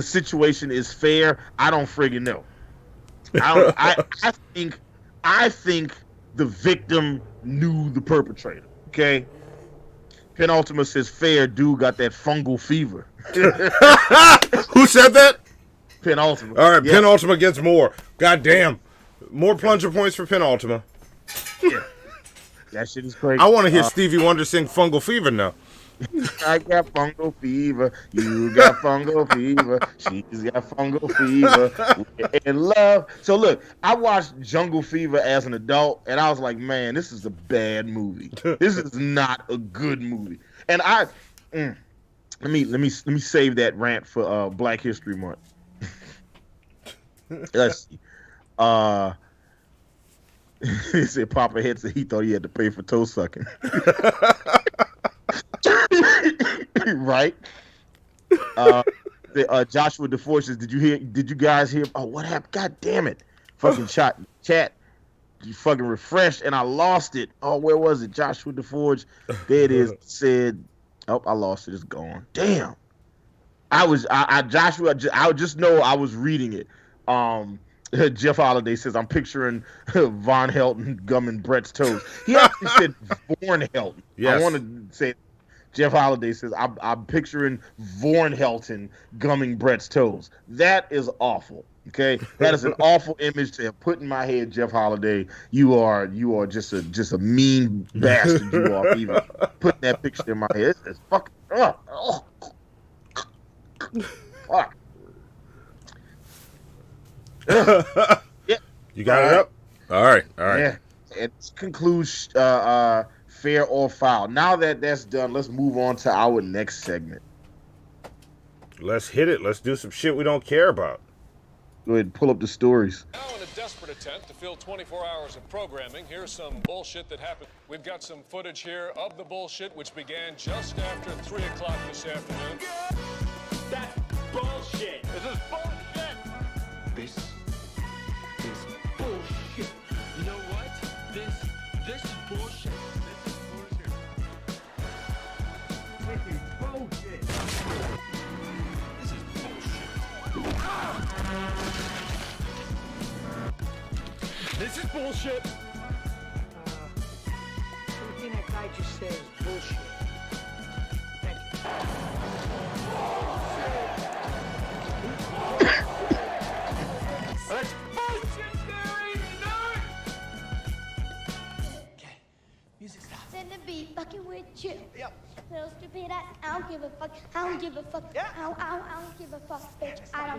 Q: situation is fair. I don't friggin' know. I think the victim knew the perpetrator. Okay. Penultima says fair. Dude got that fungal fever.
J: Who said that?
Q: Penultimate.
J: All right,
Q: Yeah.
J: penultimate gets more. God damn. More plunger points for penultimate.
Q: Yeah. That shit is crazy.
J: I want to hear Stevie Wonder sing Fungal Fever now.
Q: I got fungal fever. You got fungal fever. She's got fungal fever. We're in love. So look, I watched Jungle Fever as an adult, and I was like, man, this is a bad movie. This is not a good movie. And let me save that rant for Black History Month. Let's see. He said Papa Head said he thought he had to pay for toe sucking. Right? Joshua DeForce says, did you guys hear? Oh, what happened? God damn it. Fucking chat. You fucking refreshed and I lost it. Oh, where was it? Joshua DeForge. There it is. Said, oh, I lost it. It's gone. Damn. Joshua, I just know I was reading it. Jeff Holiday says, I'm picturing Von Helton gumming Brett's toes. He actually said Vorn Helton.
J: Yes.
Q: I want to say, Jeff Holiday says, I'm picturing Vorn Helton gumming Brett's toes. That is awful. Okay, that is an awful image to have put in my head, Jeff Holiday. You are just a mean bastard. You are for even putting that picture in my head. It's fucking fuck. Yeah.
J: You got it up? All right.
Q: Yeah. It concludes fair or foul. Now that that's done, let's move on to our next segment.
J: Let's hit it. Let's do some shit we don't care about.
Q: Go ahead and pull up the stories.
R: Now, in a desperate attempt to fill 24 hours of programming, here's some bullshit that happened. We've got some footage here of the bullshit, which began just after 3 o'clock this afternoon.
L: That's bullshit.
R: This is bullshit.
L: This is bullshit. You know what? This is bullshit. This is bullshit. This is bullshit. This is bullshit.
S: Everything that guy just said is bullshit. Thank you.
L: That's bullshit, Gary! Nerd! Okay, music stop.
T: Send the beat fucking with you. Yep. Little stupid ass, I don't give a fuck. I don't give a fuck. Yeah. I don't give a fuck, bitch. I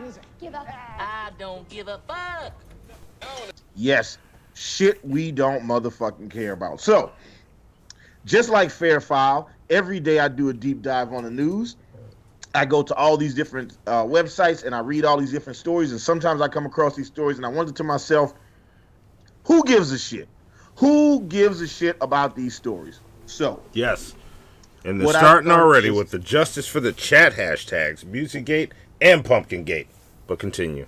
T: don't give a fuck.
Q: Yes, shit we don't motherfucking care about. So, just like Fair File, every day I do a deep dive on the news. I go to all these different websites and I read all these different stories, and sometimes I come across these stories and I wonder to myself, who gives a shit? Who gives a shit about these stories? So,
J: yes. And they're starting already with the justice for the chat hashtags, Musicgate and Pumpkingate. But continue.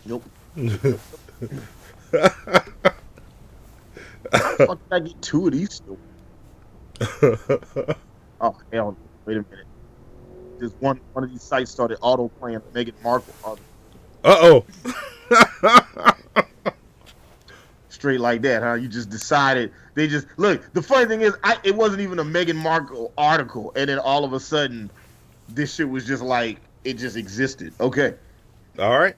Q: Nope. How the fuck did I get 2 of these stories? Oh, hell no. Wait a minute. Just one of these sites started auto-playing Meghan Markle.
J: Uh-oh.
Q: Straight like that, huh? You just decided. They just... Look, the funny thing is, it wasn't even a Meghan Markle article, and then all of a sudden, this shit was just like, it just existed. Okay.
J: All right.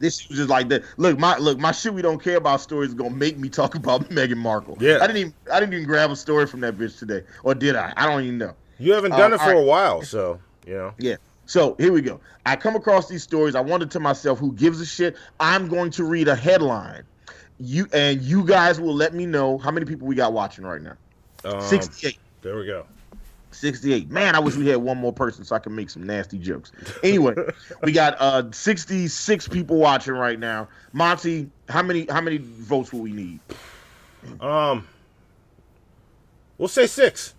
Q: This shit was just like that. Look, my shit we don't care about story is gonna make me talk about Meghan Markle.
J: Yeah.
Q: I didn't even grab a story from that bitch today. Or did I? I don't even know.
J: You haven't done it for a while, so, you know.
Q: Yeah. So here we go. I come across these stories. I wondered to myself, who gives a shit? I'm going to read a headline. You guys will let me know how many people we got watching right now. 68.
J: There we go.
Q: 68. Man, I wish we had one more person so I can make some nasty jokes. Anyway, we got 66 people watching right now. Monty, how many votes will we need?
J: We'll say 6.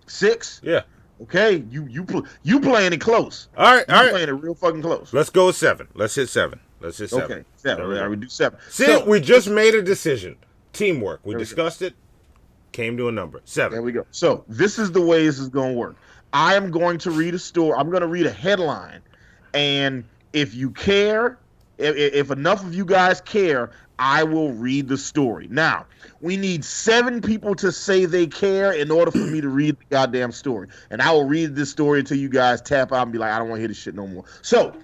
Q: 6?
J: Yeah.
Q: Okay, you playing it close.
J: All right.
Q: Playing it real fucking close.
J: Let's go with 7. Let's hit 7.
Q: Okay, 7. We do 7.
J: See,
Q: so,
J: we just made a decision. Teamwork. We discussed it. Came to a number. 7.
Q: There we go. So this is the way this is going to work. I am going to read a story. I'm going to read a headline, and if you care, if enough of you guys care, I will read the story. Now, we need 7 people to say they care in order for me to read the goddamn story. And I will read this story until you guys tap out and be like, I don't want to hear this shit no more. So,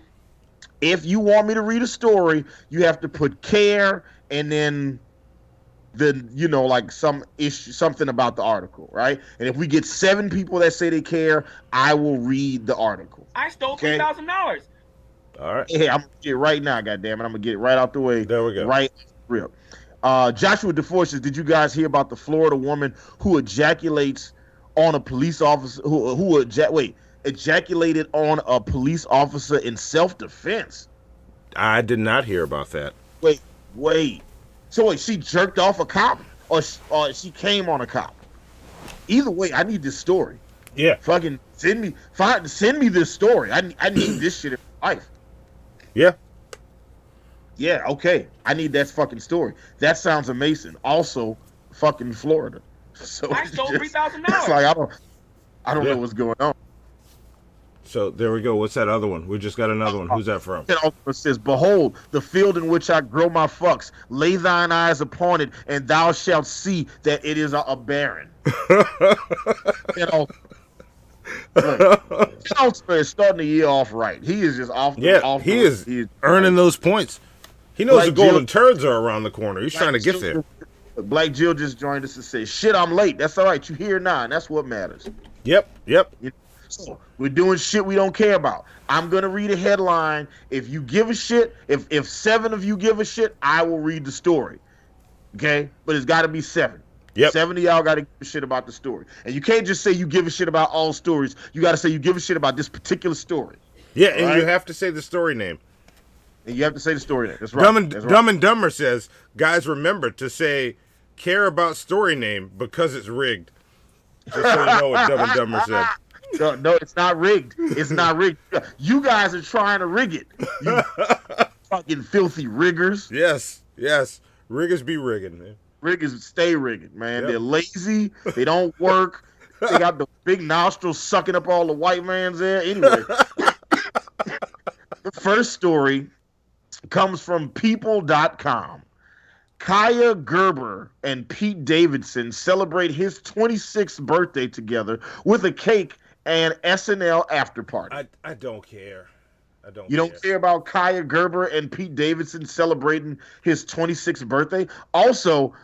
Q: If you want me to read a story, you have to put care and then like some issue, something about the article, right? And if we get 7 people that say they care, I will read the article.
F: I stole
Q: Okay?
F: $3,000.
J: All right.
Q: Yeah, I'm gonna get it right now, goddammit. I'm gonna get it right out the way.
J: There we go.
Q: Right rip. Joshua DeForces, did you guys hear about the Florida woman who ejaculates on a police officer ejaculated on a police officer in self-defense?
J: I did not hear about that.
Q: Wait. So she jerked off a cop or she came on a cop? Either way, I need this story.
J: Yeah.
Q: Fucking send me this story. I need this shit in my life.
J: Yeah.
Q: Yeah, okay. I need that fucking story. That sounds amazing. Also, fucking Florida. So
F: I stole $3,000.
Q: It's like I don't know what's going on.
J: So there we go. What's that other one? We just got another one. Who's that from?
Q: It also says, "Behold, the field in which I grow my fucks. Lay thine eyes upon it, and thou shalt see that it is a barren." Is starting the year off right. He is just off.
J: He is earning those points. He knows the golden turds are around the corner. He's trying to get there.
Q: Black Jill just joined us and said, "Shit, I'm late. That's all right. You here now, and that's what matters."
J: Yep.
Q: So we're doing shit we don't care about. I'm gonna read a headline. If you give a shit, if 7 of you give a shit, I will read the story. Okay, but it's got to be 7.
J: Yep.
Q: 7 of y'all got to give a shit about the story, and you can't just say you give a shit about all stories. You got to say you give a shit about this particular story.
J: Yeah, and you have to say the story name.
Q: And you have to say the story name. That's right.
J: Dumb and Dumber says, guys, remember to say care about story name because it's rigged. Just so you know what Dumb and Dumber said.
Q: No, it's not rigged. It's not rigged. You guys are trying to rig it. You fucking filthy riggers.
J: Yes. Riggers be rigging, man.
Q: Riggers stay rigging, man.
J: Yep.
Q: They're lazy. They don't work. They got the big nostrils sucking up all the white man's air. Anyway, the first story comes from people.com. Kaya Gerber and Pete Davidson celebrate his 26th birthday together with a cake and SNL after party.
J: I don't care.
Q: You don't care about Kaya Gerber and Pete Davidson celebrating his 26th birthday? Also,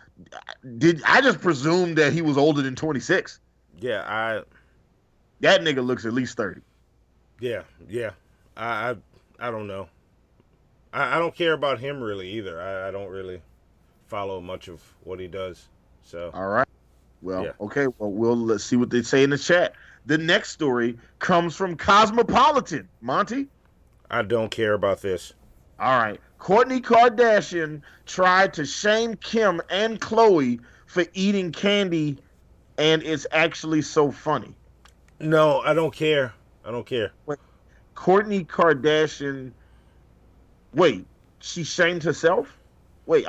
Q: I just presumed that he was older than 26?
J: Yeah,
Q: that nigga looks at least 30.
J: Yeah. I don't know. I don't care about him really either. I don't really follow much of what he does. So
Q: all right. Well, okay. Well, let's see what they say in the chat. The next story comes from Cosmopolitan. Monty?
J: I don't care about this.
Q: All right. Kourtney Kardashian tried to shame Kim and Khloe for eating candy, and it's actually so funny.
J: No, I don't care.
Q: Wait, Kourtney Kardashian. Wait, she shamed herself? Wait,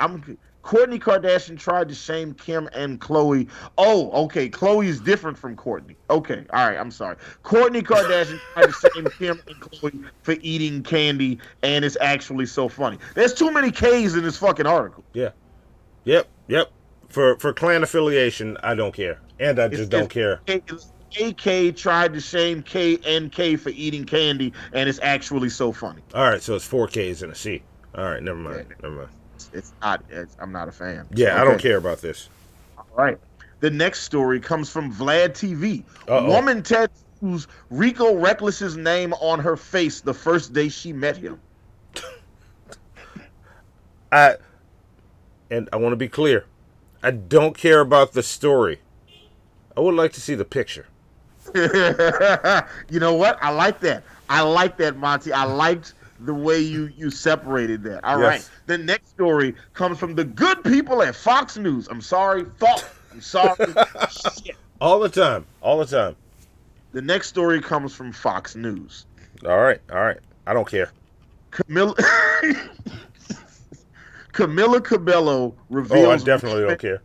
Q: Kourtney Kardashian tried to shame Kim and Khloe. Oh, okay. Khloe is different from Kourtney. Okay, all right. I'm sorry. Kourtney Kardashian tried to shame Kim and Khloe for eating candy, and it's actually so funny. There's too many K's in this fucking article.
J: Yeah. Yep. For clan affiliation, I don't care, and I just don't care.
Q: AK tried to shame K and K for eating candy, and it's actually so funny.
J: All right, so it's 4 K's and a C. All right, never mind.
Q: It's not. I'm not a fan.
J: Yeah, okay. I don't care about this.
Q: All right. The next story comes from Vlad TV. Woman tattoos Rico Reckless's name on her face the first day she met him.
J: And I want to be clear. I don't care about the story. I would like to see the picture.
Q: You know what? I like that. Monty. I liked the way you separated that. All right. The next story comes from the good people at Fox News. I'm sorry. Shit.
J: All the time.
Q: The next story comes from Fox News.
J: All right. I don't care.
Q: Camila Cabello reveals.
J: Oh, I definitely don't care.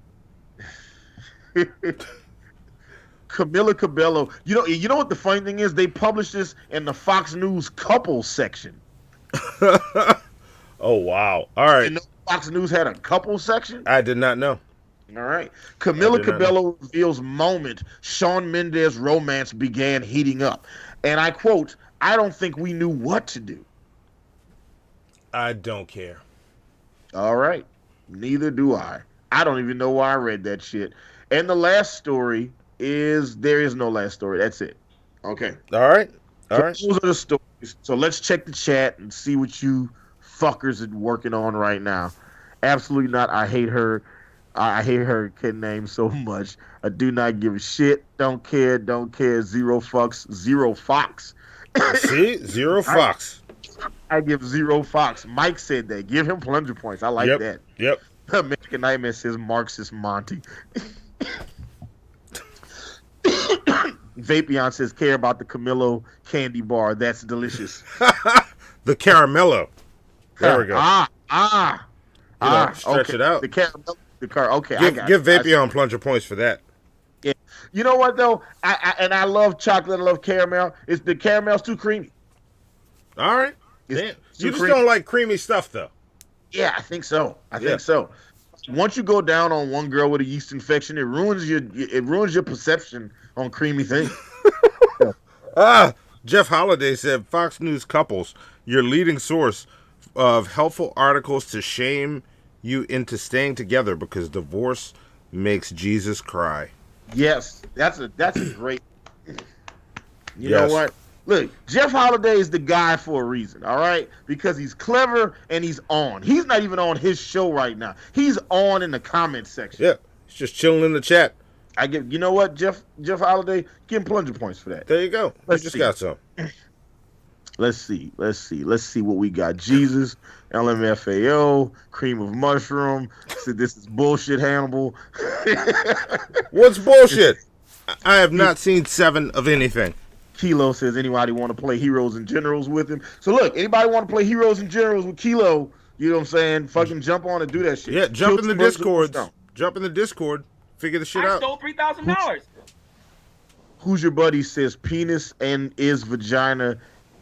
Q: Camila Cabello. You know what the funny thing is? They published this in the Fox News couples section.
J: Oh, wow. All right.
Q: You know Fox News had a couple section?
J: I did not know.
Q: All right. Camila Cabello reveals moment Shawn Mendes romance began heating up. And I quote, "I don't think we knew what to do."
J: I don't care.
Q: All right. Neither do I. I don't even know why I read that shit. And the last story is there is no last story. That's it. Okay.
J: All right. All
Q: So
J: right.
Q: those are the stories. So let's check the chat and see what you fuckers are working on right now. Absolutely not. I hate her. I hate her kid name so much. I do not give a shit. Don't care. Don't care. Zero fucks. Zero fox.
J: See? Zero fox.
Q: I give zero fox. Mike said that. Give him plunger points. I like that.
J: Yep.
Q: American Nightmare says Marxist Monty. Vapion says care about the Camillo candy bar. That's delicious.
J: The caramello. There we go. Stretch it out.
Q: The caramel. Okay,
J: give Vapion plunger points for that.
Q: Yeah. You know what though? I love chocolate. I love caramel. It's the caramel's too creamy.
J: All right. Damn. You just
Q: creamy.
J: don't like creamy stuff though.
Q: Yeah, I think so. I think so. Once you go down on one girl with a yeast infection, it ruins your perception on creamy things.
J: Jeff Holiday said Fox News couples, your leading source of helpful articles to shame you into staying together because divorce makes Jesus cry.
Q: Yes, that's a great. You know what? Look, Jeff Holiday is the guy for a reason, all right? Because he's clever and he's on. He's not even on his show right now. He's on in the comments section.
J: Yeah, he's just chilling in the chat.
Q: You know what, Jeff Holiday? Give him plunger points for that.
J: There you go. Let's just got some.
Q: Let's see what we got. Jesus, LMFAO, cream of mushroom. Said this is bullshit, Hannibal.
J: What's bullshit? I have not seen 7 of anything.
Q: Kilo says anybody want to play Heroes and Generals with him. So look, anybody want to play Heroes and Generals with Kilo, you know what I'm saying? Fucking jump on and do that shit.
J: Yeah, jump in the Discord. Jump in the Discord. Figure the shit out.
F: I stole $3,000.
Q: Who's your buddy says penis is vagina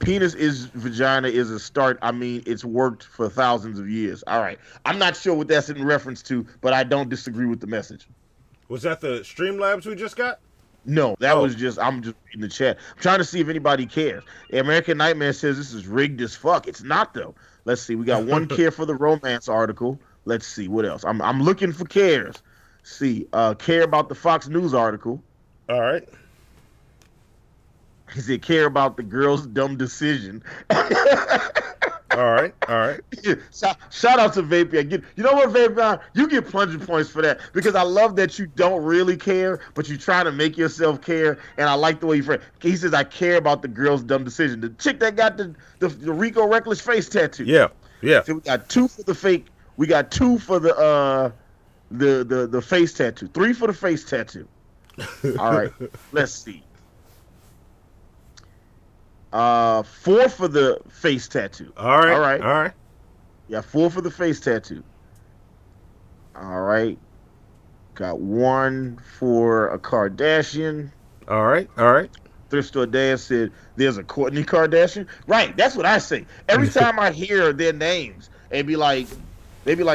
Q: is a start. I mean, it's worked for thousands of years. All right. I'm not sure what that's in reference to, but I don't disagree with the message.
J: Was that the Streamlabs we just got?
Q: No, I'm just reading the chat. I'm trying to see if anybody cares. American Nightmare says this is rigged as fuck. It's not though. Let's see. We got one care for the romance article. Let's see what else. I'm looking for cares. See, care about the Fox News article.
J: All right.
Q: He said care about the girl's dumb decision.
J: All right.
Q: Shout out to Vapion. You know what, Vapion? You get plunger points for that because I love that you don't really care, but you try to make yourself care, and I like the way you frame. He says I care about the girl's dumb decision. The chick that got the Rico Reckless face tattoo.
J: Yeah.
Q: So we got 2 for the fake. We got 2 for the face tattoo. 3 for the face tattoo. All right. Let's see. 4 for the face tattoo.
J: All right.
Q: Yeah, 4 for the face tattoo. All right. Got 1 for a Kardashian.
J: All right.
Q: Thrift Store Dad said there's a Kourtney Kardashian. Right, that's what I say. Every time I hear their names, they'd be like,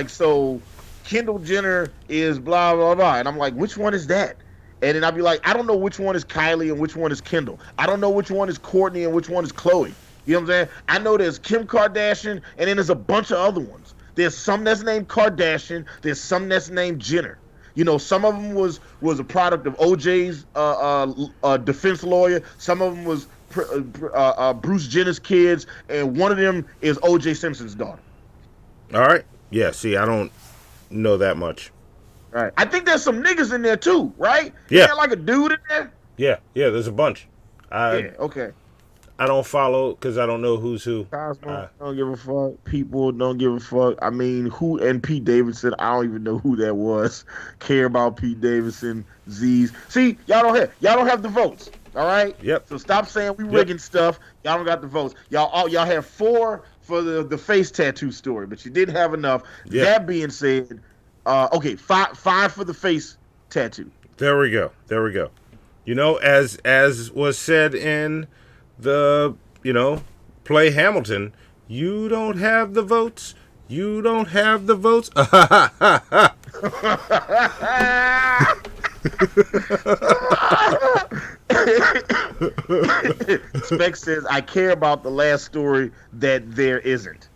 Q: so Kendall Jenner is blah, blah, blah. And I'm like, which one is that? And then I'd be like, I don't know which one is Kylie and which one is Kendall. I don't know which one is Kourtney and which one is Khloe. You know what I'm saying? I know there's Kim Kardashian, and then there's a bunch of other ones. There's some that's named Kardashian. There's some that's named Jenner. You know, some of them was a product of OJ's defense lawyer. Some of them was Bruce Jenner's kids, and one of them is OJ Simpson's daughter.
J: All right. Yeah, see, I don't know that much.
Q: Right. I think there's some niggas in there too, right?
J: Yeah.
Q: Is there like a dude in there?
J: Yeah, there's a bunch.
Q: Okay.
J: I don't follow because I don't know who's who.
Q: Cosmo don't give a fuck. People don't give a fuck. I mean, who and Pete Davidson? I don't even know who that was. Care about Pete Davidson? Z's. See, y'all don't have the votes. All right.
J: Yep.
Q: So stop saying we rigging stuff. Y'all don't got the votes. Y'all have 4 for the face tattoo story, but you didn't have enough.
J: Yep.
Q: That being said. Okay, 5 for the face tattoo.
J: There we go. You know, as was said in the, play Hamilton, you don't have the votes. You don't have the votes.
Q: Spec says, I care about the last story that there isn't.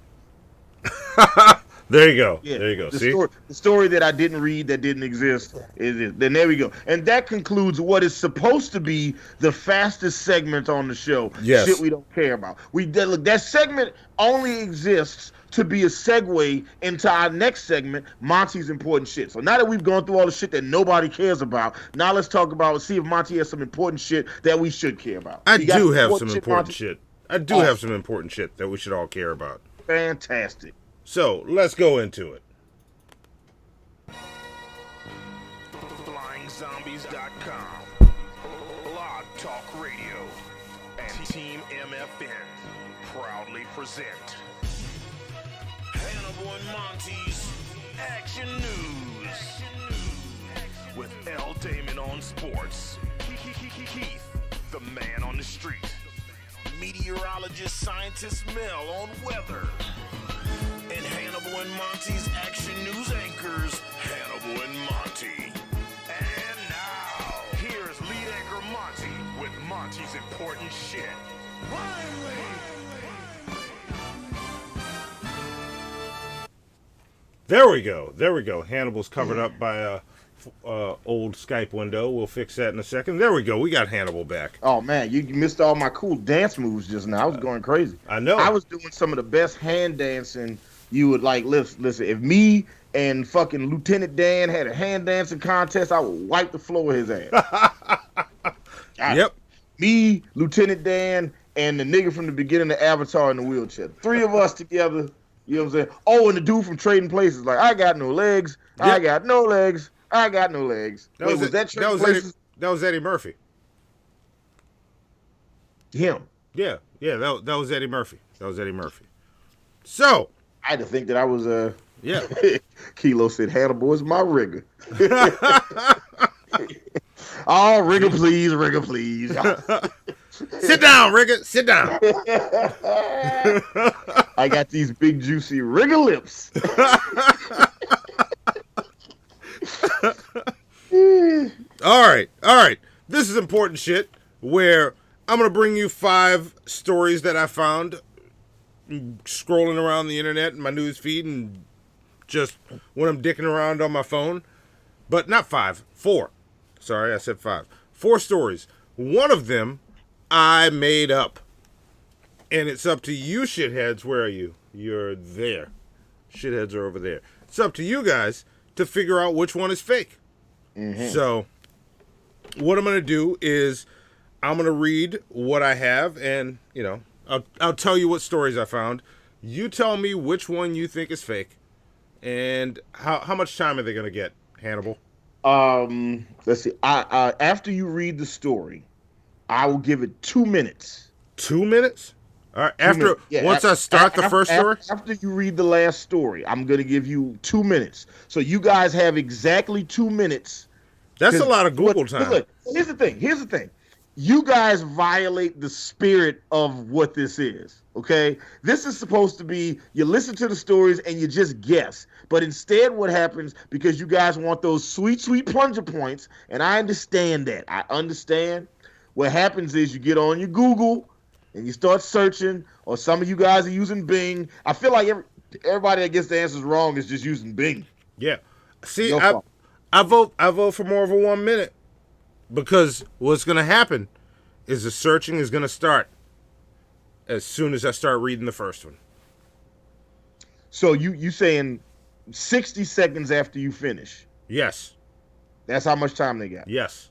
J: There you go.
Q: Yeah,
J: There you go.
Q: The
J: See?
Q: story that I didn't read, that didn't exist, then there we go. And that concludes what is supposed to be the fastest segment on the show.
J: Yes.
Q: Shit we don't care about. Look, that segment only exists to be a segue into our next segment, Monty's important shit. So now that we've gone through all the shit that nobody cares about, now let's see if Monty has some important shit that we should care about.
J: I
Q: You got
J: do have some important
Q: Monty?
J: shit. I do have some important shit that we should all care about.
Q: Fantastic.
J: So let's go into it.
H: FlyingZombies.com, Blog Talk Radio, and Team MFN proudly present Hannibal and Monty's Action News with L. Damon on sports, Keith, the man on the street, meteorologist scientist Mel on weather, and Hannibal and Monty's Action News anchors, Hannibal and Monty. And now, here's lead anchor Monty with Monty's important shit.
J: There we go. There we go. Hannibal's covered up by a old Skype window. We'll fix that in a second. There we go. We got Hannibal back.
Q: Oh man, you missed all my cool dance moves just now. I was going crazy.
J: I know.
Q: I was doing some of the best hand dancing you would like. Listen, if me and fucking Lieutenant Dan had a hand dancing contest, I would wipe the floor with his ass.
J: Yep.
Q: Me, Lieutenant Dan, and the nigga from the beginning of Avatar in the wheelchair. Three of us together. You know what I'm saying? Oh, and the dude from Trading Places, like, I got no legs.
J: Yep.
Q: I got no legs. I got no legs.
J: That was Eddie Murphy.
Q: Him.
J: Yeah, that was Eddie Murphy. That was Eddie Murphy. So
Q: I had to think that I was
J: yeah.
Q: Kilo said Hannibal is my rigger. Oh, rigger please, rigger please.
J: Sit down, rigger. Sit down.
Q: I got these big juicy rigger lips.
J: All right. This is important shit where I'm going to bring you 5 stories that I found scrolling around the internet in my news feed and just when I'm dicking around on my phone. But not 5, 4. Sorry, I said 5. 4 stories. One of them I made up. And it's up to you shitheads. Where are you? You're there. Shitheads are over there. It's up to you guys to figure out which one is fake. Mm-hmm. So what I'm going to do is I'm going to read what I have and, you know, I'll tell you what stories I found. You tell me which one you think is fake and how much time are they going to get, Hannibal?
Q: Let's see. I after you read the story, I will give it 2 minutes.
J: 2 minutes? All right. Once I start the first story?
Q: After you read the last story, I'm going to give you 2 minutes. So you guys have exactly 2 minutes.
J: That's a lot of Google time.
Q: Look, here's the thing. You guys violate the spirit of what this is, okay? This is supposed to be, you listen to the stories and you just guess. But instead what happens, because you guys want those sweet, sweet plunger points, and I understand that. I understand. What happens is you get on your Google and you start searching, or some of you guys are using Bing. I feel like everybody that gets the answers wrong is just using Bing.
J: Yeah. See, I vote for more of a 1 minute. Because what's going to happen is the searching is going to start as soon as I start reading the first one.
Q: So you saying 60 seconds after you finish?
J: Yes.
Q: That's how much time they got?
J: Yes.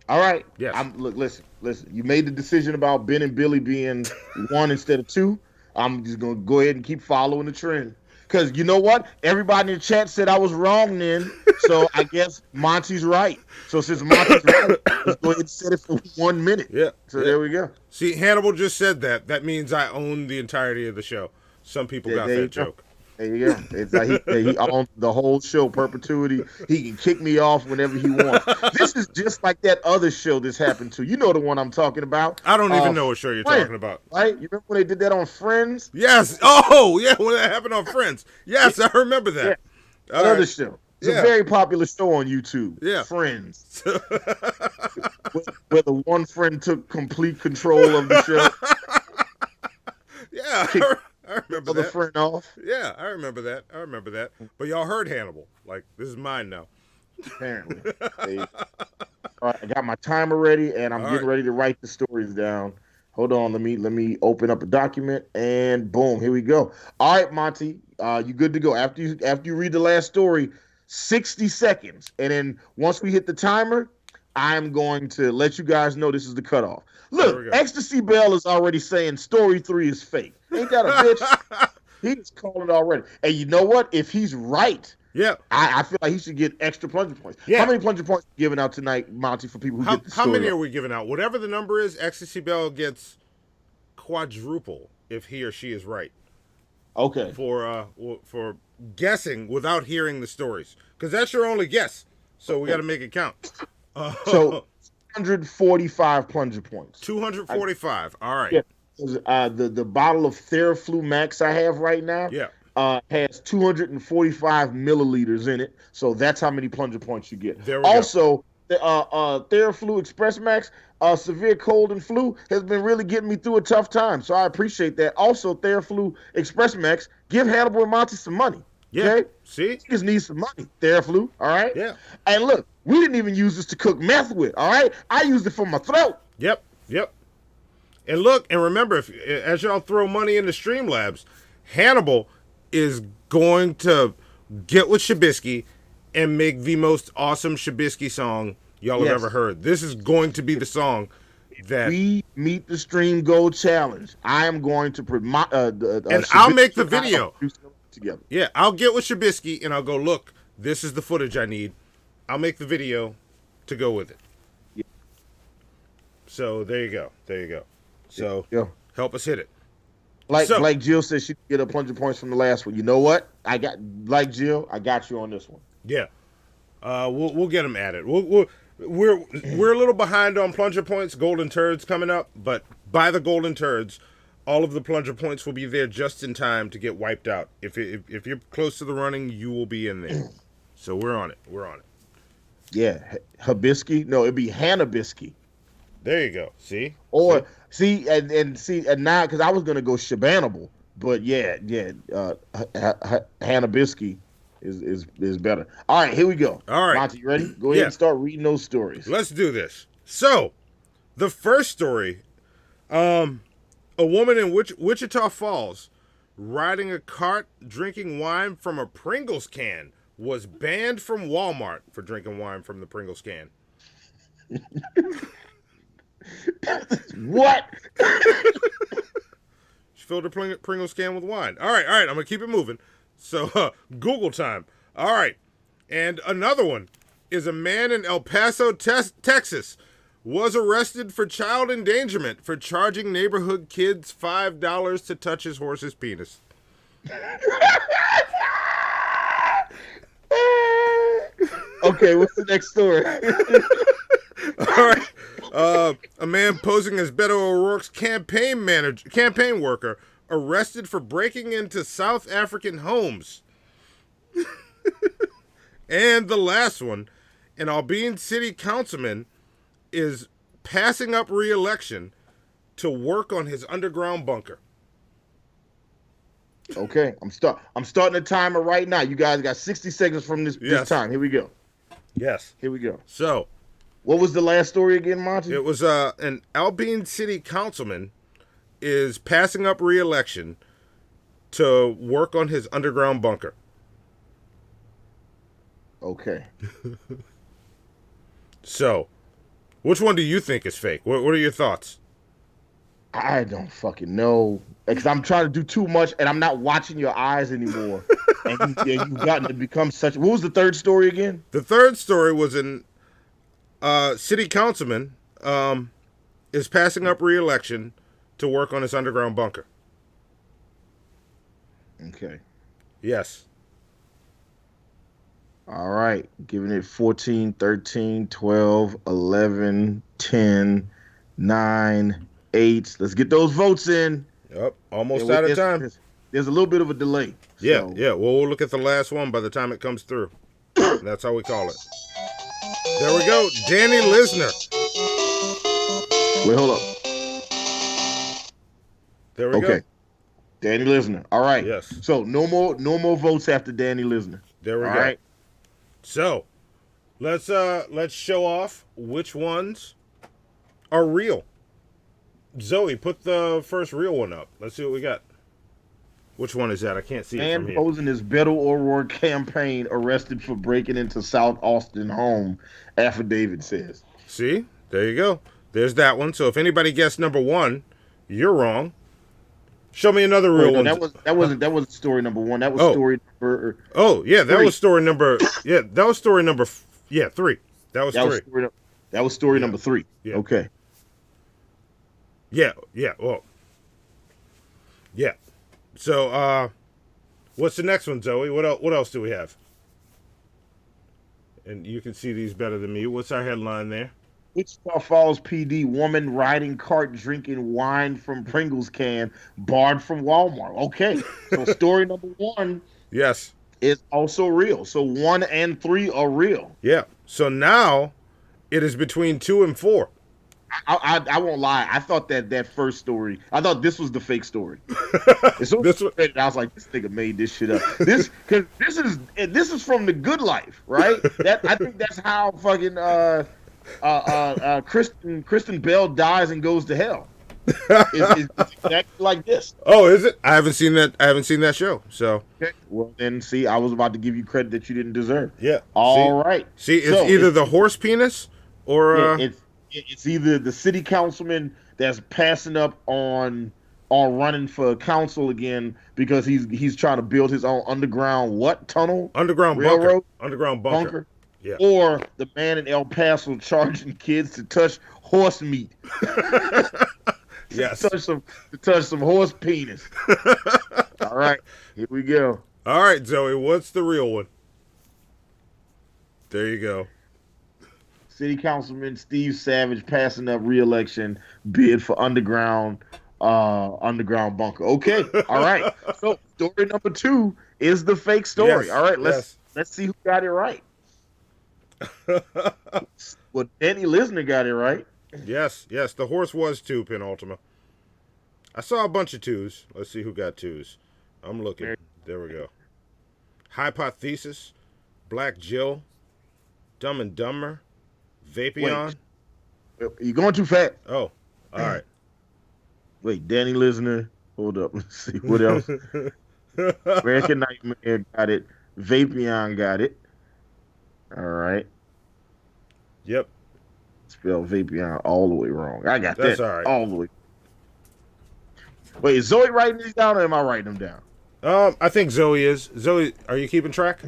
Q: All right.
J: Yes.
Q: Look, listen. You made the decision about Ben and Billy being 1 instead of 2. I'm just going to go ahead and keep following the trend. Because you know what? Everybody in the chat said I was wrong then. So I guess Monty's right. So since Monty's right, let's go ahead and set it for 1 minute.
J: Yeah.
Q: So there we go.
J: See, Hannibal just said that. That means I own the entirety of the show. Some people got that joke.
Q: There you go. It's like he owns the whole show, perpetuity. He can kick me off whenever he wants. This is just like that other show this happened to. You know the one I'm talking about.
J: I don't even know what show you're talking about.
Q: Right? You remember when they did that on Friends?
J: Yes. Oh, yeah, when that happened on Friends. Yes, I remember that.
Q: Yeah. Another show. It's a very popular show on YouTube.
J: Yeah.
Q: Friends. where the one friend took complete control of the show.
J: Yeah. I remember
Q: the
J: that.
Q: friend off.
J: Yeah, I remember that. But y'all heard Hannibal. Like, this is mine now.
Q: Apparently. All right, I got my timer ready, and I'm getting ready to write the stories down. Hold on, let me open up a document, and boom, here we go. All right, Monty, you good to go? After you read the last story, 60 seconds, and then once we hit the timer, I'm going to let you guys know this is the cutoff. Look, Ecstasy Bell is already saying story 3 is fake. Ain't that a bitch? He's calling it already. And you know what? If he's right, I feel like he should get extra plunger points.
J: Yeah.
Q: How many plunger points are you giving out tonight, Monty, for people who get the story?
J: How many are we giving out? Whatever the number is, Ecstasy Bell gets quadruple if he or she is right.
Q: Okay.
J: For guessing without hearing the stories, because that's your only guess. So we got to make it count.
Q: So 245 plunger points.
J: 245. All right.
Q: Yeah. The bottle of Theraflu Max I have right now. Has 245 milliliters in it, so that's how many plunger points you get. Also, the Theraflu Express Max, severe cold and flu has been really getting me through a tough time, so I appreciate that. Also, Theraflu Express Max, give Hannibal and Monty some money. Okay?
J: See?
Q: You just need some money, Theraflu, all right?
J: Yeah.
Q: And look, we didn't even use this to cook meth with, all right? I used it for my throat.
J: Yep. And look, and remember, as y'all throw money into Streamlabs, Hannibal is going to get with Shabisky and make the most awesome Shabisky song y'all have ever heard. This is going to be the song that
Q: we meet the Stream Gold Challenge. I am going to
J: and I'll make the video
Q: together.
J: Yeah, I'll get with Shabisky and I'll go, look, this is the footage I need. I'll make the video to go with it.
Q: Yeah.
J: So there you go. So help us hit it.
Q: Like Jill said, she get a plunger points from the last one. You know what? I got you on this one.
J: Yeah, we'll get them at it. We're a little behind on plunger points. Golden Turds coming up, but by the Golden Turds, all of the plunger points will be there just in time to get wiped out. If you're close to the running, you will be in there. So we're on it.
Q: Yeah, Hibisky. No, it'd be Hannibisky.
J: There you go. See?
Q: Or see and now because I was gonna go Shabanable, but Hannibisky is better. All right, here we go.
J: All right,
Q: Monty, you ready? Go ahead and start reading those stories.
J: Let's do this. So, the first story, a woman in Wichita Falls riding a cart drinking wine from a Pringles can was banned from Walmart for drinking wine from the Pringles can.
Q: What?
J: She filled her Pringles can with wine. All right. I'm going to keep it moving. So, Google time. All right. And another one is a man in El Paso, Texas was arrested for child endangerment for charging neighborhood kids $5 to touch his horse's penis.
Q: Okay, what's the next story?
J: All right. A man posing as Beto O'Rourke's campaign worker arrested for breaking into South African homes. And the last one, an Albany city councilman is passing up re-election to work on his underground bunker.
Q: Okay, I'm starting the timer right now. You guys got 60 seconds from this time. Here we go.
J: Yes.
Q: Here we go.
J: So,
Q: what was the last story again, Monty?
J: It was an Albany city councilman is passing up re-election to work on his underground bunker.
Q: Okay.
J: So, which one do you think is fake? What are your thoughts?
Q: I don't fucking know. Because I'm trying to do too much and I'm not watching your eyes anymore. and you've gotten to become such... What was the third story again?
J: The third story was an city councilman is passing up re-election to work on his underground bunker.
Q: Okay.
J: Yes.
Q: All right. Giving it 14, 13, 12, 11, 10, 9, 8. Let's get those votes in.
J: Yep. Almost out of time.
Q: There's a little bit of a delay.
J: Yeah. Well, we'll look at the last one by the time it comes through. That's how we call it. There we go. Danny Lisner.
Q: Wait, hold up.
J: There we go.
Q: Danny Lisner. All right.
J: Yes.
Q: So no more votes after Danny Lisner.
J: There we
Q: All
J: go.
Q: right.
J: So let's show off which ones are real. Zoe, put the first real one up. Let's see what we got. Which one is that? I can't see it from
Q: Man
J: here.
Q: posing his Beto O'Rourke campaign arrested for breaking into South Austin home, affidavit says.
J: See? There you go. There's that one. So if anybody guessed number 1, you're wrong. Show me another real one.
Q: That wasn't story number 1. That was story number.
J: Oh yeah, that
Q: 3.
J: was story number. Yeah, that was story number. 3. That was 3.
Q: That was story number 3.
J: Yeah.
Q: Okay.
J: Yeah. Well. Yeah. So what's the next one, Zoe? What else do we have? And you can see these better than me. What's our headline there?
Q: Wichita Falls PD woman riding cart drinking wine from Pringles can barred from Walmart. Okay, so story number 1
J: yes
Q: is also real. So 1 and 3 are real.
J: Yeah. So now it is between 2 and 4.
Q: I won't lie. I thought that first story. I thought this was the fake story. As soon as I read it, I was like, "This nigga made this shit up." This is from The Good Life, right? I think that's how fucking Kristen Bell dies and goes to hell. It's exactly like this.
J: Oh, is it? I haven't seen that show. So
Q: okay. Well, then see, I was about to give you credit that you didn't deserve.
J: Yeah.
Q: All right.
J: See, it's either the horse penis or
Q: it's either the city councilman that's passing up on running for council again because he's trying to build his own underground tunnel?
J: Underground
Q: railroad?
J: bunker. Underground bunker. Yeah.
Q: Or the man in El Paso charging kids to touch horse meat.
J: Yes.
Q: To touch some horse penis. All right, here we go.
J: All right, Zoe, what's the real one? There you go.
Q: City Councilman Steve Savage passing up re-election bid for underground bunker. Okay, all right. So story number 2 is the fake story.
J: Yes,
Q: all right, let's see who got it right. Well, Danny Lisner got it right.
J: Yes, the horse was 2, Penultima. I saw a bunch of 2s. Let's see who got 2s. I'm looking. There we go. Hypothesis, Black Jill, Dumb and Dumber, Vapion.
Q: Wait, you're going too fast.
J: Oh, all right.
Q: Wait, Danny Lisner. Hold up. Let's see what else. American Nightmare got it. Vapion got it. All right.
J: Yep.
Q: Spell Vapion all the way wrong. I got
J: That's
Q: that
J: all right.
Q: all the way. Wait, is Zoe writing these down or am I writing them down?
J: I think Zoe is. Zoe, are you keeping track?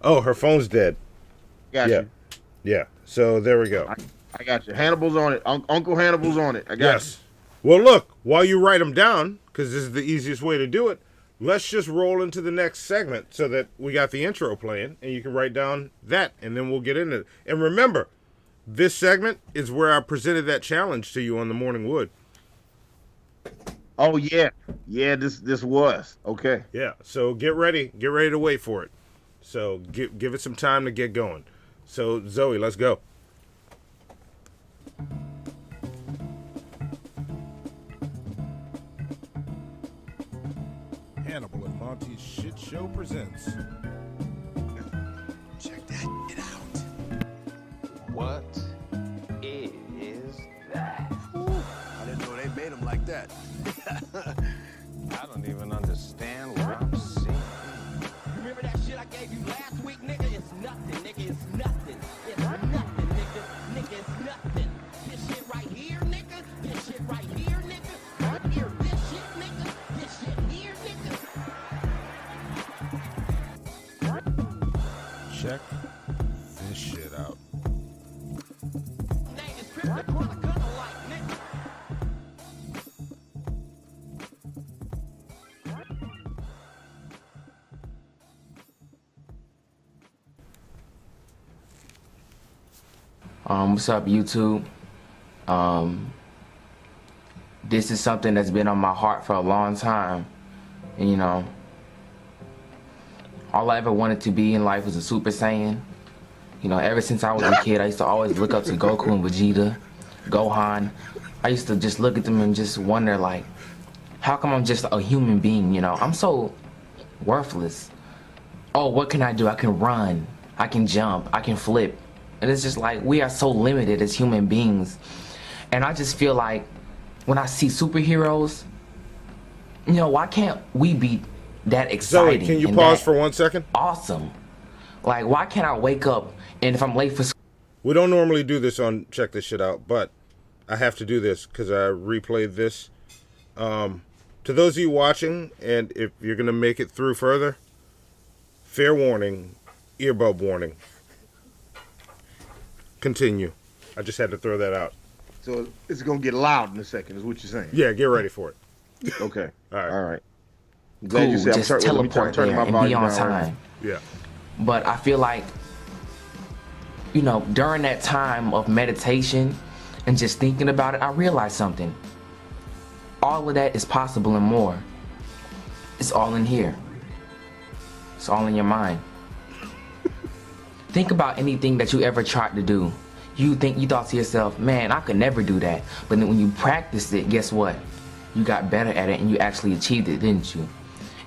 J: Oh, her phone's dead.
Q: Got you.
J: Yeah. So there we go.
Q: I got you. Hannibal's on it. Uncle Hannibal's on it. I got you.
J: Well, look, while you write them down, because this is the easiest way to do it, let's just roll into the next segment so that we got the intro playing, and you can write down that, and then we'll get into it. And remember, this segment is where I presented that challenge to you on the Morning Wood.
Q: Oh yeah, this was okay.
J: Yeah, so get ready to wait for it. So give it some time to get going. So Zoe, let's go.
I: Hannibal and Monty's Shit Show presents. Check that shit out.
U: What is that?
I: I didn't know they made them like that.
U: I don't even understand what I'm seeing.
V: Remember that shit I gave you last week, nigga? It's nothing, nigga. It's nothing. It's nothing, nigga. Nigga, it's nothing. This shit right here, nigga. This shit right here, nigga. Right here, this shit, nigga. This shit here, nigga.
I: Check this shit out.
V: Name is Chris the Corner Gunner like, nigga.
W: What's up, YouTube? This is something that's been on my heart for a long time. And, you know, all I ever wanted to be in life was a Super Saiyan. You know, ever since I was a kid, I used to always look up to Goku and Vegeta, Gohan. I used to just look at them and just wonder, like, How come I'm just a human being, you know? I'm so worthless. Oh, what can I do? I can run, I can jump, I can flip. And it's just like, we are so limited as human beings. And I just feel like when I see superheroes, you know, why can't we be that exciting?
J: Zoe, can you pause for 1 second?
W: Awesome. Like, why can't I wake up and if I'm late for school?
J: We don't normally do this on Check This Shit Out, but I have to do this because I replayed this. To those of you watching, and if you're going to make it through further, fair warning, earbud warning. Continue. I just had to throw that out.
Q: So it's gonna get loud in a second, is what you're saying?
J: Yeah, get ready for it.
Q: Okay.
J: All
Q: right. I'm glad you said
W: just
Q: let me
W: teleport
Q: turn
W: there
Q: my
W: and be
Q: volume
W: on
Q: down right
W: time.
J: Yeah.
W: But I feel like, you know, during that time of meditation and just thinking about it, I realized something. All of that is possible and more. It's all in here. It's all in your mind. Think about anything that you ever tried to do. You thought to yourself, man, I could never do that. But then when you practiced it, guess what? You got better at it and you actually achieved it, didn't you?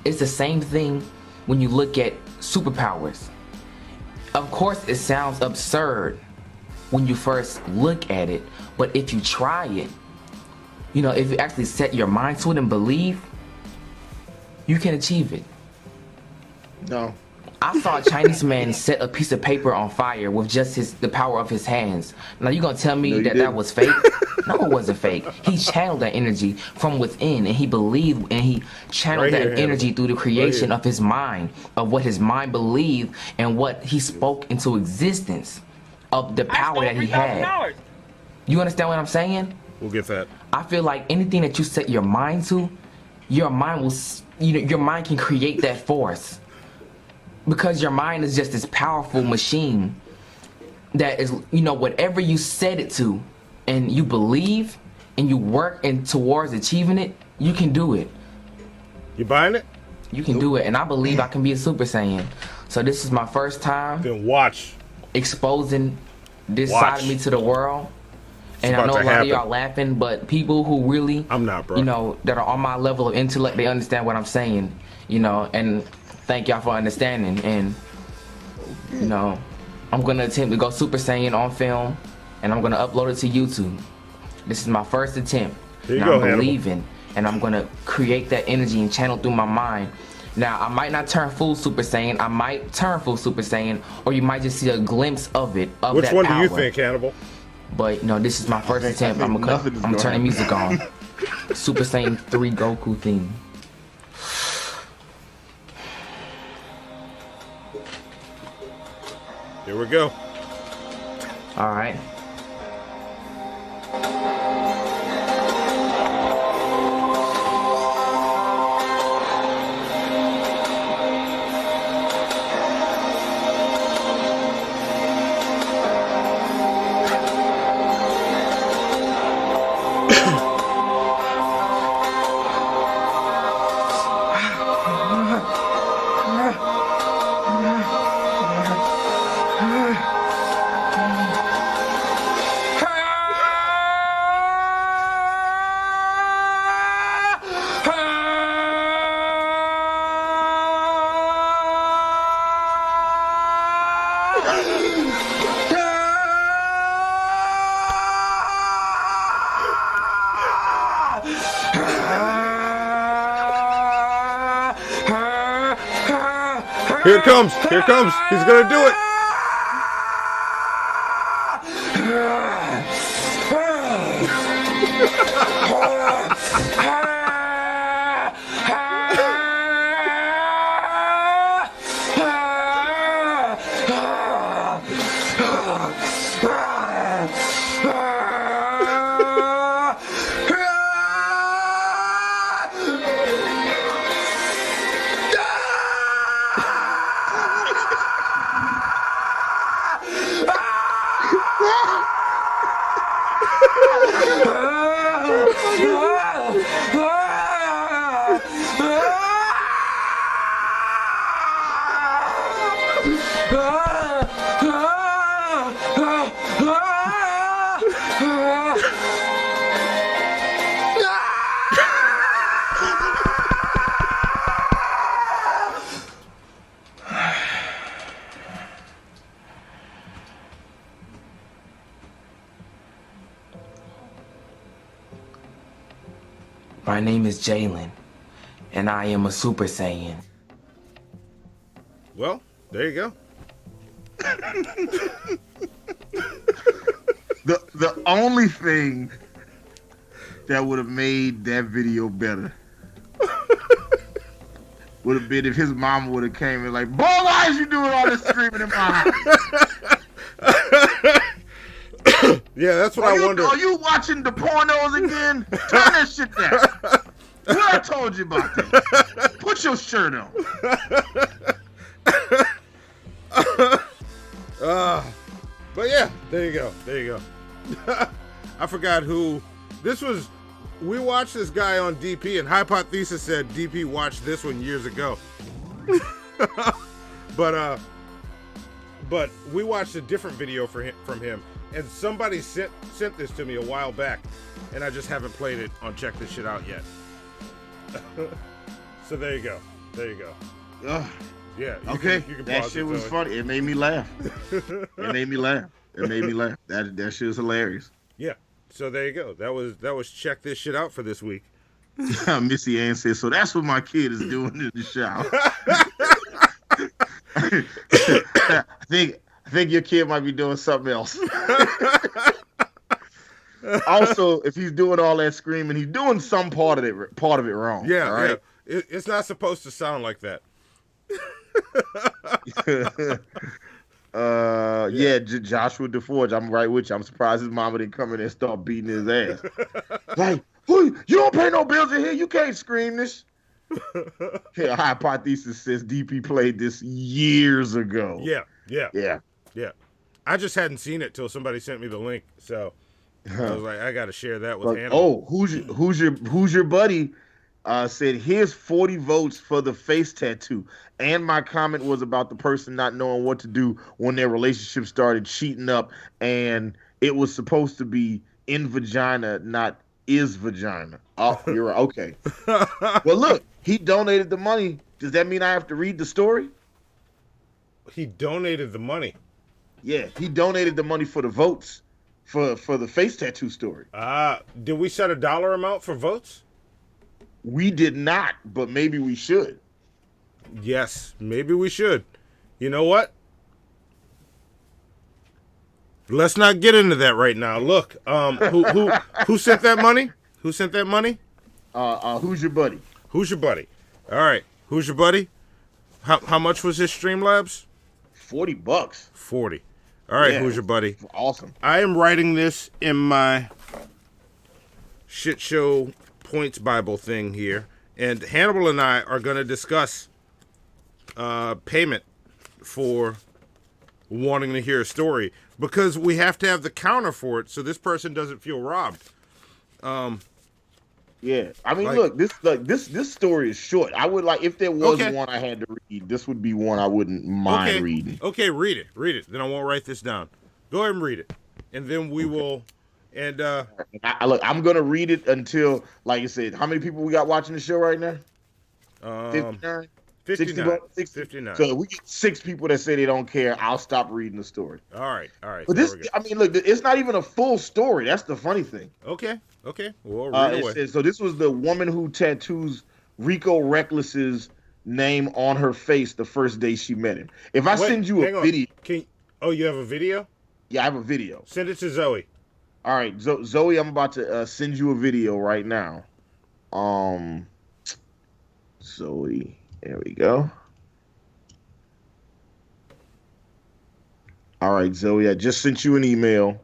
W: It's the same thing when you look at superpowers. Of course, it sounds absurd when you first look at it, but if you try it, you know, if you actually set your mind to it and believe, you can achieve it.
Q: No.
W: I saw a Chinese man set a piece of paper on fire with just the power of his hands. Now you gonna tell me that was fake? No, it wasn't fake. He channeled that energy from within, and he believed, and he channeled that energy through the creation of his mind, of what his mind believed, and what he spoke into existence, of the power that he had. You understand what I'm saying?
J: We'll get that.
W: I feel like anything that you set your mind to, your mind will, your mind can create that force. Because your mind is just this powerful machine that is, whatever you set it to and you believe and you work towards achieving it, you can do it.
J: You buying it?
W: You can do it, and I believe I can be a Super Saiyan. So this is my first time.
J: Then watch.
W: Exposing this side of me to the world. And I know a lot of y'all laughing, but people who really,
J: I'm not, bro.
W: That are on my level of intellect, they understand what I'm saying, and thank y'all for understanding. And, I'm going to attempt to go Super Saiyan on film, and I'm going to upload it to YouTube. This is my first attempt.
J: Here you
W: now
J: go,
W: I'm believing, and I'm going to create that energy and channel through my mind. Now, I might not turn full Super Saiyan. I might turn full Super Saiyan, or you might just see a glimpse of it, of
J: Which
W: that
J: one
W: power.
J: do you think, Hannibal?
W: But, this is my first attempt. I'm gonna turn the music on. Super Saiyan 3 Goku theme.
J: Here we go.
W: All right.
J: Here it comes. Here it comes. He's gonna do it.
W: My name is Jalen, and I am a Super Saiyan.
J: Well, there you go.
Q: The only thing that would have made that video better would have been if his mama would have came in like, boy, why is you doing all this screaming in my house?
J: Yeah, that's what I wonder.
Q: Are you watching the pornos again? Turn that shit down. What I told you about that? Put your shirt on.
J: But yeah, there you go. There you go. I forgot who this was. We watched this guy on DP, and Hypothesis said DP watched this one years ago. But we watched a different video from him, and somebody sent this to me a while back, and I just haven't played it on Check This Shit Out yet. So there you go. There you go. Yeah.
Q: Okay.
J: You can
Q: that
J: pause
Q: shit
J: it,
Q: was
J: Zoe.
Q: funny. It made me laugh. It made me laugh. That shit was hilarious.
J: Yeah. So there you go. That was Check This Shit Out for this week.
Q: Missy Ann says, so that's what my kid is doing in the shower. I think your kid might be doing something else. Also, if he's doing all that screaming, he's doing some part of it wrong.
J: Yeah,
Q: all right?
J: yeah. It's not supposed to sound like that.
Q: Joshua DeForge, I'm right with you. I'm surprised his mama didn't come in and start beating his ass. Like, you don't pay no bills in here. You can't scream this. Yeah, Hypothesis says DP played this years ago.
J: Yeah. I just hadn't seen it till somebody sent me the link, so I was like, I got to share that with Hannibal.
Q: Oh, who's your buddy? Said here's 40 votes for the face tattoo. And my comment was about the person not knowing what to do when their relationship started cheating up, and it was supposed to be in vagina, not is vagina. Oh, you're right. Okay. Well, look, he donated the money. Does that mean I have to read the story?
J: He donated the money.
Q: Yeah, he donated the money for the votes for the face tattoo story.
J: Did we set a dollar amount for votes?
Q: We did not, but maybe we should.
J: Yes, maybe we should. You know what? Let's not get into that right now. Look, who sent that money? Who sent that money?
Q: Who's your buddy?
J: Who's your buddy? All right, who's your buddy? How much was his Streamlabs?
Q: $40.
J: 40. All right,
Q: Yeah,
J: who's your buddy?
Q: Awesome.
J: I am writing this in my shit show points Bible thing here, and Hannibal and I are going to discuss payment for wanting to hear a story, because we have to have the counter for it so this person doesn't feel robbed.
Q: Yeah, I mean, look, this story is short. I would like, if there was one I had to read, this would be one I wouldn't mind reading.
J: Okay, read it. Then I won't write this down. Go ahead and read it, and then we will. And
Q: look, I'm gonna read it until, like I said, how many people we got watching the show right now? 59.
J: 59.
Q: So if we get 6 people that say they don't care, I'll stop reading the story.
J: All right.
Q: But this, I mean, look, it's not even a full story. That's the funny thing.
J: Okay. Well, read away.
Q: Says, so this was the woman who tattoos Rico Reckless's name on her face the first day she met him. If I send you a video,
J: you have a video?
Q: Yeah, I have a video.
J: Send it to Zoe.
Q: All right, Zoe, I'm about to send you a video right now. Zoe, there we go. All right, Zoe, I just sent you an email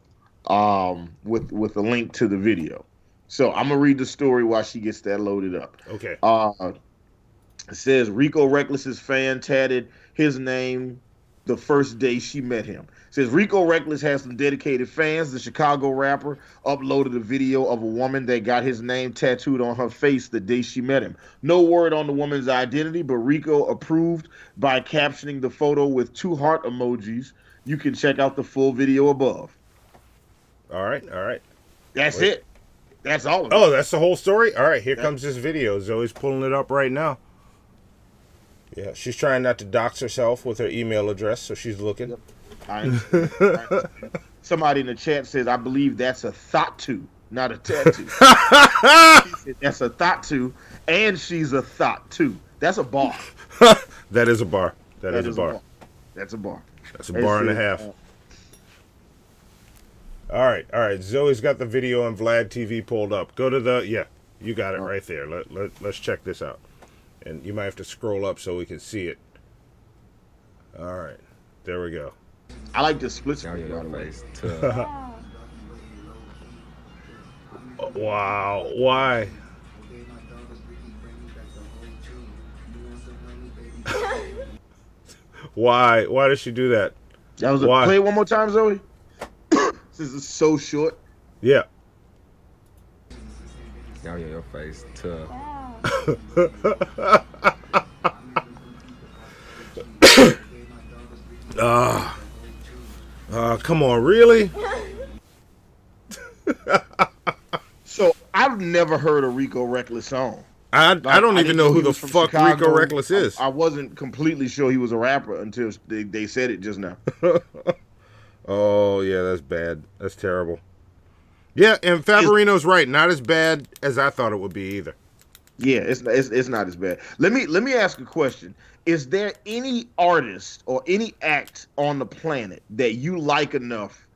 Q: with a link to the video. So I'm gonna read the story while she gets that loaded up.
J: Okay.
Q: It says Rico Reckless's fan tatted his name the first day she met him. It says Rico Reckless has some dedicated fans. The Chicago rapper uploaded a video of a woman that got his name tattooed on her face the day she met him. No word on the woman's identity, but Rico approved by captioning the photo with 2 heart emojis. You can check out the full video above.
J: All right.
Q: That's it. That's all of it.
J: Oh, that's the whole story? All right, here comes this video. Zoe's pulling it up right now. Yeah, she's trying not to dox herself with her email address, so she's looking.
Q: Somebody in the chat says, I believe that's a thought to. not a tattoo. She said that's a thought too, and she's a thought too. That's a bar.
J: That is a bar. That is a bar.
Q: That's a bar.
J: That's a bar and a half. All right. Zoe's got the video on Vlad TV pulled up. Go to the you got it right there. Let's check this out, and you might have to scroll up so we can see it. All right, there we go.
Q: I like the split screen.
J: Wow, why? Why does she do that?
Q: That was play it one more time, Zoe. This is so short.
J: Yeah.
U: Your face tough.
J: Come on, really?
Q: So I've never heard a Rico Reckless song.
J: I don't even know who the fuck
Q: Chicago.
J: Rico Reckless is.
Q: I wasn't completely sure he was a rapper until they said it just now.
J: Oh yeah, that's bad. That's terrible. Yeah, and Favorino's right. Not as bad as I thought it would be either.
Q: Yeah, it's not as bad. Let me ask a question. Is there any artist or any act on the planet that you like enough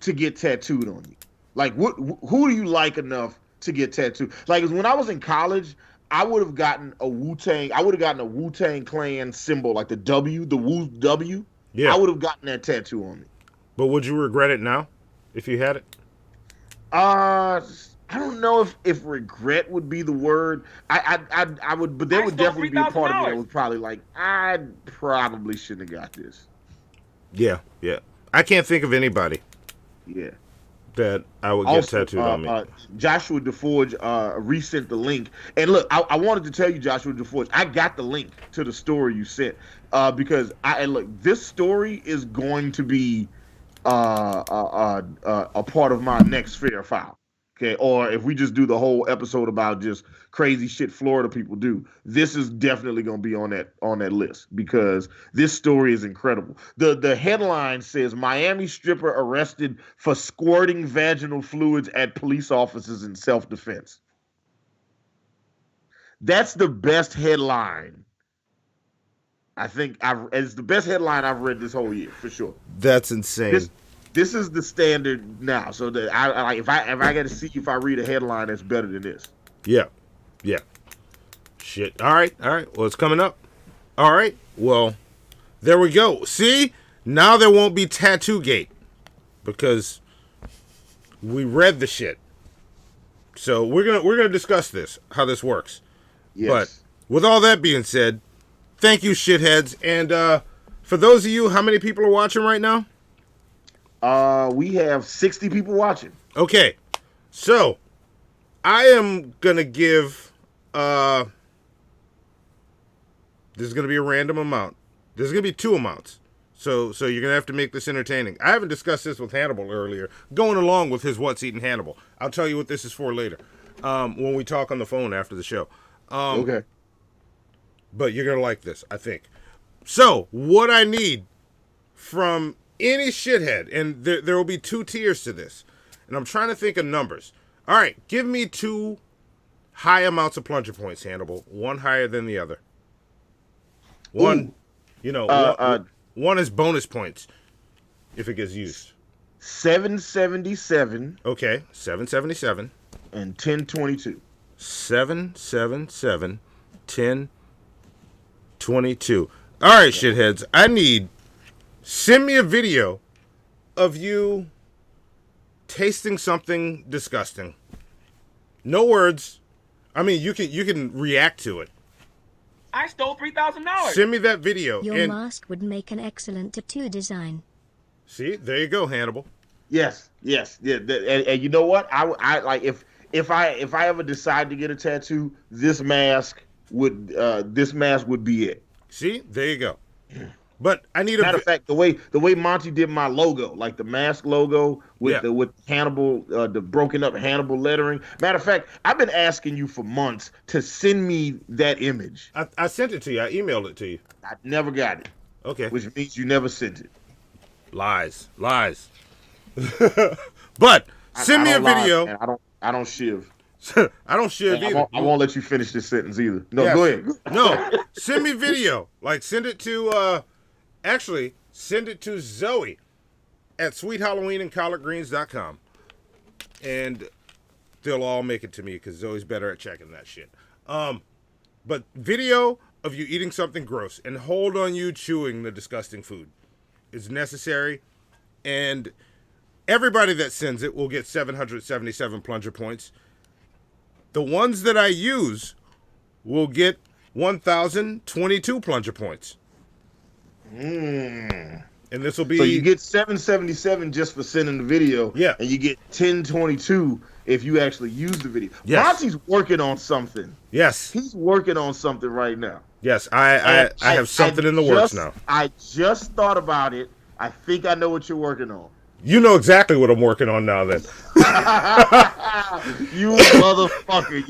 Q: to get tattooed on you? Like, who do you like enough to get tattooed? Like, when I was in college, I would have gotten a Wu-Tang. I would have gotten a Wu-Tang Clan symbol, like the W, the Wu W.
J: Yeah.
Q: I would have gotten that tattoo on me.
J: But would you regret it now if you had it?
Q: I don't know if regret would be the word. I would, but there would definitely be a part of me that was probably like, I probably shouldn't have got this.
J: Yeah. I can't think of anybody.
Q: Yeah.
J: That I would get tattooed on me.
Q: Joshua DeForge resent the link. And look, I wanted to tell you, Joshua DeForge, I got the link to the story you sent because this story is going to be a part of my next Fair File. Okay, or if we just do the whole episode about just crazy shit Florida people do, this is definitely going to be on that list because this story is incredible. The headline says Miami stripper arrested for squirting vaginal fluids at police officers in self-defense. That's the best headline. I think it's the best headline I've read this whole year for sure.
J: That's insane.
Q: This is the standard now. So that if I got to see if I read a headline that's better than this.
J: Yeah. Shit. All right. Well, it's coming up. All right. Well, there we go. See, now there won't be Tattoo Gate because we read the shit. So we're gonna discuss this, how this works.
Q: Yes.
J: But with all that being said, thank you, shitheads. And for those of you, how many people are watching right now?
Q: We have 60 people watching.
J: Okay, so I am gonna give this is gonna be a random amount. There's gonna be 2 amounts. So you're gonna have to make this entertaining. I haven't discussed this with Hannibal earlier, going along with his What's Eating Hannibal. I'll tell you what this is for later, when we talk on the phone after the show.
Q: Okay.
J: But you're gonna like this, I think. So what I need from any shithead, and there will be 2 tiers to this, and I'm trying to think of numbers. All right, give me 2 high amounts of plunger points, Hannibal. One higher than the other. One, one is bonus points if it gets used.
Q: 777.
J: Okay, 777.
Q: And 1022.
J: 777, 1022. All right, shitheads. Send me a video of you tasting something disgusting. No words. I mean, you can react to it.
F: I stole $3,000.
J: Send me that video.
A: Your mask would make an excellent tattoo design.
J: See, there you go, Hannibal.
Q: Yes. Yeah. And you know what? I like if I ever decide to get a tattoo, this mask would be it.
J: See, there you go. But I need
Q: matter of fact, the way Monty did my logo, like the mask logo with Hannibal, the broken up Hannibal lettering. Matter of fact, I've been asking you for months to send me that image.
J: I sent it to you. I emailed it to you.
Q: I never got it.
J: Okay.
Q: Which means you never sent it.
J: Lies. But send me a video.
Q: I don't shiv.
J: I don't shiv either.
Q: I won't let you finish this sentence either. No,
J: Yes.
Q: go ahead.
J: No, send me video. Like, send it to, actually, send it to Zoe at sweethalloweenandcollardgreens.com. And they'll all make it to me because Zoe's better at checking that shit. But video of you eating something gross and hold on you chewing the disgusting food is necessary. And everybody that sends it will get 777 plunger points. The ones that I use will get 1,022 plunger points. And this will be...
Q: So you get 777 just for sending the video.
J: Yeah.
Q: And you get 1022 if you actually use the video.
J: Yes.
Q: Monty's working on something.
J: Yes.
Q: He's working on something right now.
J: Yes, I have something in the works now.
Q: I just thought about it. I think I know what you're working on.
J: You know exactly what I'm working on now then.
Q: You motherfucker,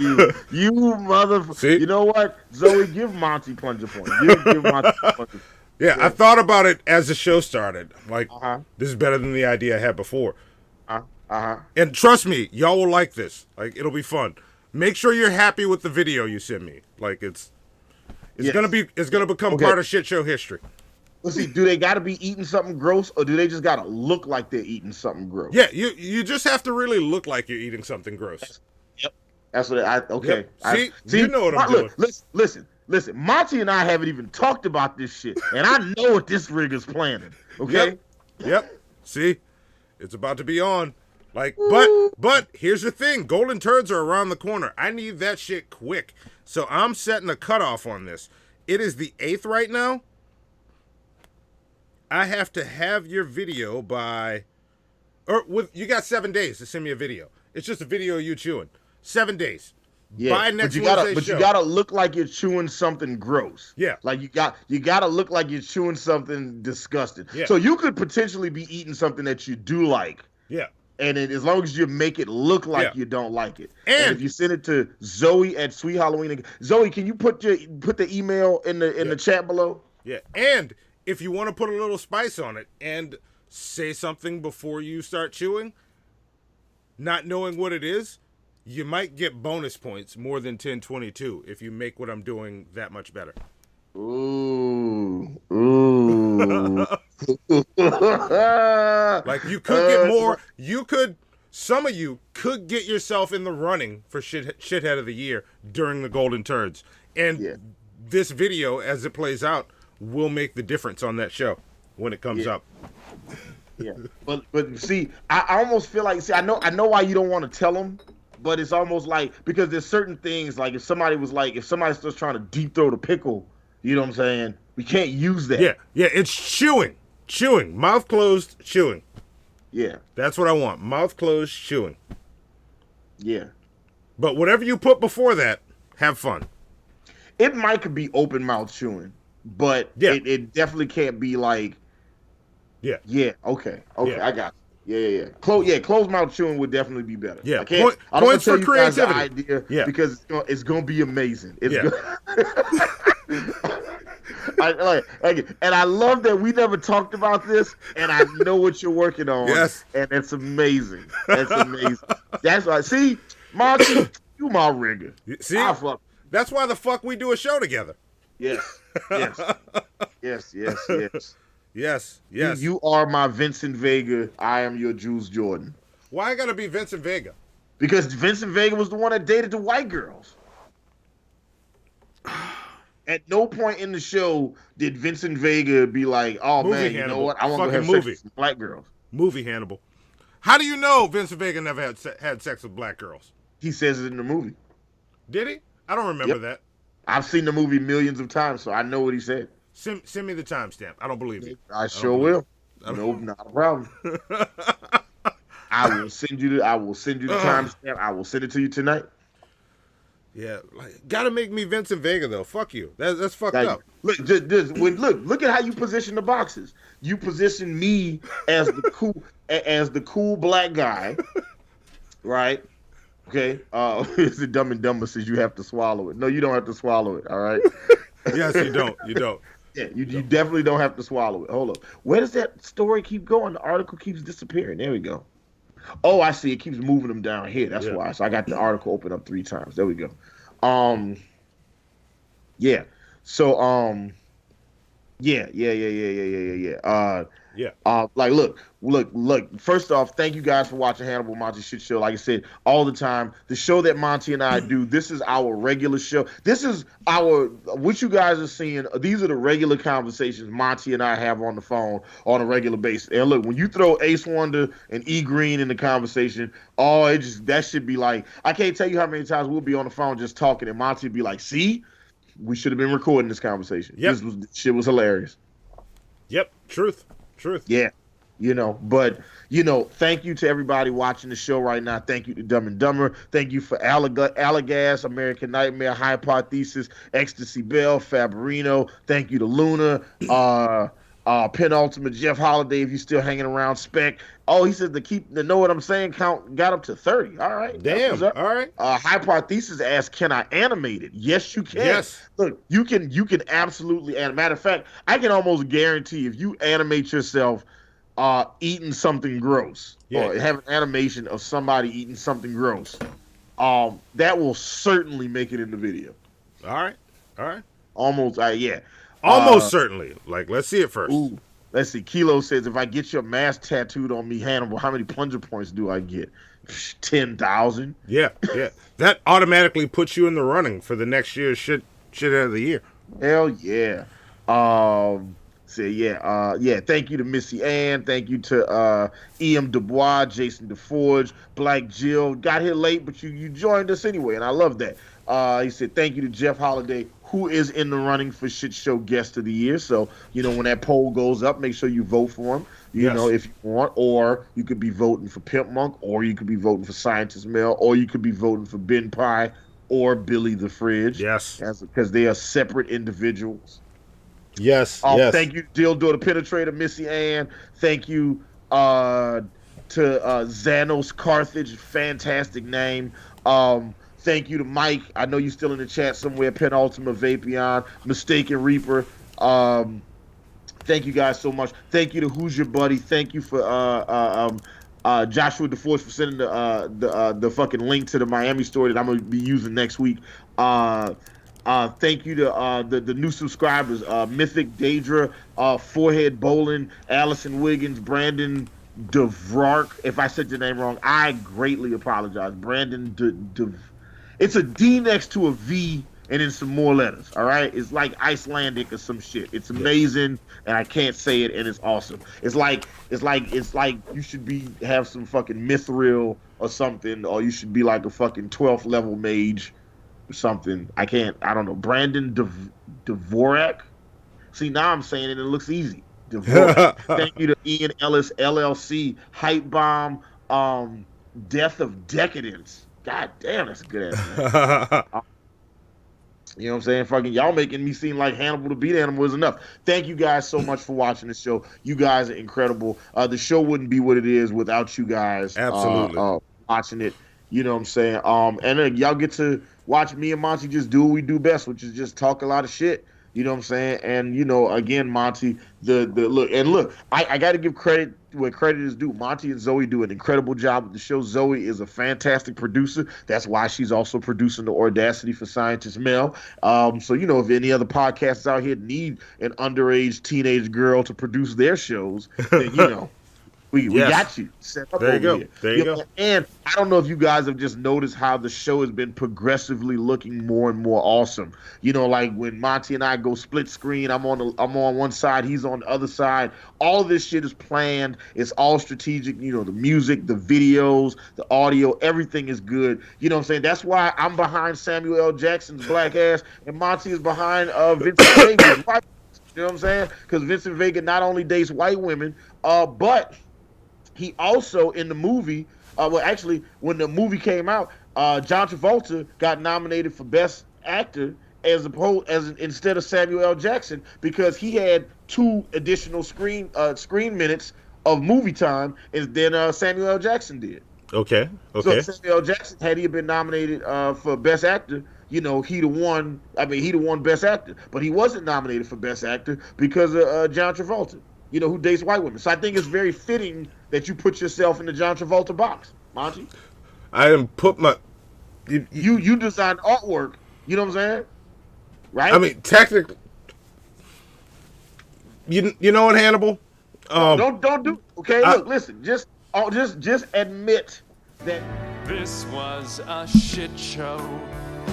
Q: you motherfucker.
J: See?
Q: You know what? Zoe, give Monty plunger point. Give Monty plunger point.
J: Yeah, I thought about it as the show started. Like, this is better than the idea I had before. And trust me, y'all will like this. Like, it'll be fun. Make sure you're happy with the video you send me. Like, it's gonna become part of shit show history.
Q: Let's see, do they gotta be eating something gross, or do they just gotta look like they're eating something gross?
J: Yeah, you just have to really look like you're eating something gross.
Q: Yep. That's what okay.
J: Yep. See, you know what I'm doing.
Q: Look, listen. Monty and I haven't even talked about this shit, and I know what this rig is planning. Okay.
J: Yep. See, it's about to be on. Like, but here's the thing: golden turds are around the corner. I need that shit quick, so I'm setting a cutoff on this. It is the 8th right now. I have to have your video by, you got 7 days to send me a video. It's just a video of you chewing. 7 days.
Q: Yeah,
J: by next
Q: but
J: Wednesday's show.
Q: You gotta look like you're chewing something gross.
J: Yeah,
Q: like you gotta look like you're chewing something disgusting.
J: Yeah.
Q: So you could potentially be eating something that you do like.
J: Yeah.
Q: And as long as you make it look like you don't like it, and if you send it to Zoe at Sweet Halloween, Zoe, can you put the email in the chat below?
J: Yeah, and if you want to put a little spice on it and say something before you start chewing, not knowing what it is, you might get bonus points more than 1022 if you make what I'm doing that much better.
Q: Ooh.
J: Like, you could get more. Some of you could get yourself in the running for shithead of the year during the Golden Turds. And this video, as it plays out, will make the difference on that show when it comes up.
Q: Yeah, but see, I almost feel like, I know why you don't want to tell them, but it's almost like, because there's certain things, like if somebody's just trying to deep throw the pickle, you know what I'm saying? We can't use that.
J: Yeah, it's chewing, mouth closed, chewing.
Q: Yeah,
J: that's what I want, mouth closed, chewing.
Q: Yeah,
J: but whatever you put before that, have fun.
Q: It might be open mouth chewing. But it definitely can't be like, okay, I got you. Closed mouth chewing would definitely be better.
J: Yeah,
Q: I don't
J: points
Q: tell
J: for
Q: you guys the
J: creativity.
Q: idea because it's gonna be amazing. It's and I love that we never talked about this, and I know what you're working on.
J: Yes,
Q: and it's amazing. That's amazing. That's why. See, Monty, you my rigger.
J: See, that's why the fuck we do a show together.
Q: Yes. Yes. You are my Vincent Vega. I am your Jules Jordan.
J: Why I gotta be Vincent Vega?
Q: Because Vincent Vega was the one that dated the white girls. At no point in the show did Vincent Vega be like, "Oh man, you know what? I want to have sex with some black girls."
J: Movie Hannibal. How do you know Vincent Vega never had sex with black girls?
Q: He says it in the movie.
J: Did he? I don't remember that.
Q: I've seen the movie millions of times, so I know what he said.
J: Send me the timestamp. I don't believe you.
Q: I sure will. Nope, not a problem. I will send you the timestamp. I will send it to you tonight.
J: Yeah, gotta make me Vincent Vega though. Fuck you. That's fucked up.
Q: Look, look at how you position the boxes. You position me as the cool black guy, right? Okay. It's the Dumb and Dumber says you have to swallow it. No, you don't have to swallow it. All right.
J: Yes, you don't. You don't.
Q: Yeah, you definitely don't have to swallow it. Hold up. Where does that story keep going? The article keeps disappearing. There we go. Oh, I see. It keeps moving them down here. That's why. So I got the article open up 3 times. There we go. Yeah. So yeah. Like, look. First off, thank you guys for watching Hannibal Monty Shit Show. Like I said, all the time. The show that Monty and I do, this is our regular show. This is what you guys are seeing. These are the regular conversations Monty and I have on the phone on a regular basis. And look, when you throw Ace Wonder and E Green in the conversation, that should be like, I can't tell you how many times we'll be on the phone just talking, and Monty would be like, see? We should have been recording this conversation.
J: Yep.
Q: Shit was hilarious.
J: Yep. Truth.
Q: Yeah. But thank you to everybody watching the show right now. Thank you to Dumb and Dumber. Thank you for Allagas, American Nightmare, Hypothesis, Ecstasy Bell, Fabrino. Thank you to Luna, Penultimate, Jeff Holiday, if you're still hanging around, Spec. Oh, he said the know what I'm saying count got up to 30. All right.
J: Damn. All right.
Q: Hypothesis asked, can I animate it? Yes, you can.
J: Yes.
Q: Look, you can absolutely animate. Matter of fact, I can almost guarantee if you animate yourself eating something gross, or have an animation of somebody eating something gross, that will certainly make it in the video.
J: All right.
Q: Almost, yeah.
J: Almost certainly. Like, let's see it first.
Q: Ooh, let's see. Kilo says, if I get your mask tattooed on me, Hannibal, how many plunger points do I get? 10,000.
J: Yeah. That automatically puts you in the running for the next year's shit of the year.
Q: Hell yeah. Thank you to Missy Ann. Thank you to E.M. Dubois, Jason DeForge, Black Jill. Got here late, but you joined us anyway, and I love that. He said, thank you to Jeff Holiday, who is in the running for Shit Show Guest of the Year. So, when that poll goes up, make sure you vote for him, if you want. Or you could be voting for Pimp Monk, or you could be voting for Scientist Mel, or you could be voting for Ben Pie or Billy the Fridge.
J: Yes.
Q: Because they are separate individuals.
J: Yes.
Q: Thank you, Dildo the Penetrator, Missy Ann. Thank you to Xanos Carthage, fantastic name. Thank you to Mike. I know you're still in the chat somewhere. Penultimate Vapion, Mistaken Reaper. Thank you guys so much. Thank you to Who's Your Buddy. Thank you for Joshua DeForce for sending the fucking link to the Miami story that I'm gonna be using next week. Thank you to the new subscribers, Mythic Daedra, Forehead Bolin, Allison Wiggins, Brandon DeVrark. If I said your name wrong, I greatly apologize. Brandon it's a D next to a V and then some more letters. All right, it's like Icelandic or some shit. It's amazing, and I can't say it, and it's awesome. It's like you should have some fucking mithril or something, or you should be like a fucking 12th level mage. Something I don't know. Brandon Dvorak. See, now I'm saying it and it looks easy. Dvorak. Thank you to Ian Ellis LLC, Hype Bomb, Death of Decadence. God damn, that's a good ass name. You know what I'm saying? Fucking y'all making me seem like Hannibal the Beat Animal is enough. Thank you guys so much for watching the show. You guys are incredible. The show wouldn't be what it is without you guys.
J: Absolutely.
Q: Watching it. You know what I'm saying? And then y'all get to watch me and Monty just do what we do best, which is just talk a lot of shit. You know what I'm saying? And again, Monty, look, I got to give credit where credit is due. Monty and Zoe do an incredible job with the show. Zoe is a fantastic producer. That's why she's also producing the Audacity for Scientist Mel. So if any other podcasts out here need an underage teenage girl to produce their shows, then we got you set up
J: there. You
Q: over
J: go.
Q: here.
J: There you go.
Q: And I don't know if you guys have just noticed how the show has been progressively looking more and more awesome. Like when Monty and I go split screen, I'm on one side, he's on the other side. All this shit is planned. It's all strategic. The music, the videos, the audio, everything is good. You know what I'm saying? That's why I'm behind Samuel L. Jackson's black ass, and Monty is behind Vincent Vega's white. You know what I'm saying? Because Vincent Vega not only dates white women, but he also in the movie, when the movie came out, John Travolta got nominated for Best Actor instead of Samuel L. Jackson, because he had 2 additional screen minutes of movie time than Samuel L. Jackson did.
J: Okay.
Q: So Samuel L. Jackson, had he been nominated for Best Actor, he'd have won. He'd have won Best Actor, but he wasn't nominated for Best Actor because of John Travolta, who dates white women. So I think it's very fitting that you put yourself in the John Travolta box, Monty?
J: I didn't put my.
Q: You designed artwork. You know what I'm saying? Right?
J: I mean, technically, you know what, Hannibal?
Q: Don't do. Okay, look, listen. Just admit that
I: This was a shit show.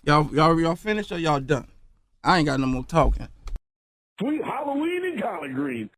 B: Y'all finished or y'all done? I ain't got no more talking.
N: Sweet Halloween in collard greens.